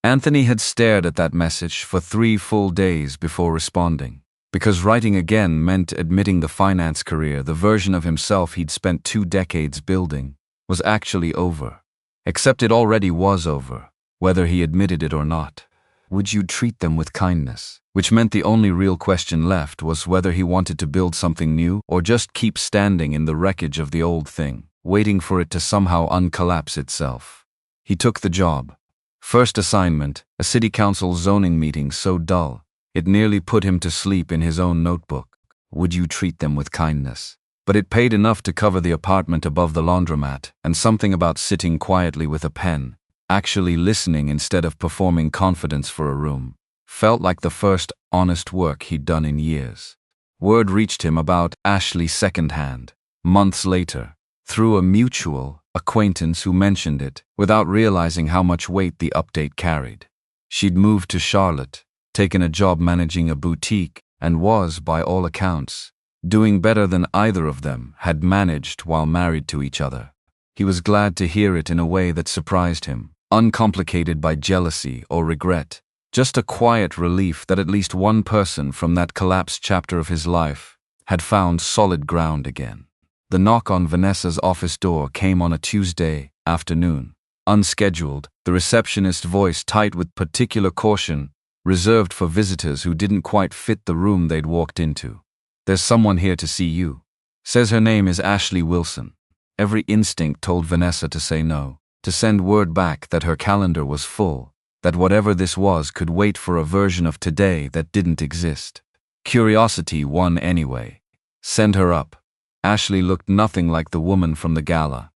Anthony had stared at that message for 3 full days before responding, because writing again meant admitting the finance career, the version of himself he'd spent 2 decades building, was actually over. Except it already was over, whether he admitted it or not. Would you treat them with kindness? Which meant the only real question left was whether he wanted to build something new or just keep standing in the wreckage of the old thing, waiting for it to somehow uncollapse itself. He took the job. First assignment, a city council zoning meeting so dull, it nearly put him to sleep in his own notebook. Would you treat them with kindness? But it paid enough to cover the apartment above the laundromat, and something about sitting quietly with a pen, actually listening instead of performing confidence for a room, felt like the first honest work he'd done in years. Word reached him about Ashley secondhand, months later, through a mutual acquaintance who mentioned it, without realizing how much weight the update carried. She'd moved to Charlotte, taken a job managing a boutique, and was, by all accounts, doing better than either of them had managed while married to each other. He was glad to hear it in a way that surprised him, uncomplicated by jealousy or regret, just a quiet relief that at least one person from that collapsed chapter of his life had found solid ground again. The knock on Vanessa's office door came on a Tuesday afternoon. Unscheduled, the receptionist's voice tight with particular caution, reserved for visitors who didn't quite fit the room they'd walked into. "There's someone here to see you. Says her name is Ashley Wilson." Every instinct told Vanessa to say no, to send word back that her calendar was full, that whatever this was could wait for a version of today that didn't exist. Curiosity won anyway. Send her up. Ashley looked nothing like the woman from the Gala.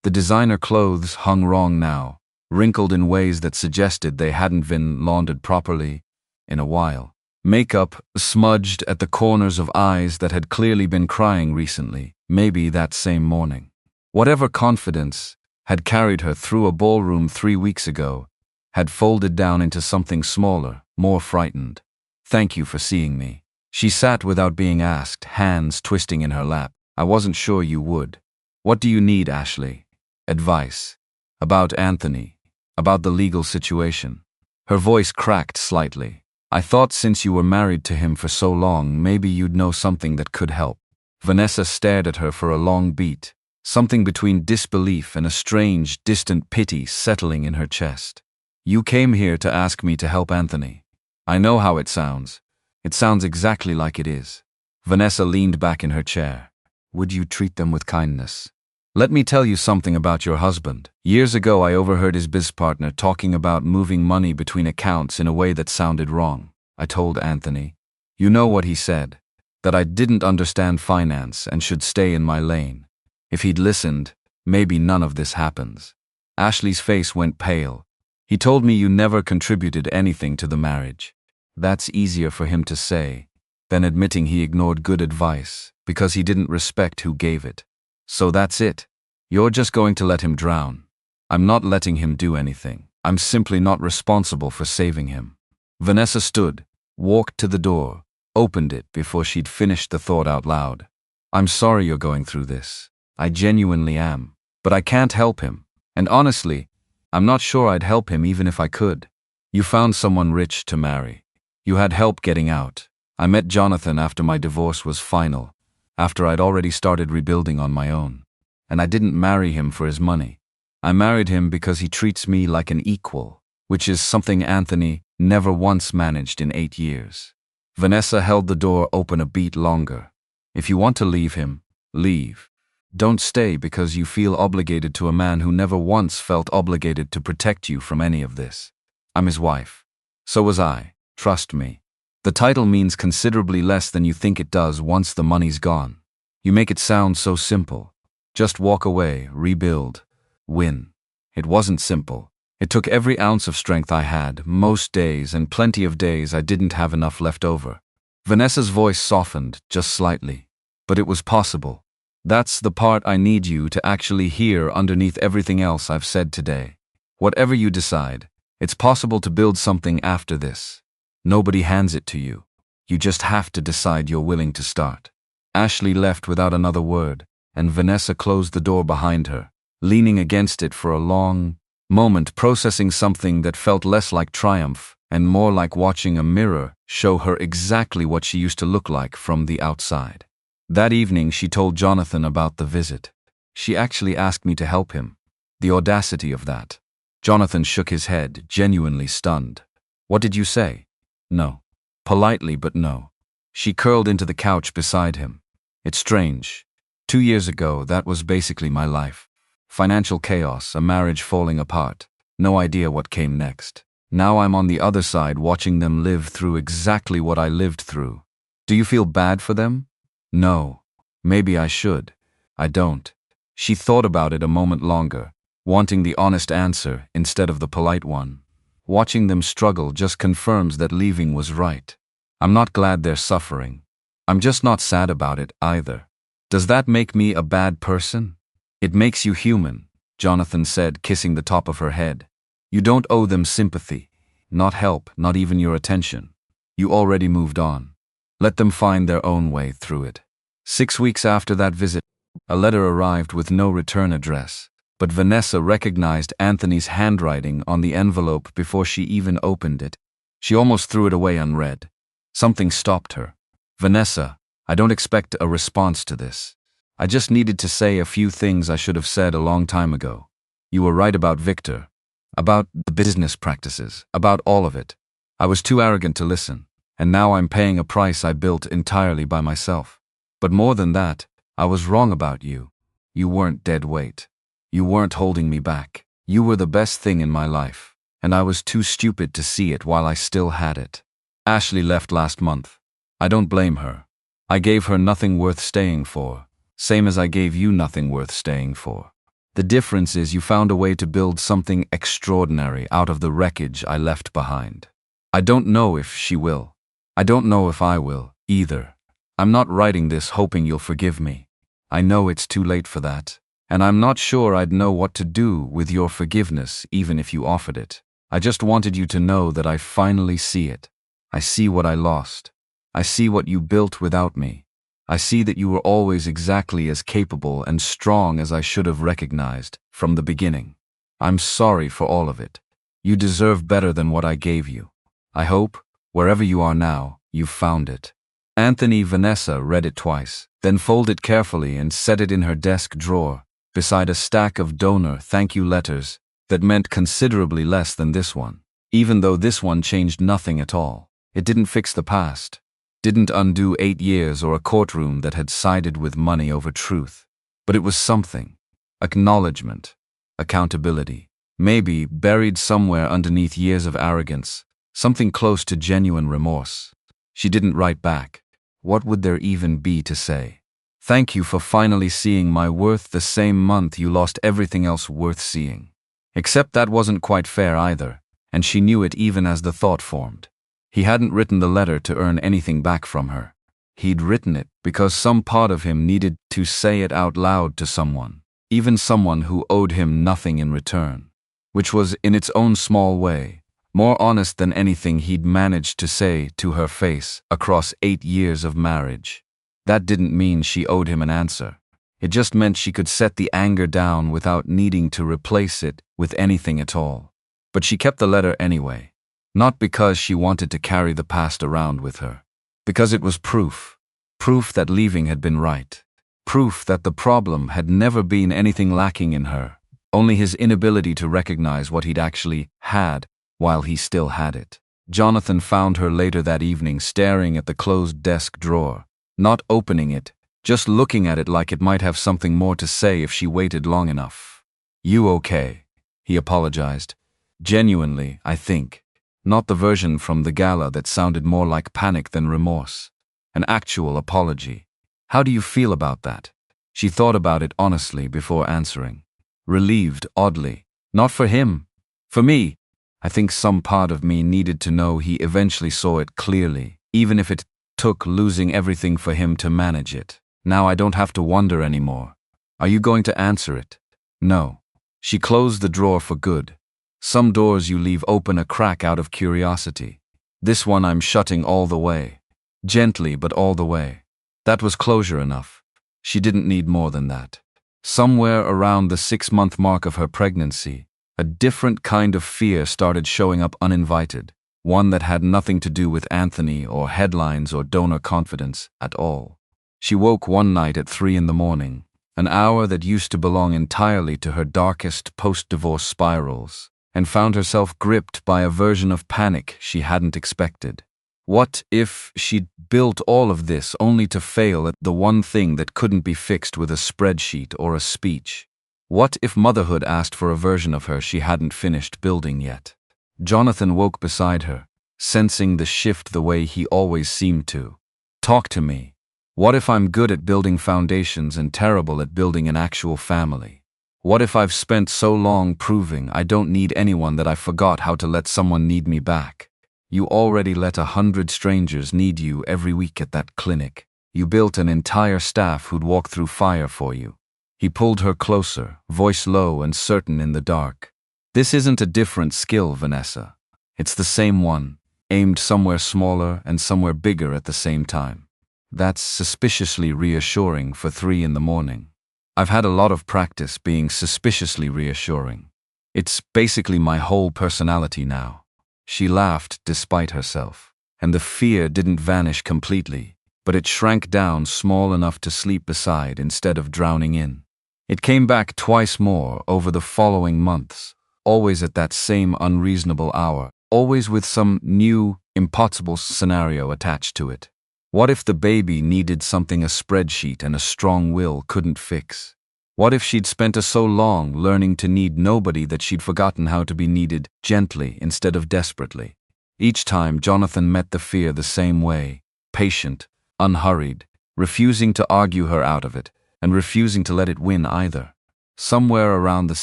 The designer clothes hung wrong now, wrinkled in ways that suggested they hadn't been laundered properly in a while. Makeup smudged at the corners of eyes that had clearly been crying recently, maybe that same morning. Whatever confidence had carried her through a ballroom 3 weeks ago had folded down into something smaller, more frightened. Thank you for seeing me. She sat without being asked, hands twisting in her lap. I wasn't sure you would. What do you need, Ashley? Advice. About Anthony. About the legal situation. Her voice cracked slightly. I thought since you were married to him for so long, maybe you'd know something that could help. Vanessa stared at her for a long beat, something between disbelief and a strange, distant pity settling in her chest. You came here to ask me to help Anthony. I know how it sounds. It sounds exactly like it is. Vanessa leaned back in her chair. Would you treat them with kindness? Let me tell you something about your husband. Years ago, I overheard his biz partner talking about moving money between accounts in a way that sounded wrong. I told Anthony. You know what he said? That I didn't understand finance and should stay in my lane. If he'd listened, maybe none of this happens. Ashley's face went pale. He told me you never contributed anything to the marriage. That's easier for him to say than admitting he ignored good advice because he didn't respect who gave it. So that's it. You're just going to let him drown. I'm not letting him do anything. I'm simply not responsible for saving him. Vanessa stood, walked to the door, opened it before she'd finished the thought out loud. I'm sorry you're going through this. I genuinely am. But I can't help him. And honestly, I'm not sure I'd help him even if I could. You found someone rich to marry. You had help getting out. I met Jonathan after my divorce was final, after I'd already started rebuilding on my own. And I didn't marry him for his money. I married him because he treats me like an equal, which is something Anthony never once managed in 8 years. Vanessa held the door open a beat longer. If you want to leave him, leave. Don't stay because you feel obligated to a man who never once felt obligated to protect you from any of this. I'm his wife. So was I. Trust me. The title means considerably less than you think it does once the money's gone. You make it sound so simple. Just walk away, rebuild, win. It wasn't simple. It took every ounce of strength I had, most days and plenty of days I didn't have enough left over. Vanessa's voice softened, just slightly. But it was possible. That's the part I need you to actually hear underneath everything else I've said today. Whatever you decide, it's possible to build something after this. Nobody hands it to you. You just have to decide you're willing to start. Ashley left without another word, and Vanessa closed the door behind her, leaning against it for a long moment, processing something that felt less like triumph and more like watching a mirror show her exactly what she used to look like from the outside. That evening, she told Jonathan about the visit. She actually asked me to help him. The audacity of that. Jonathan shook his head, genuinely stunned. What did you say? No. Politely, but no. She curled into the couch beside him. It's strange. 2 years ago, that was basically my life. Financial chaos, a marriage falling apart. No idea what came next. Now I'm on the other side watching them live through exactly what I lived through. Do you feel bad for them? No. Maybe I should. I don't. She thought about it a moment longer, wanting the honest answer instead of the polite one. Watching them struggle just confirms that leaving was right. I'm not glad they're suffering. I'm just not sad about it either. Does that make me a bad person? It makes you human, Jonathan said, kissing the top of her head. You don't owe them sympathy, not help, not even your attention. You already moved on. Let them find their own way through it. 6 weeks after that visit, a letter arrived with no return address. But Vanessa recognized Anthony's handwriting on the envelope before she even opened it. She almost threw it away unread. Something stopped her. Vanessa, I don't expect a response to this. I just needed to say a few things I should have said a long time ago. You were right about Victor. About the business practices. About all of it. I was too arrogant to listen. And now I'm paying a price I built entirely by myself. But more than that, I was wrong about you. You weren't dead weight. You weren't holding me back. You were the best thing in my life, and I was too stupid to see it while I still had it. Ashley left last month. I don't blame her. I gave her nothing worth staying for, same as I gave you nothing worth staying for. The difference is you found a way to build something extraordinary out of the wreckage I left behind. I don't know if she will. I don't know if I will, either. I'm not writing this hoping you'll forgive me. I know it's too late for that. And I'm not sure I'd know what to do with your forgiveness even if you offered it. I just wanted you to know that I finally see it. I see what I lost. I see what you built without me. I see that you were always exactly as capable and strong as I should have recognized from the beginning. I'm sorry for all of it. You deserve better than what I gave you. I hope, wherever you are now, you've found it." Vanessa read it twice, then folded carefully and set it in her desk drawer, beside a stack of donor thank you letters that meant considerably less than this one. Even though this one changed nothing at all. It didn't fix the past. Didn't undo 8 years or a courtroom that had sided with money over truth. But it was something. Acknowledgement. Accountability. Maybe, buried somewhere underneath years of arrogance, something close to genuine remorse. She didn't write back. What would there even be to say? "Thank you for finally seeing my worth the same month you lost everything else worth seeing." Except that wasn't quite fair either, and she knew it even as the thought formed. He hadn't written the letter to earn anything back from her. He'd written it because some part of him needed to say it out loud to someone, even someone who owed him nothing in return. Which was, in its own small way, more honest than anything he'd managed to say to her face across 8 years of marriage. That didn't mean she owed him an answer. It just meant she could set the anger down without needing to replace it with anything at all. But she kept the letter anyway. Not because she wanted to carry the past around with her. Because it was proof. Proof that leaving had been right. Proof that the problem had never been anything lacking in her. Only his inability to recognize what he'd actually had while he still had it. Jonathan found her later that evening staring at the closed desk drawer, not opening it, just looking at it like it might have something more to say if she waited long enough. "You okay?" he apologized. Genuinely, I think. Not the version from the Gala that sounded more like panic than remorse. An actual apology. "How do you feel about that?" She thought about it honestly before answering. Relieved, oddly. Not for him. For me. I think some part of me needed to know he eventually saw it clearly, even if it took losing everything for him to manage it. Now I don't have to wonder anymore. "Are you going to answer it?" "No." She closed the drawer for good. Some doors you leave open a crack out of curiosity. This one I'm shutting all the way. Gently, but all the way. That was closure enough. She didn't need more than that. Somewhere around the 6-month mark of her pregnancy, a different kind of fear started showing up uninvited, one that had nothing to do with Anthony or headlines or donor confidence at all. She woke one night at 3 in the morning, an hour that used to belong entirely to her darkest post-divorce spirals, and found herself gripped by a version of panic she hadn't expected. What if she'd built all of this only to fail at the one thing that couldn't be fixed with a spreadsheet or a speech? What if motherhood asked for a version of her she hadn't finished building yet? Jonathan woke beside her, sensing the shift the way he always seemed to. "Talk to me. What if I'm good at building foundations and terrible at building an actual family? What if I've spent so long proving I don't need anyone that I forgot how to let someone need me back? You already let 100 strangers need you every week at that clinic. You built an entire staff who'd walk through fire for you." He pulled her closer, voice low and certain in the dark. "This isn't a different skill, Vanessa. It's the same one, aimed somewhere smaller and somewhere bigger at the same time. That's suspiciously reassuring for 3 in the morning. I've had a lot of practice being suspiciously reassuring. It's basically my whole personality now." She laughed despite herself, and the fear didn't vanish completely, but it shrank down small enough to sleep beside instead of drowning in. It came back twice more over the following months, always at that same unreasonable hour, always with some new, impossible scenario attached to it. What if the baby needed something a spreadsheet and a strong will couldn't fix? What if she'd spent so long learning to need nobody that she'd forgotten how to be needed gently instead of desperately? Each time Jonathan met the fear the same way, patient, unhurried, refusing to argue her out of it, and refusing to let it win either. Somewhere around the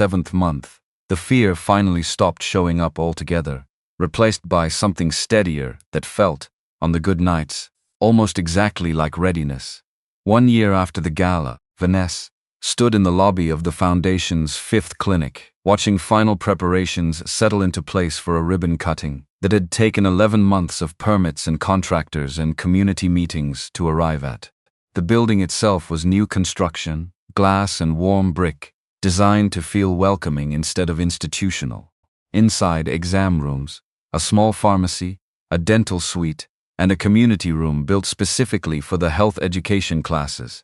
7th month, the fear finally stopped showing up altogether, replaced by something steadier that felt, on the good nights, almost exactly like readiness. 1 year after the Gala, Vanessa stood in the lobby of the Foundation's 5th clinic, watching final preparations settle into place for a ribbon cutting that had taken 11 months of permits and contractors and community meetings to arrive at. The building itself was new construction, glass and warm brick, designed to feel welcoming instead of institutional. Inside, exam rooms, a small pharmacy, a dental suite, and a community room built specifically for the health education classes.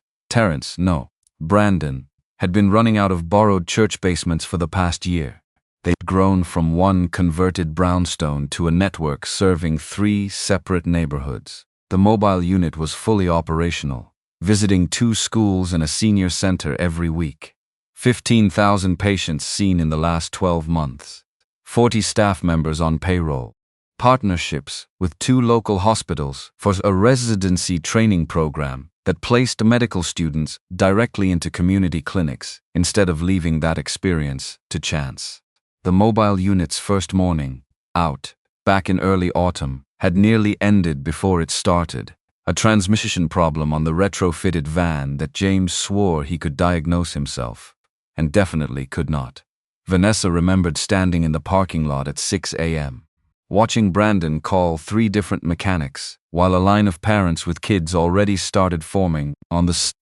Brandon, had been running out of borrowed church basements for the past year. They'd grown from one converted brownstone to a network serving 3 separate neighborhoods. The mobile unit was fully operational, visiting 2 schools and a senior center every week. 15,000 patients seen in the last 12 months. 40 staff members on payroll. Partnerships with 2 local hospitals for a residency training program that placed medical students directly into community clinics instead of leaving that experience to chance. The mobile unit's first morning, out, back in early autumn, had nearly ended before it started. A transmission problem on the retrofitted van that James swore he could diagnose himself, and definitely could not. Vanessa remembered standing in the parking lot at 6 a.m., watching Brandon call 3 different mechanics, while a line of parents with kids already started forming on the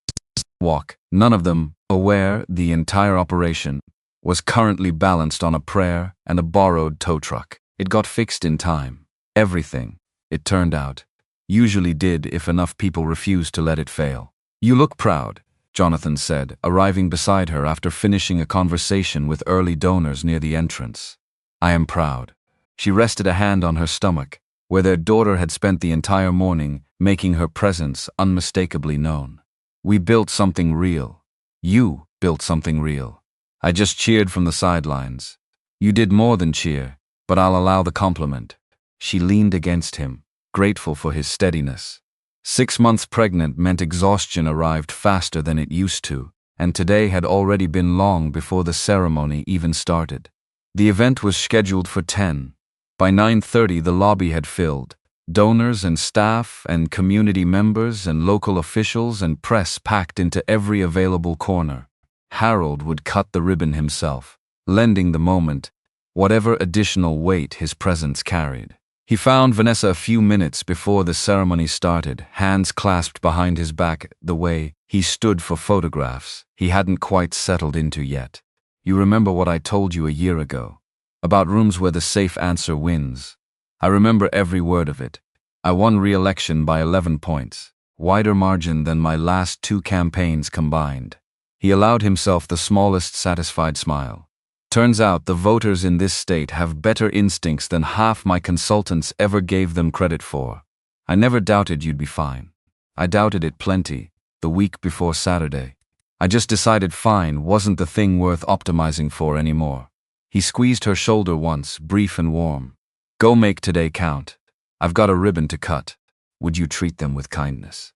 walk, none of them aware the entire operation was currently balanced on a prayer and a borrowed tow truck. It got fixed in time. Everything, it turned out, usually did if enough people refused to let it fail. "You look proud," Jonathan said, arriving beside her after finishing a conversation with early donors near the entrance. "I am proud." She rested a hand on her stomach, where their daughter had spent the entire morning, making her presence unmistakably known. "We built something real. You built something real. I just cheered from the sidelines. You did more than cheer, but I'll allow the compliment." She leaned against him, grateful for his steadiness. 6 months pregnant meant exhaustion arrived faster than it used to, and today had already been long before the ceremony even started. The event was scheduled for 10. By 9:30 the lobby had filled. Donors and staff and community members and local officials and press packed into every available corner. Harold would cut the ribbon himself, lending the moment whatever additional weight his presence carried. He found Vanessa a few minutes before the ceremony started, hands clasped behind his back, the way he stood for photographs he hadn't quite settled into yet. "You remember what I told you a year ago? About rooms where the safe answer wins. I remember every word of it. I won re-election by 11 points, wider margin than my last 2 campaigns combined." He allowed himself the smallest satisfied smile. "Turns out the voters in this state have better instincts than half my consultants ever gave them credit for. I never doubted you'd be fine. I doubted it plenty, the week before Saturday. I just decided fine wasn't the thing worth optimizing for anymore." He squeezed her shoulder once, brief and warm. "Go make today count. I've got a ribbon to cut. Would you treat them with kindness?"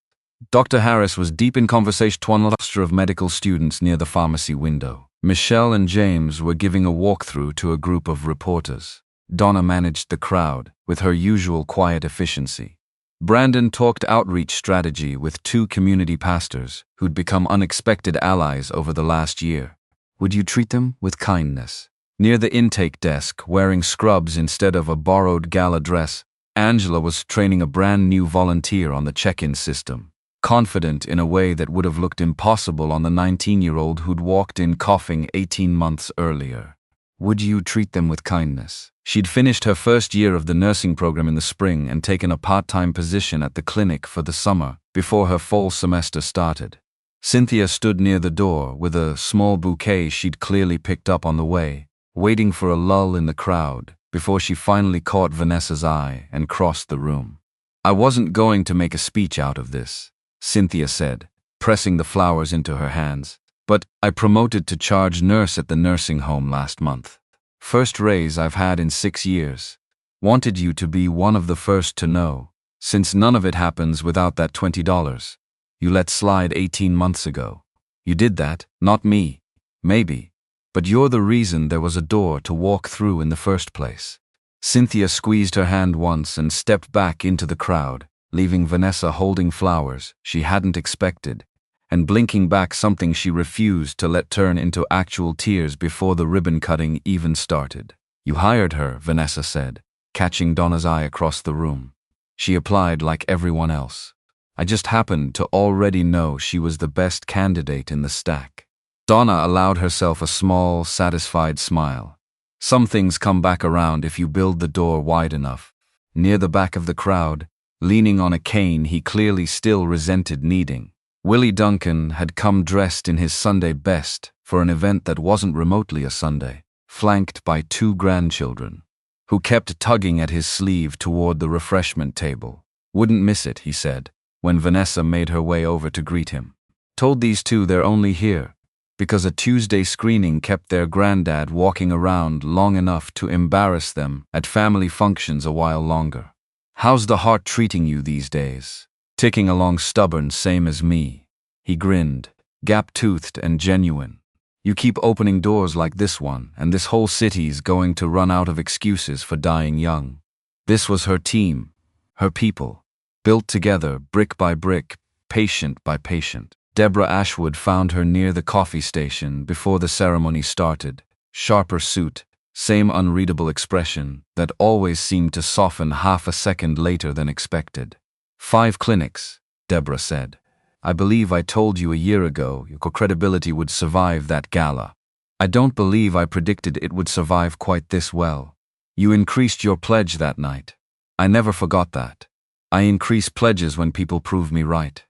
Dr. Harris was deep in conversation with one cluster of medical students near the pharmacy window. Michelle and James were giving a walkthrough to a group of reporters. Donna managed the crowd with her usual quiet efficiency. Brandon talked outreach strategy with 2 community pastors who'd become unexpected allies over the last year. Would you treat them with kindness? Near the intake desk, wearing scrubs instead of a borrowed gala dress, Angela was training a brand new volunteer on the check-in system, confident in a way that would have looked impossible on the 19-year-old who'd walked in coughing 18 months earlier. Would you treat them with kindness? She'd finished her first year of the nursing program in the spring and taken a part-time position at the clinic for the summer before her fall semester started. Cynthia stood near the door with a small bouquet she'd clearly picked up on the way, waiting for a lull in the crowd before she finally caught Vanessa's eye and crossed the room. "I wasn't going to make a speech out of this," Cynthia said, pressing the flowers into her hands, "but I promoted to charge nurse at the nursing home last month. First raise I've had in 6 years. Wanted you to be one of the first to know, since none of it happens without that $20 you let slide 18 months ago. You did that, not me. Maybe. But you're the reason there was a door to walk through in the first place." Cynthia squeezed her hand once and stepped back into the crowd, leaving Vanessa holding flowers she hadn't expected, and blinking back something she refused to let turn into actual tears before the ribbon cutting even started. "You hired her," Vanessa said, catching Donna's eye across the room. "She applied like everyone else. I just happened to already know she was the best candidate in the stack." Donna allowed herself a small, satisfied smile. Some things come back around if you build the door wide enough. Near the back of the crowd, leaning on a cane he clearly still resented needing, Willie Duncan had come dressed in his Sunday best for an event that wasn't remotely a Sunday, flanked by 2 grandchildren, who kept tugging at his sleeve toward the refreshment table. "Wouldn't miss it," he said, when Vanessa made her way over to greet him. "Told these 2 they're only here because a Tuesday screening kept their granddad walking around long enough to embarrass them at family functions a while longer. How's the heart treating you these days? Ticking along stubborn, same as me." He grinned, gap-toothed and genuine. "You keep opening doors like this one, and this whole city's going to run out of excuses for dying young." This was her team, her people, built together brick by brick, patient by patient. Deborah Ashwood found her near the coffee station before the ceremony started. Sharper suit, same unreadable expression that always seemed to soften half a second later than expected. 5 clinics, Deborah said. "I believe I told you a year ago your credibility would survive that gala. I don't believe I predicted it would survive quite this well. You increased your pledge that night. I never forgot that. I increase pledges when people prove me right.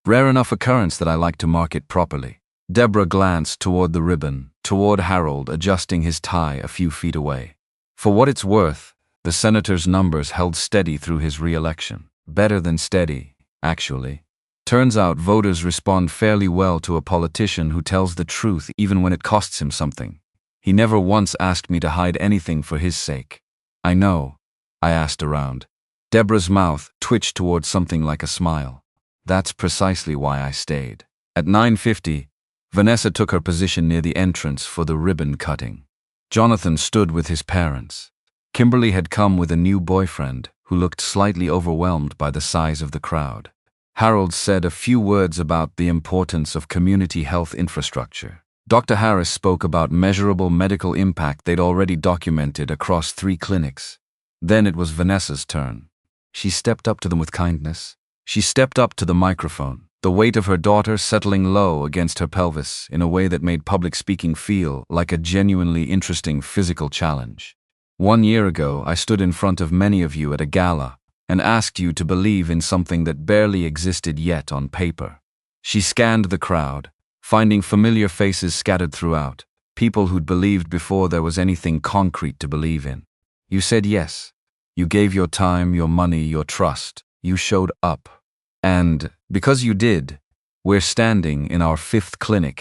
Rare enough occurrence that I like to mark it properly." Deborah glanced toward the ribbon, toward Harold adjusting his tie a few feet away. For what it's worth, the senator's numbers held steady through his re-election. Better than steady, actually. Turns out voters respond fairly well to a politician who tells the truth even when it costs him something. He never once asked me to hide anything for his sake. "I know," I asked around. Deborah's mouth twitched toward something like a smile. "That's precisely why I stayed." At 9:50, Vanessa took her position near the entrance for the ribbon cutting. Jonathan stood with his parents. Kimberly had come with a new boyfriend who looked slightly overwhelmed by the size of the crowd. Harold said a few words about the importance of community health infrastructure. Dr. Harris spoke about measurable medical impact they'd already documented across 3 clinics. Then it was Vanessa's turn. She stepped up to them with kindness. She stepped up to the microphone, the weight of her daughter settling low against her pelvis in a way that made public speaking feel like a genuinely interesting physical challenge. "1 year ago, I stood in front of many of you at a gala and asked you to believe in something that barely existed yet on paper." She scanned the crowd, finding familiar faces scattered throughout, people who'd believed before there was anything concrete to believe in. "You said yes. You gave your time, your money, your trust. You showed up. And because you did, we're standing in our 5th clinic.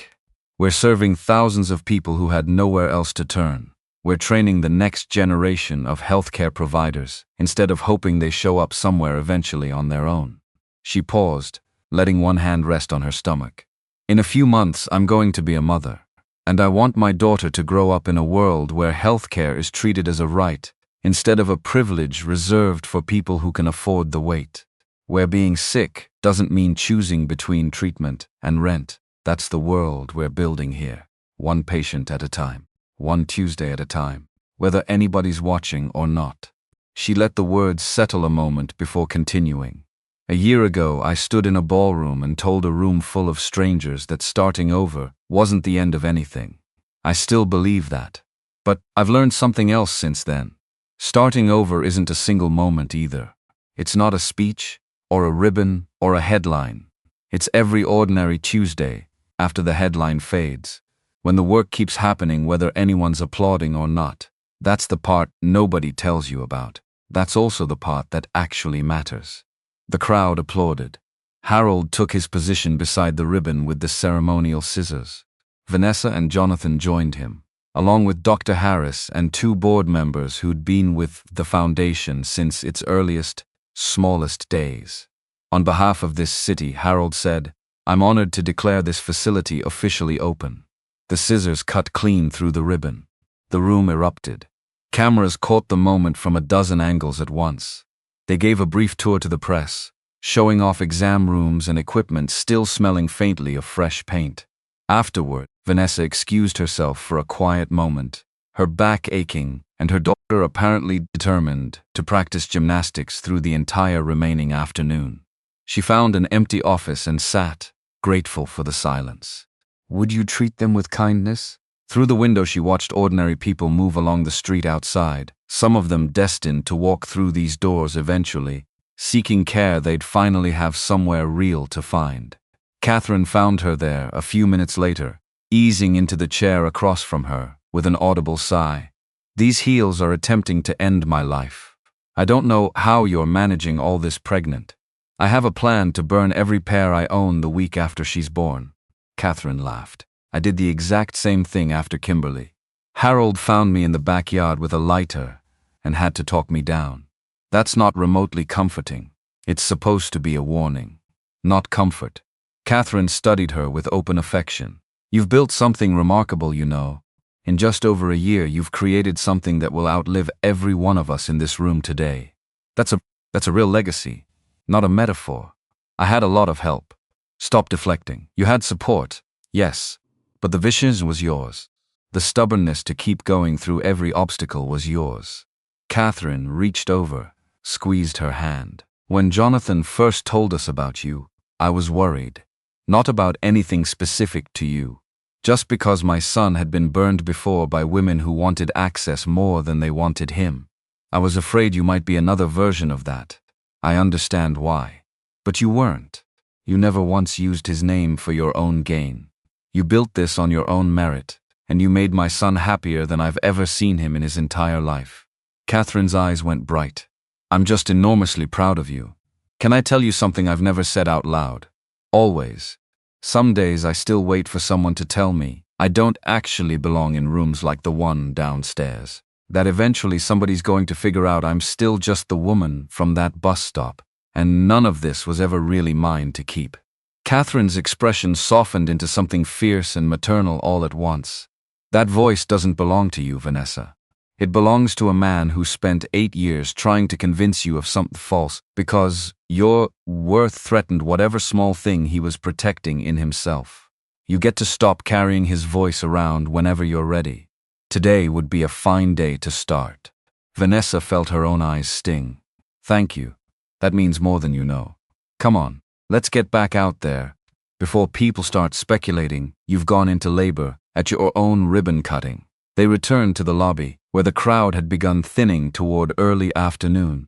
We're serving thousands of people who had nowhere else to turn. We're training the next generation of healthcare providers instead of hoping they show up somewhere eventually on their own." She paused, letting one hand rest on her stomach. "In a few months, I'm going to be a mother, and I want my daughter to grow up in a world where healthcare is treated as a right instead of a privilege reserved for people who can afford the wait. Where being sick doesn't mean choosing between treatment and rent. That's the world we're building here, one patient at a time, one Tuesday at a time, whether anybody's watching or not." She let the words settle a moment before continuing. "A year ago, I stood in a ballroom and told a room full of strangers that starting over wasn't the end of anything. I still believe that. But I've learned something else since then. Starting over isn't a single moment either. It's not a speech, or a ribbon, or a headline. It's every ordinary Tuesday, after the headline fades, when the work keeps happening whether anyone's applauding or not. That's the part nobody tells you about. That's also the part that actually matters." The crowd applauded. Harold took his position beside the ribbon with the ceremonial scissors. Vanessa and Jonathan joined him, along with Dr. Harris and 2 board members who'd been with the foundation since its earliest, smallest days. On behalf of this city, Harold said, "I'm honored to declare this facility officially open." The scissors cut clean through the ribbon. The room erupted. Cameras caught the moment from a dozen angles at once. They gave a brief tour to the press, showing off exam rooms and equipment still smelling faintly of fresh paint. Afterward, Vanessa excused herself for a quiet moment, her back aching and her daughter apparently determined to practice gymnastics through the entire remaining afternoon. She found an empty office and sat, grateful for the silence. Would you treat them with kindness? Through the window she watched ordinary people move along the street outside, some of them destined to walk through these doors eventually, seeking care they'd finally have somewhere real to find. Catherine found her there a few minutes later, easing into the chair across from her, with an audible sigh. These heels are attempting to end my life. I don't know how you're managing all this pregnant. I have a plan to burn every pair I own the week after she's born. Catherine laughed. I did the exact same thing after Kimberly. Harold found me in the backyard with a lighter and had to talk me down. That's not remotely comforting. It's supposed to be a warning, not comfort. Catherine studied her with open affection. You've built something remarkable, you know. In just over a year, you've created something that will outlive every one of us in this room today. That's a real legacy, not a metaphor. I had a lot of help. Stop deflecting. You had support, yes, but the vision was yours. The stubbornness to keep going through every obstacle was yours. Catherine reached over, squeezed her hand. When Jonathan first told us about you, I was worried. Not about anything specific to you. Just because my son had been burned before by women who wanted access more than they wanted him. I was afraid you might be another version of that. I understand why. But you weren't. You never once used his name for your own gain. You built this on your own merit, and you made my son happier than I've ever seen him in his entire life. Catherine's eyes went bright. I'm just enormously proud of you. Can I tell you something I've never said out loud? Always. Some days I still wait for someone to tell me I don't actually belong in rooms like the one downstairs. That eventually somebody's going to figure out I'm still just the woman from that bus stop, and none of this was ever really mine to keep. Catherine's expression softened into something fierce and maternal all at once. That voice doesn't belong to you, Vanessa. It belongs to a man who spent 8 years trying to convince you of something false because your worth threatened whatever small thing he was protecting in himself. You get to stop carrying his voice around whenever you're ready. Today would be a fine day to start. Vanessa felt her own eyes sting. Thank you. That means more than you know. Come on, let's get back out there. Before people start speculating, you've gone into labor at your own ribbon cutting. They returned to the lobby, where the crowd had begun thinning toward early afternoon.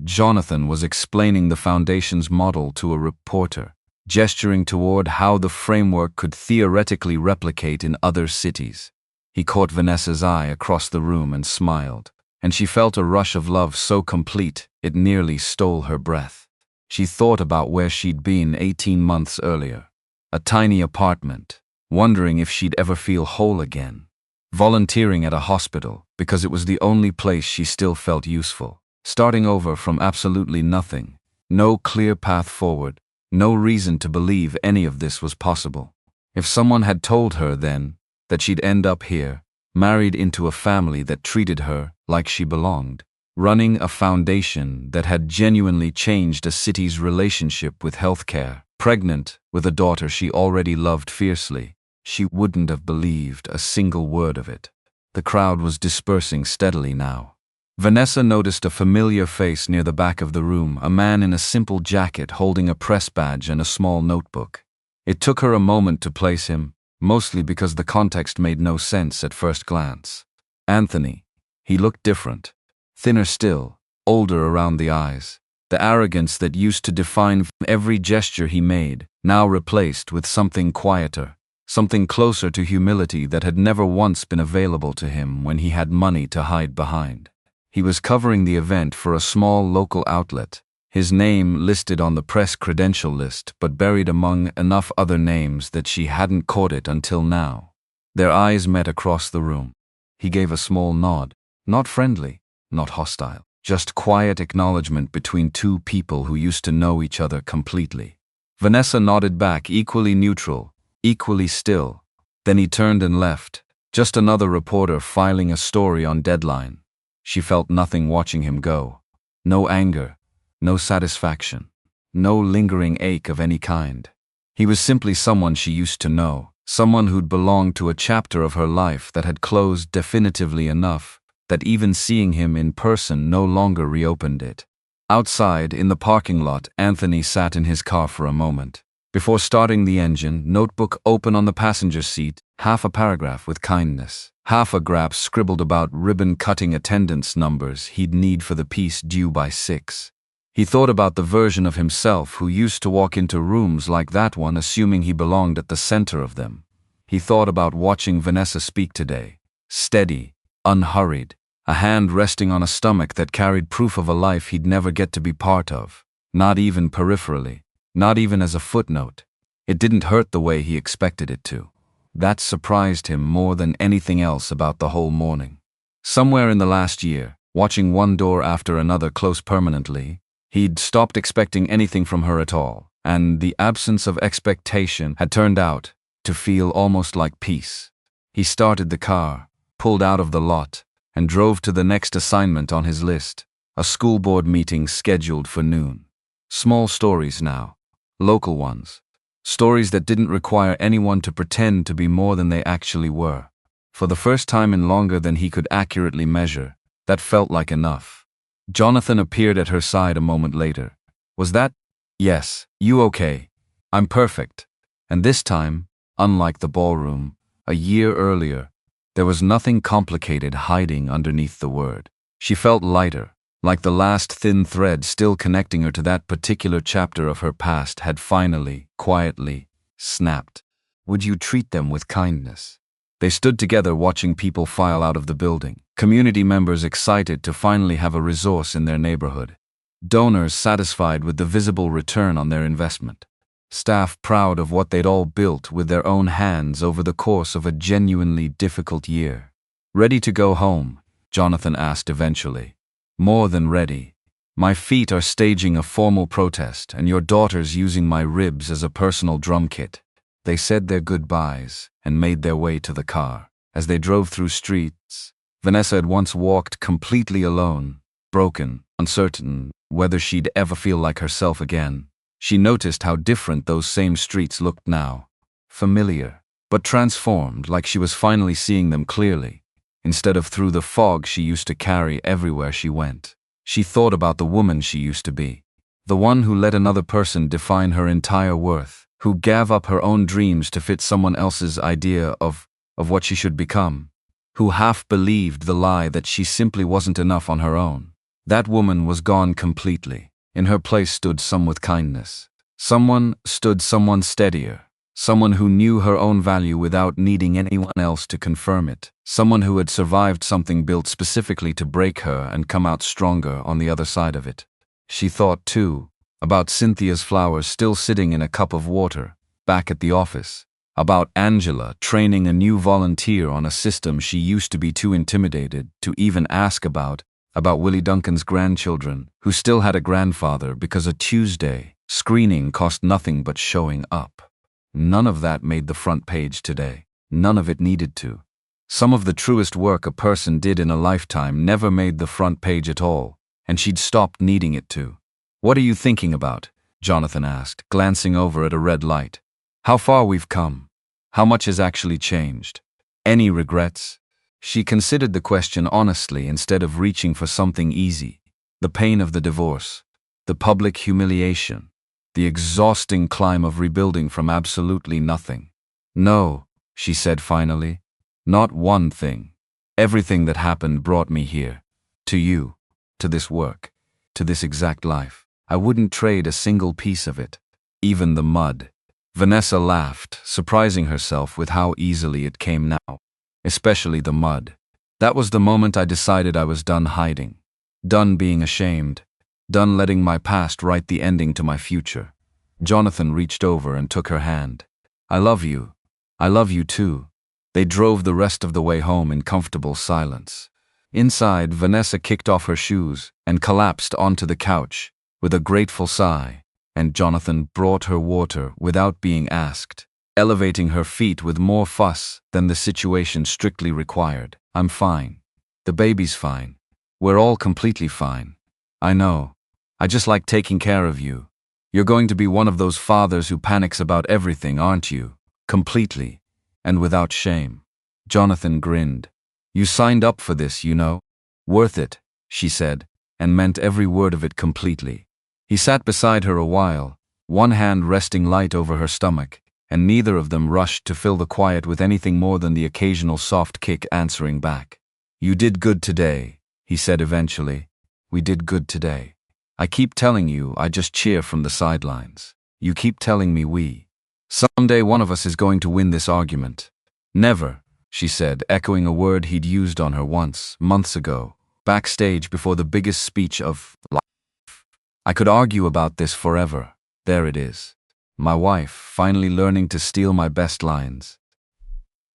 Jonathan was explaining the foundation's model to a reporter, gesturing toward how the framework could theoretically replicate in other cities. He caught Vanessa's eye across the room and smiled, and she felt a rush of love so complete it nearly stole her breath. She thought about where she'd been 18 months earlier, a tiny apartment, wondering if she'd ever feel whole again. Volunteering at a hospital because it was the only place she still felt useful. Starting over from absolutely nothing. No clear path forward. No reason to believe any of this was possible. If someone had told her then that she'd end up here, married into a family that treated her like she belonged, running a foundation that had genuinely changed a city's relationship with healthcare, pregnant with a daughter she already loved fiercely, she wouldn't have believed a single word of it. The crowd was dispersing steadily now. Vanessa noticed a familiar face near the back of the room, a man in a simple jacket holding a press badge and a small notebook. It took her a moment to place him, mostly because the context made no sense at first glance. Anthony. He looked different. Thinner still, older around the eyes. The arrogance that used to define every gesture he made, now replaced with something quieter. Something closer to humility that had never once been available to him when he had money to hide behind. He was covering the event for a small local outlet, his name listed on the press credential list but buried among enough other names that she hadn't caught it until now. Their eyes met across the room. He gave a small nod, not friendly, not hostile, just quiet acknowledgement between two people who used to know each other completely. Vanessa nodded back, equally neutral, equally still. Then he turned and left, just another reporter filing a story on deadline. She felt nothing watching him go. No anger, no satisfaction. no lingering ache of any kind. He was simply someone she used to know, someone who'd belonged to a chapter of her life that had closed definitively enough that even seeing him in person no longer reopened it. Outside, in the parking lot, Anthony sat in his car for a moment. Before starting the engine, notebook open on the passenger seat, half a paragraph with kindness, half a graph scribbled about ribbon-cutting attendance numbers he'd need for the piece due by 6. He thought about the version of himself who used to walk into rooms like that one assuming he belonged at the center of them. He thought about watching Vanessa speak today, steady, unhurried, a hand resting on a stomach that carried proof of a life he'd never get to be part of, not even peripherally, not even as a footnote. It didn't hurt the way he expected it to. That surprised him more than anything else about the whole morning. Somewhere in the last year, watching one door after another close permanently, he'd stopped expecting anything from her at all, and the absence of expectation had turned out to feel almost like peace. He started the car, pulled out of the lot, and drove to the next assignment on his list, a school board meeting scheduled for noon. Small stories now, local ones. Stories that didn't require anyone to pretend to be more than they actually were. For the first time in longer than he could accurately measure, that felt like enough. Jonathan appeared at her side a moment later. Was that? Yes, you okay? I'm perfect. And this time, unlike the ballroom, a year earlier, there was nothing complicated hiding underneath the word. She felt lighter, like the last thin thread still connecting her to that particular chapter of her past had finally, quietly, snapped. Would you treat them with kindness? They stood together watching people file out of the building, community members excited to finally have a resource in their neighborhood, donors satisfied with the visible return on their investment, staff proud of what they'd all built with their own hands over the course of a genuinely difficult year. Ready to go home? Jonathan asked eventually. More than ready. My feet are staging a formal protest, and your daughter's using my ribs as a personal drum kit. They said their goodbyes and made their way to the car. As they drove through streets, Vanessa had once walked completely alone, broken, uncertain whether she'd ever feel like herself again. She noticed how different those same streets looked now. Familiar, but transformed, like she was finally seeing them clearly, instead of through the fog she used to carry everywhere she went. She thought about the woman she used to be, the one who let another person define her entire worth, who gave up her own dreams to fit someone else's idea of what she should become, who half believed the lie that she simply wasn't enough on her own. That woman was gone completely. In her place stood some with kindness. Someone steadier. Someone who knew her own value without needing anyone else to confirm it. Someone who had survived something built specifically to break her and come out stronger on the other side of it. She thought, too, about Cynthia's flowers still sitting in a cup of water, back at the office. About Angela training a new volunteer on a system she used to be too intimidated to even ask about Willie Duncan's grandchildren, who still had a grandfather because a Tuesday screening cost nothing but showing up. None of that made the front page today. None of it needed to. Some of the truest work a person did in a lifetime never made the front page at all, and she'd stopped needing it to. What are you thinking about? Jonathan asked, glancing over at a red light. How far we've come. How much has actually changed. Any regrets? She considered the question honestly instead of reaching for something easy. The pain of the divorce, the public humiliation, the exhausting climb of rebuilding from absolutely nothing. No, she said finally, not one thing. Everything that happened brought me here. To you, to this work, to this exact life. I wouldn't trade a single piece of it. Even the mud. Vanessa laughed, surprising herself with how easily it came now. Especially the mud. That was the moment I decided I was done hiding. Done being ashamed. Done letting my past write the ending to my future. Jonathan reached over and took her hand. I love you. I love you too. They drove the rest of the way home in comfortable silence. Inside, Vanessa kicked off her shoes and collapsed onto the couch with a grateful sigh, and Jonathan brought her water without being asked, elevating her feet with more fuss than the situation strictly required. I'm fine. The baby's fine. We're all completely fine. I know. I just like taking care of you. You're going to be one of those fathers who panics about everything, aren't you? Completely. And without shame. Jonathan grinned. You signed up for this, you know. Worth it, she said, and meant every word of it completely. He sat beside her a while, one hand resting light over her stomach, and neither of them rushed to fill the quiet with anything more than the occasional soft kick answering back. You did good today, he said eventually. We did good today. I keep telling you, I just cheer from the sidelines. You keep telling me we. Someday one of us is going to win this argument. Never, she said, echoing a word he'd used on her once, months ago, backstage before the biggest speech of life. I could argue about this forever. There it is. My wife, finally learning to steal my best lines.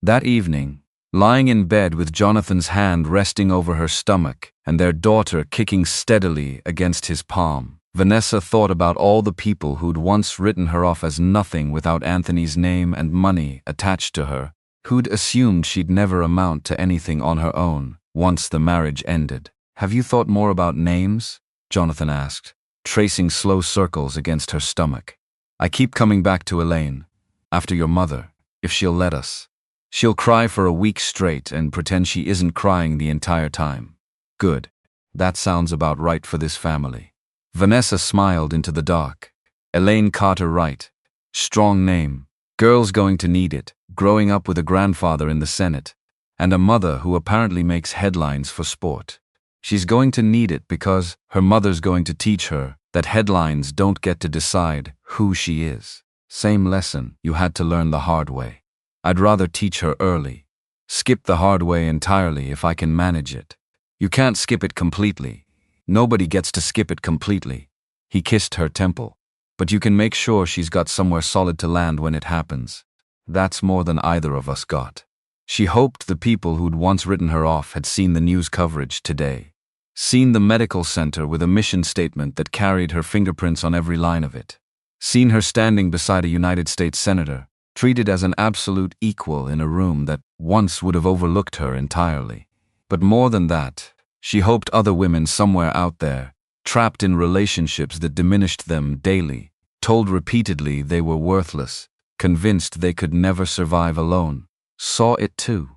That evening, lying in bed with Jonathan's hand resting over her stomach and their daughter kicking steadily against his palm, Vanessa thought about all the people who'd once written her off as nothing without Anthony's name and money attached to her, who'd assumed she'd never amount to anything on her own once the marriage ended. Have you thought more about names? Jonathan asked, tracing slow circles against her stomach. I keep coming back to Elaine, after your mother, if she'll let us. She'll cry for a week straight and pretend she isn't crying the entire time. Good. That sounds about right for this family. Vanessa smiled into the dark. Elaine Carter Wright. Strong name. Girl's going to need it, growing up with a grandfather in the Senate, and a mother who apparently makes headlines for sport. She's going to need it because her mother's going to teach her that headlines don't get to decide who she is. Same lesson you had to learn the hard way. I'd rather teach her early. Skip the hard way entirely if I can manage it. You can't skip it completely. Nobody gets to skip it completely. He kissed her temple. But you can make sure she's got somewhere solid to land when it happens. That's more than either of us got. She hoped the people who'd once written her off had seen the news coverage today. Seen the medical center with a mission statement that carried her fingerprints on every line of it. Seen her standing beside a United States senator, treated as an absolute equal in a room that once would have overlooked her entirely. But more than that, she hoped other women somewhere out there, trapped in relationships that diminished them daily, told repeatedly they were worthless, convinced they could never survive alone, saw it too.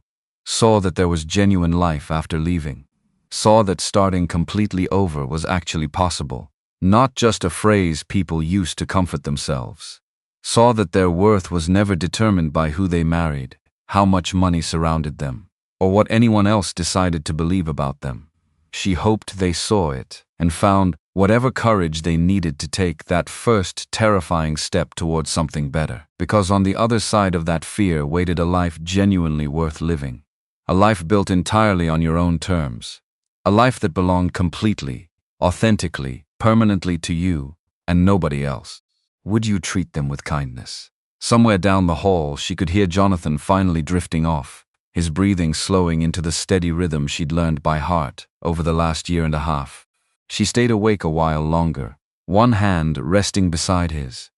Saw that there was genuine life after leaving. Saw that starting completely over was actually possible, not just a phrase people used to comfort themselves. Saw that their worth was never determined by who they married, how much money surrounded them, or what anyone else decided to believe about them. She hoped they saw it, and found whatever courage they needed to take that first terrifying step towards something better, because on the other side of that fear waited a life genuinely worth living. A life built entirely on your own terms. A life that belonged completely, authentically, permanently to you, and nobody else. Would you treat them with kindness? Somewhere down the hall, she could hear Jonathan finally drifting off, his breathing slowing into the steady rhythm she'd learned by heart over the last year and a half. She stayed awake a while longer, one hand resting beside his,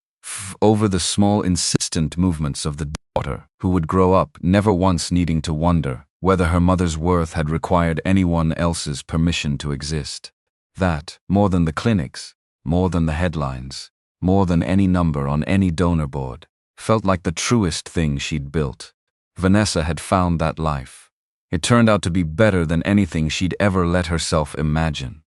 over the small insistent movements of the daughter who would grow up never once needing to wonder whether her mother's worth had required anyone else's permission to exist. That, more than the clinics, more than the headlines, more than any number on any donor board, felt like the truest thing she'd built. Vanessa had found that life. It turned out to be better than anything she'd ever let herself imagine.